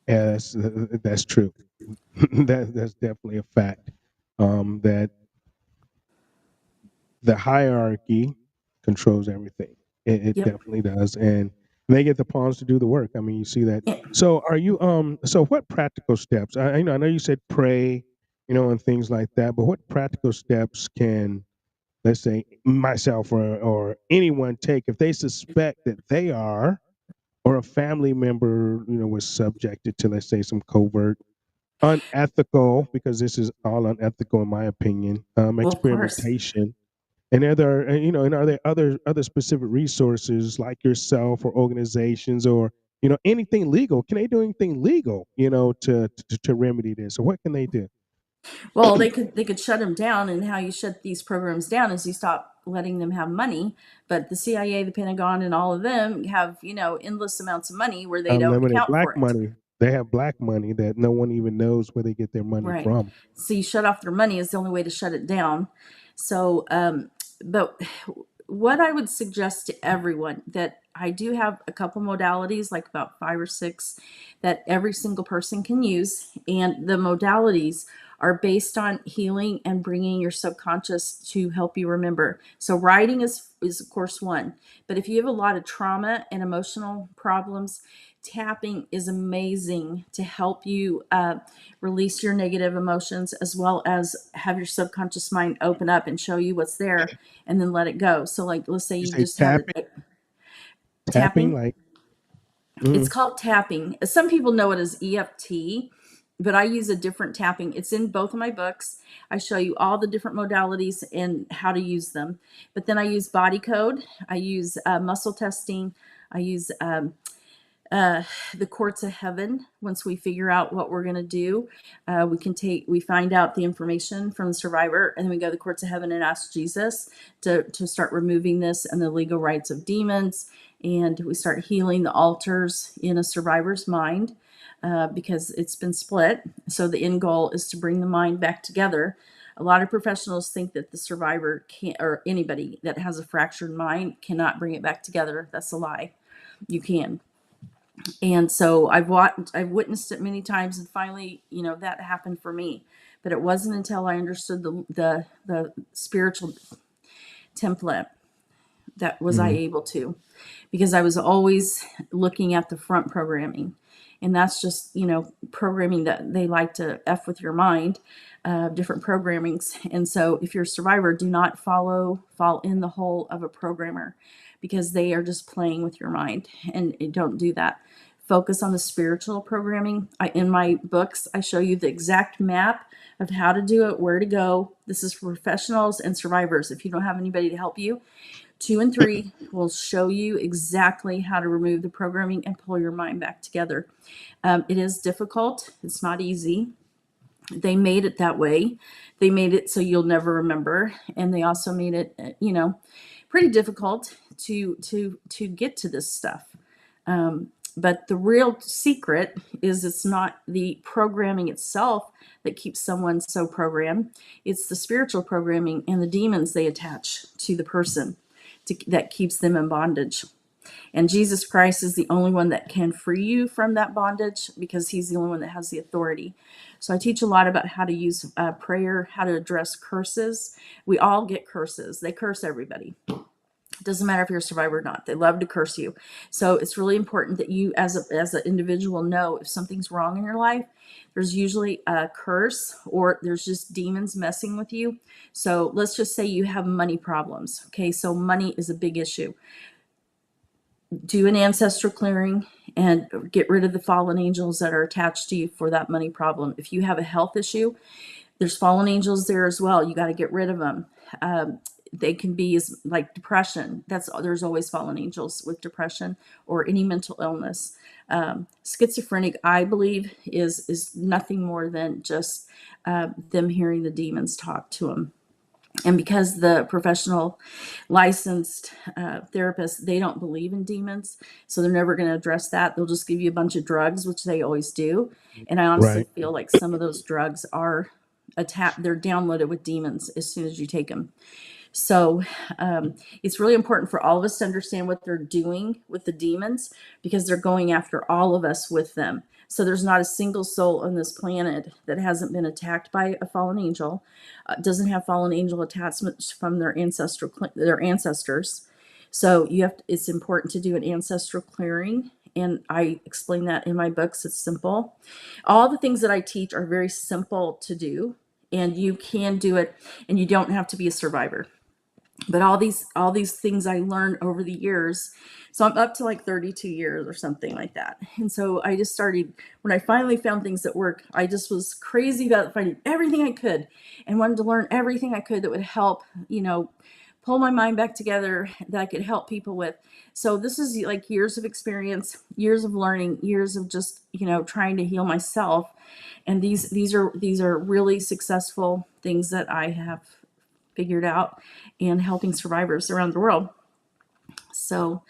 S1: Yeah, that's true. That's definitely a fact. That the hierarchy controls everything. It
S2: Yep.
S1: definitely does, and they get the pawns to do the work. I mean, you see that. So, are you So, what practical steps? I know you said pray, and things like that. But what practical steps can, let's say, myself or anyone take if they suspect that they are, or a family member, was subjected to, let's say, some covert unethical, because this is all unethical in my opinion,
S2: Well, of course.
S1: experimentation. And are there other specific resources like yourself or organizations or anything legal? Can they do anything legal, to remedy this, or what can they do?
S2: Well, they could shut them down, and how you shut these programs down is you stop letting them have money. But the CIA, the Pentagon, and all of them have endless amounts of money where they don't
S1: Unlimited
S2: account
S1: black
S2: for it.
S1: money. They have black money that no one even knows where they get their money
S2: Right.
S1: from.
S2: So you shut off their money is the only way to shut it down. So, but what I would suggest to everyone, that I do have a couple modalities, like about 5 or 6, that every single person can use. And the modalities are based on healing and bringing your subconscious to help you remember. So writing is of course one, but if you have a lot of trauma and emotional problems, tapping is amazing to help you release your negative emotions, as well as have your subconscious mind open up and show you what's there, and then let it go. So, like, let's say
S1: You
S2: you
S1: say
S2: just had a
S1: tapping,
S2: tapping.
S1: like,
S2: It's
S1: mm,
S2: called tapping. Some people know it as EFT, but I use a different tapping. It's in both of my books. I show you all the different modalities and how to use them. But then I use body code, I use muscle testing, I use the courts of heaven. Once we figure out what we're going to do, we find out the information from the survivor, and then we go to the courts of heaven and ask Jesus to start removing this and the legal rights of demons, and we start healing the altars in a survivor's mind, because it's been split. So the end goal is to bring the mind back together. A lot of professionals think that the survivor can't, or anybody that has a fractured mind cannot bring it back together. That's a lie. You can. And so I've witnessed it many times, and finally, that happened for me. But it wasn't until I understood the spiritual template that was I able to, because I was always looking at the front programming, and that's just programming that they like to f with your mind, different programmings. And so if you're a survivor, do not fall in the hole of a programmer, because they are just playing with your mind, and don't do that. Focus on the spiritual programming. In my books, I show you the exact map of how to do it, where to go. This is for professionals and survivors. If you don't have anybody to help you, 2 and 3 will show you exactly how to remove the programming and pull your mind back together. It is difficult. It's not easy. They made it that way. They made it so you'll never remember, and they also made it, pretty difficult to get to this stuff. But the real secret is it's not the programming itself that keeps someone so programmed. It's the spiritual programming and the demons they attach to the person that keeps them in bondage. And Jesus Christ is the only one that can free you from that bondage, because he's the only one that has the authority. So I teach a lot about how to use prayer, how to address curses. We all get curses. They curse everybody. It doesn't matter if you're a survivor or not. They love to curse you. So it's really important that you, as an individual, know if something's wrong in your life. There's usually a curse, or there's just demons messing with you. So let's just say you have money problems. Okay, so money is a big issue. Do an ancestral clearing and get rid of the fallen angels that are attached to you for that money problem. If you have a health issue, there's fallen angels there as well. You got to get rid of them. They can be like depression. There's always fallen angels with depression or any mental illness. Schizophrenic, I believe, is nothing more than just them hearing the demons talk to them. And because the professional licensed therapists, they don't believe in demons, so they're never going to address that. They'll just give you a bunch of drugs, which they always do. And I honestly feel like some of those drugs are they're downloaded with demons as soon as you take them. So it's really important for all of us to understand what they're doing with the demons, because they're going after all of us with them. So there's not a single soul on this planet that hasn't been attacked by a fallen angel, doesn't have fallen angel attachments from their ancestors. So it's important to do an ancestral clearing. And I explain that in my books. It's simple. All the things that I teach are very simple to do, and you can do it, and you don't have to be a survivor. But all these things I learned over the years. So I'm up to like 32 years or something like that. And so I just started, when I finally found things that work, I just was crazy about finding everything I could and wanted to learn everything I could that would help, pull my mind back together, that I could help people with. So this is like years of experience, years of learning, years of just, trying to heal myself. And these are really successful things that I have figured out and helping survivors around the world. So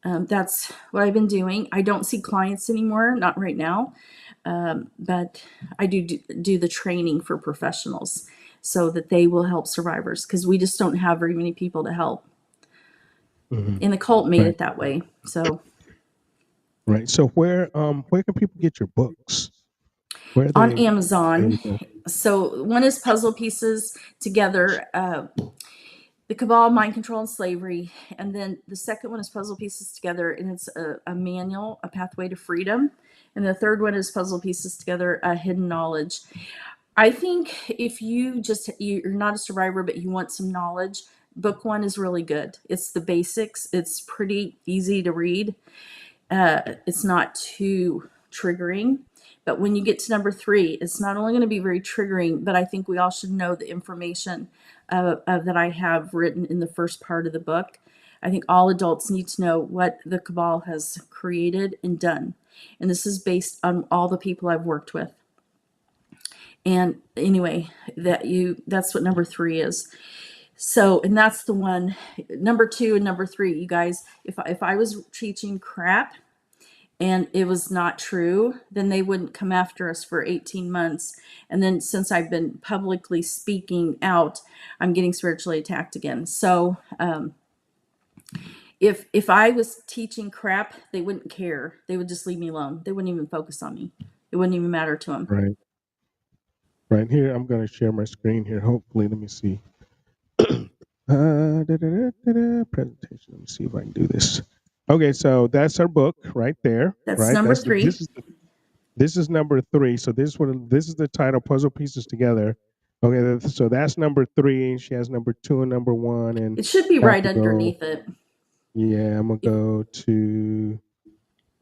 S2: that's what I've been doing. I don't see clients anymore, not right now, but I do the training for professionals so that they will help survivors, because we just don't have very many people to help. And the cult made it that way. So
S1: right. So where can people get your books? Where are
S2: on
S1: they
S2: Amazon.
S1: available?
S2: So one is Puzzle Pieces Together, The Cabal, Mind Control, and Slavery. And then the second one is Puzzle Pieces Together, and it's a manual, A Pathway to Freedom. And the third one is Puzzle Pieces Together, Hidden Knowledge. I think if you're not a survivor, but you want some knowledge, book 1 is really good. It's the basics. It's pretty easy to read. It's not too triggering. But when you get to number 3, it's not only going to be very triggering, but I think we all should know the information that I have written in the first part of the book. I think all adults need to know what the cabal has created and done. And this is based on all the people I've worked with. And anyway, that's what number 3 is. So, and that's the one, number 2 and number 3, you guys, if I was teaching crap and it was not true, then they wouldn't come after us for 18 months. And then since I've been publicly speaking out, I'm getting spiritually attacked again. So, if I was teaching crap, they wouldn't care. They would just leave me alone. They wouldn't even focus on me. It wouldn't even matter to them.
S1: Right. Right here, I'm going to share my screen here. Hopefully, let me see. Presentation. Let me see if I can do this. Okay, so that's our book right there.
S2: That's
S1: Right.
S2: number 3.
S1: This is number 3. So this is the title, Puzzle Pieces Together. Okay, so that's number 3. She has number 2 and number 1, and
S2: It should be right underneath it.
S1: Yeah, I'm gonna go to.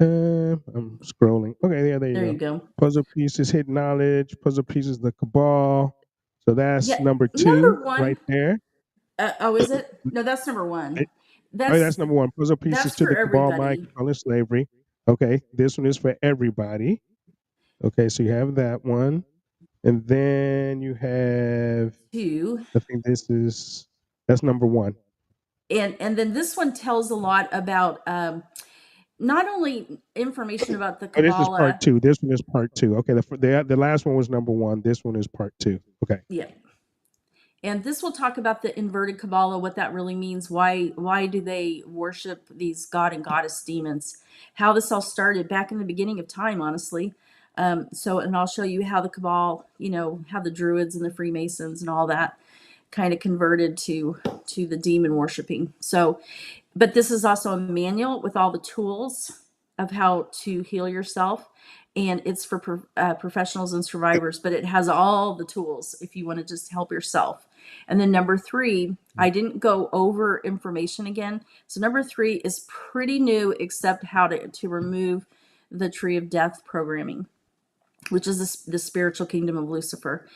S1: I'm scrolling. Okay, yeah, there
S2: There
S1: you
S2: you
S1: go.
S2: go.
S1: Puzzle pieces, hidden knowledge. Puzzle pieces, the cabal. So that's
S2: Yeah,
S1: number 2
S2: number 1.
S1: right there.
S2: Oh, is it? No, that's number 1.
S1: Right? Oh, that's
S2: That's
S1: number 1. Puzzle pieces
S2: that's
S1: to
S2: for
S1: the cabal, mind
S2: everybody.
S1: control, and slavery. Okay, this one is for everybody. Okay, so you have that one, and then you have.
S2: 2.
S1: I think that's number 1.
S2: And then this one tells a lot about not only information about the
S1: Oh, this is part
S2: Kabbalah.
S1: 2. This one is part 2. Okay, the last one was number 1. This one is part 2. Okay.
S2: Yeah. And this will talk about the inverted Kabbalah, what that really means. Why do they worship these god and goddess demons? How this all started back in the beginning of time, honestly. And I'll show you how the Cabal, how the Druids and the Freemasons and all that kind of converted to the demon worshiping. So, but this is also a manual with all the tools of how to heal yourself, and it's for professionals and survivors. But it has all the tools if you want to just help yourself. And then number 3, I didn't go over information again. So number 3 is pretty new, except how to remove the Tree of Death programming, which is the spiritual kingdom of Lucifer.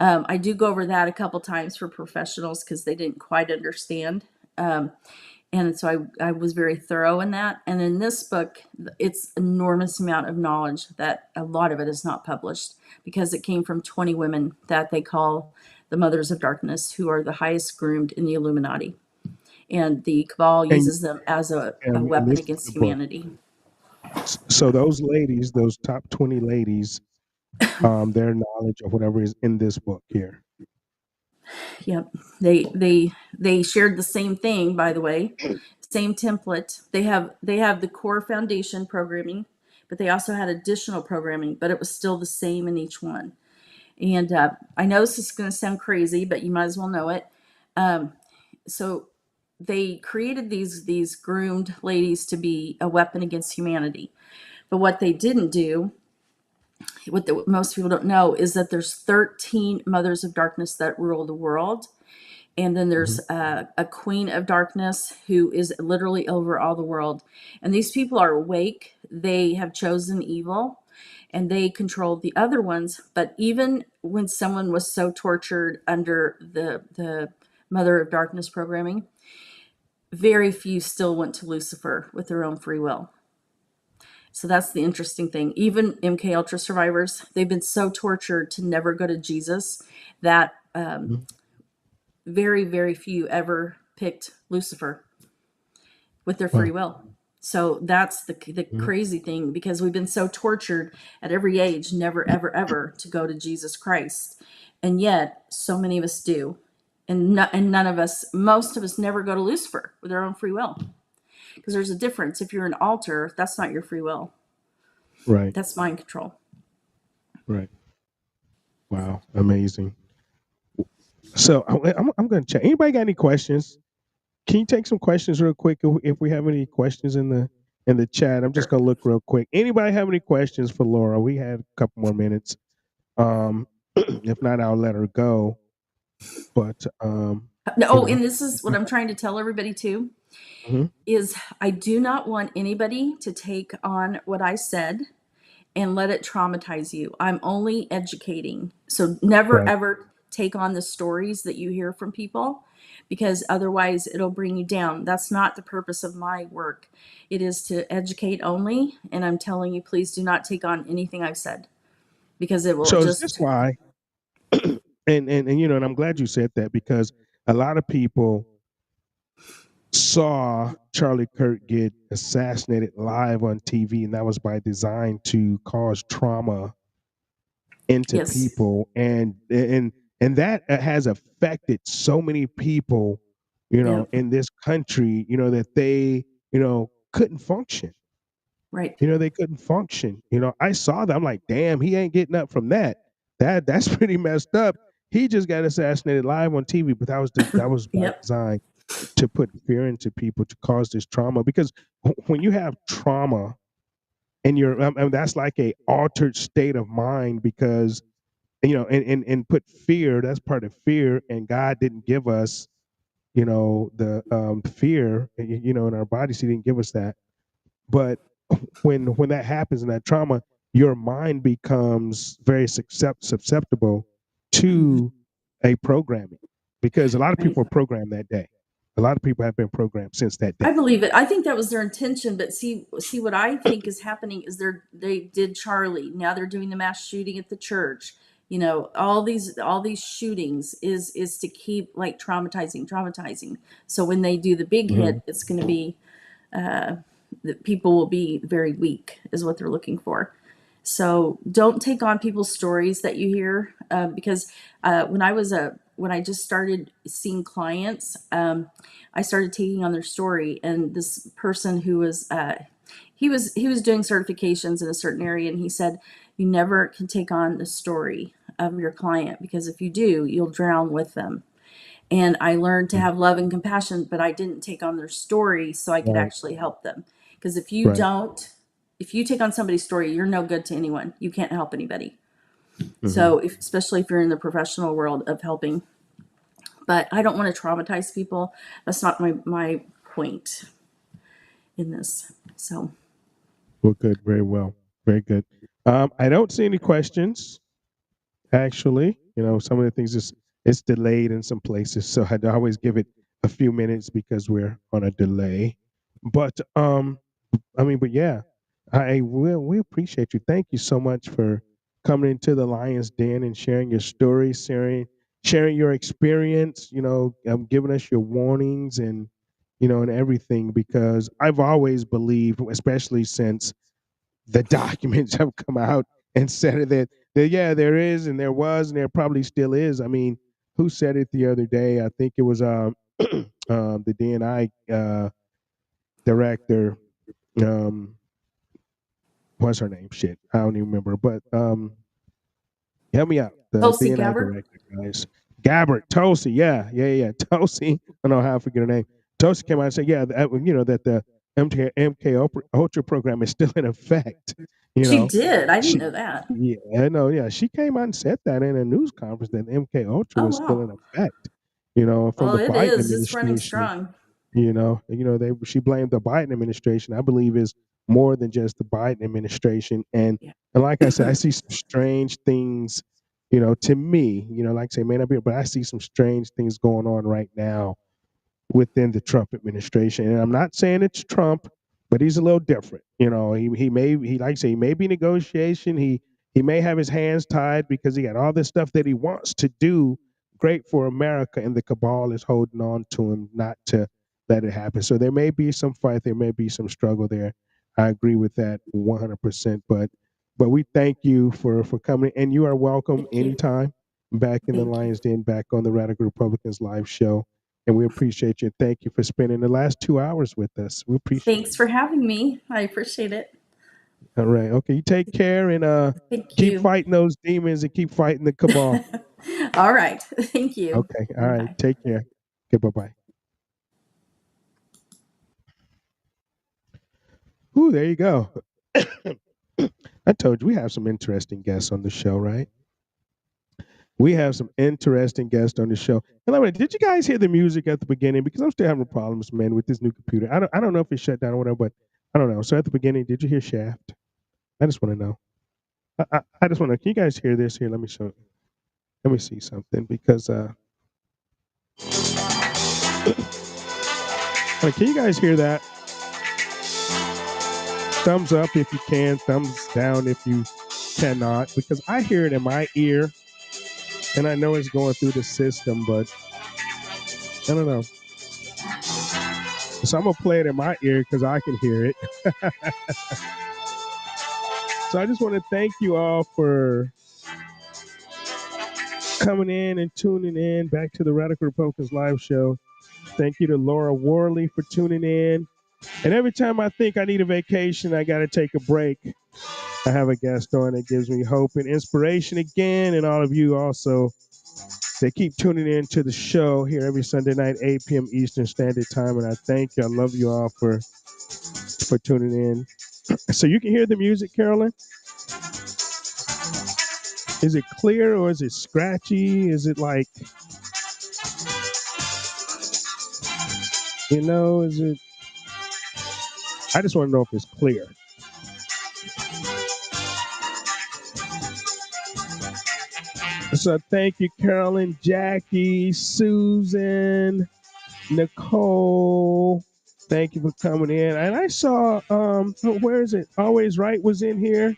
S2: I do go over that a couple times for professionals because they didn't quite understand. And so I was very thorough in that. And in this book, it's enormous amount of knowledge that a lot of it is not published because it came from 20 women that they call the Mothers of Darkness, who are the highest groomed in the Illuminati. And the Cabal
S1: And
S2: uses them as a
S1: and
S2: weapon
S1: this is the
S2: against
S1: book.
S2: humanity.
S1: So those ladies, those top 20 ladies, their knowledge of whatever is in this book here.
S2: Yep. They shared the same thing, by the way. Same template. They have the core foundation programming, but they also had additional programming, but it was still the same in each one. And I know this is going to sound crazy, but you might as well know it. So they created these groomed ladies to be a weapon against humanity. But what they didn't do, what most people don't know, is that there's 13 mothers of darkness that rule the world. And then there's a queen of darkness who is literally over all the world. And these people are awake. They have chosen evil and they control the other ones. But even when someone was so tortured under the Mother of Darkness programming, very few still went to Lucifer with their own free will. So that's the interesting thing. Even MK Ultra survivors, they've been so tortured to never go to Jesus that very, very few ever picked Lucifer with their free will. So that's the crazy thing, because we've been so tortured at every age, never, ever, ever to go to Jesus Christ. And yet so many of us do. And none of us, most of us never go to Lucifer with our own free will. Because there's a difference. If you're an altar, that's not your free will.
S1: Right.
S2: That's mind control.
S1: Right. Wow. Amazing. So I'm going to check. Anybody got any questions? Can you take some questions real quick if we have any questions in the chat? I'm just going to look real quick. Anybody have any questions for Laura? We had a couple more minutes. If not, I'll let her go. But
S2: and this is what I'm trying to tell everybody too. Is I do not want anybody to take on what I said and let it traumatize you. I'm only educating. So never ever take on the stories that you hear from people because otherwise it'll bring you down. That's not the purpose of my work. It is to educate only. And I'm telling you, please do not take on anything I've said because it will
S1: So is this
S2: just,
S1: why? And you know, and I'm glad you said that, because a lot of people saw Charlie Kirk get assassinated live on TV, and that was by design to cause trauma into
S2: yes.
S1: people, and that has affected so many people, you know,
S2: Yep.
S1: in this country, you know, that they, you know, couldn't function.
S2: Right.
S1: You know, they couldn't function. You know, I saw that. I'm like, damn, he ain't getting up from that. That's pretty messed up. He just got assassinated live on TV, but that was by
S2: Yep.
S1: design to put fear into people, to cause this trauma. Because when you have trauma and that's like a altered state of mind, because you know, and put fear. That's part of fear, and God didn't give us, you know, the fear, you know, in our bodies. He didn't give us that. But when that happens in that trauma, your mind becomes very susceptible
S2: Mhm.
S1: to a programming, because a lot of
S2: Right.
S1: people are programmed that day. A lot of people have been programmed since that
S2: I
S1: day.
S2: believe it. I think that was their intention, but see what I think is happening is they did Charlie. Now they're doing the mass shooting at the church. You know, all these shootings is to keep like traumatizing. So when they do the big hit,
S1: Hmm.
S2: it's going to be that people will be very weak is what they're looking for. So don't take on people's stories that you hear because when I just started seeing clients, I started taking on their story, and this person who was he was doing certifications in a certain area, and he said you never can take on the story of your client because if you do, you'll drown with them. And I learned to have love and compassion, but I didn't take on their story so I could
S1: Right,
S2: actually help them. Because
S1: right.
S2: if you take on somebody's story, you're no good to anyone. You can't help anybody.
S1: Hmm.
S2: So, especially if you're in the professional world of helping, but I don't want to traumatize people. That's not my point in this. So,
S1: Well, good, very well, very good. I don't see any questions. Actually, you know, some of the things is it's delayed in some places, so I'd always give it a few minutes because we're on a delay. But I mean, but yeah, we appreciate you. Thank you so much for coming into the Lion's Den and sharing your story, sharing your experience. You know, giving us your warnings and you know and everything, because I've always believed, especially since the documents have come out and said that yeah, there is and there was and there probably still is. I mean, who said it the other day? I think it was the DNI director. Um, what's her name? Shit, I don't even remember. But help me out. The
S2: Tulsi
S1: DNI
S2: Gabbard,
S1: director, guys. Gabbert, Tulsi, yeah. Tulsi. I don't know how I forget her name. Tulsi came out and said, yeah, you know that the MK Ultra program is still in effect. You
S2: she
S1: know,
S2: did. I didn't
S1: she,
S2: know that.
S1: yeah, I know, yeah, she came out and said that in a news conference that MK Ultra
S2: Oh
S1: was still
S2: wow.
S1: in effect. You know, from
S2: Well,
S1: the
S2: it
S1: Biden
S2: is. It's running
S1: administration.
S2: strong.
S1: They she blamed the Biden administration. I believe is more than just the Biden administration.
S2: Yeah.
S1: And like I said, I see some strange things. You know, to me, you know, like I say, may not be, but I see some strange things going on right now within the Trump administration. And I'm not saying it's Trump, but he's a little different. You know, he like I say, he may be negotiation. He may have his hands tied because he got all this stuff that he wants to do great for America, and the cabal is holding on to him not to let it happen. So there may be some fight, there may be some struggle there. I agree with that 100%. But we thank you for coming, and you are welcome
S2: Thank you.
S1: anytime back in the
S2: Thank you.
S1: Lions Den, back on the Radical Republicans live show. And we appreciate you. Thank you for spending the last 2 hours with us. We appreciate
S2: Thanks
S1: you.
S2: for having me. I appreciate it.
S1: All right. Okay. You take care and
S2: Thank
S1: keep
S2: you.
S1: fighting those demons and keep fighting the cabal.
S2: All right. Thank you.
S1: Okay. All right.
S2: Bye.
S1: Take care. Okay. Bye bye. Ooh, there you go. I told you we have some interesting guests on the show, right? We have some interesting guests on the show. And did you guys hear the music at the beginning? Because I'm still having problems, man, with this new computer. I don't know if it shut down or whatever, but I don't know. So at the beginning, did you hear Shaft? I just want to know. I just want to. Can you guys hear this? Here, let me show. Let me see something because Can you guys hear that? Thumbs up if you can, thumbs down if you cannot, because I hear it in my ear, and I know it's going through the system, but I don't know. So I'm gonna play it in my ear because I can hear it. So I just want to thank you all for coming in and tuning in back to the Radical Republicans live show. Thank you to Laura Worley for tuning in. And every time I think I need a vacation, I got to take a break. I have a guest on that gives me hope and inspiration again, and all of you also. They keep tuning in to the show here every Sunday night, 8 p.m. Eastern Standard Time, and I thank you. I love you all for tuning in. So you can hear the music, Carolyn? Is it clear or is it scratchy? Is it like, is it? I just want to know if it's clear. So thank you, Carolyn, Jackie, Susan, Nicole. Thank you for coming in. And I saw, where is it? Always Right was in here,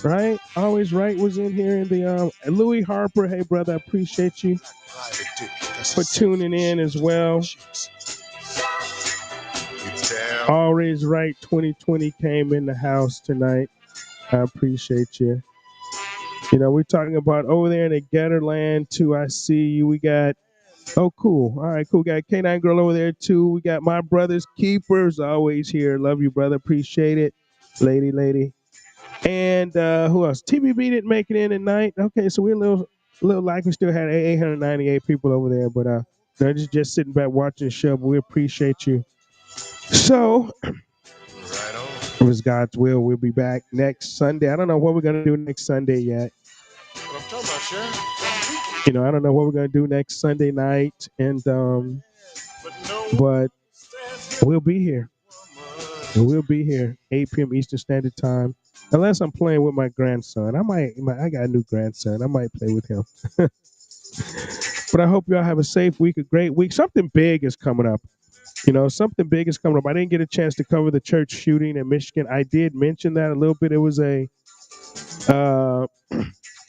S1: right? Always Right was in here in the, Louis Harper. Hey, brother, I appreciate you for tuning in as well. Always Right 2020 came in the house tonight. I appreciate you. We're talking about over there in the Getterland too. I see you. We got, oh, cool. All right, cool. We got K9 Girl over there too. We got My Brother's Keepers always here. Love you, brother. Appreciate it. Lady. And who else? TBB didn't make it in tonight. Okay, so we're a little like we still had 898 people over there, but they're just sitting back watching the show, but we appreciate you. So, if it's God's will, we'll be back next Sunday. I don't know what we're going to do next Sunday yet.
S3: What I'm talking about, Sharon?
S1: I don't know what we're going to do next Sunday night, and but we'll be here. We'll be here 8 p.m. Eastern Standard Time, unless I'm playing with my grandson. I got a new grandson. I might play with him. But I hope y'all have a safe week, a great week. Something big is coming up. Something big is coming up. I didn't get a chance to cover the church shooting in Michigan. I did mention that a little bit. It was a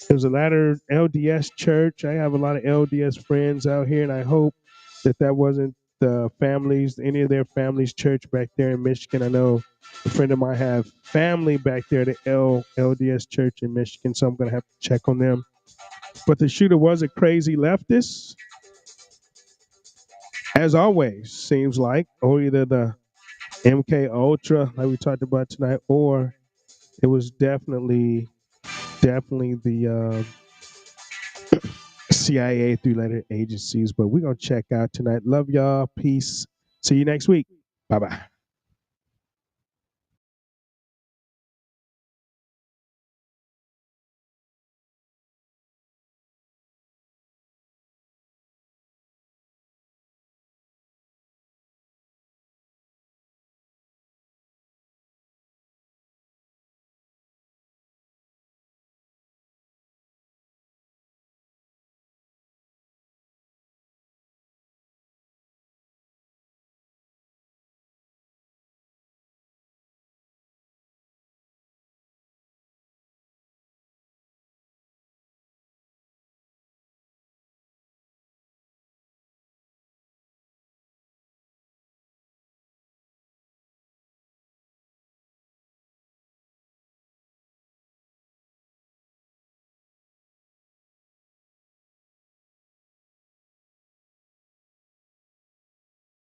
S1: latter LDS church. I have a lot of LDS friends out here, and I hope that wasn't any of their families' church back there in Michigan. I know a friend of mine have family back there at the LDS church in Michigan, so I'm going to have to check on them. But the shooter was a crazy leftist, as always, seems like, or either the MK Ultra, like we talked about tonight, or it was definitely the CIA 3-letter agencies. But we're going to check out tonight. Love y'all. Peace. See you next week. Bye-bye.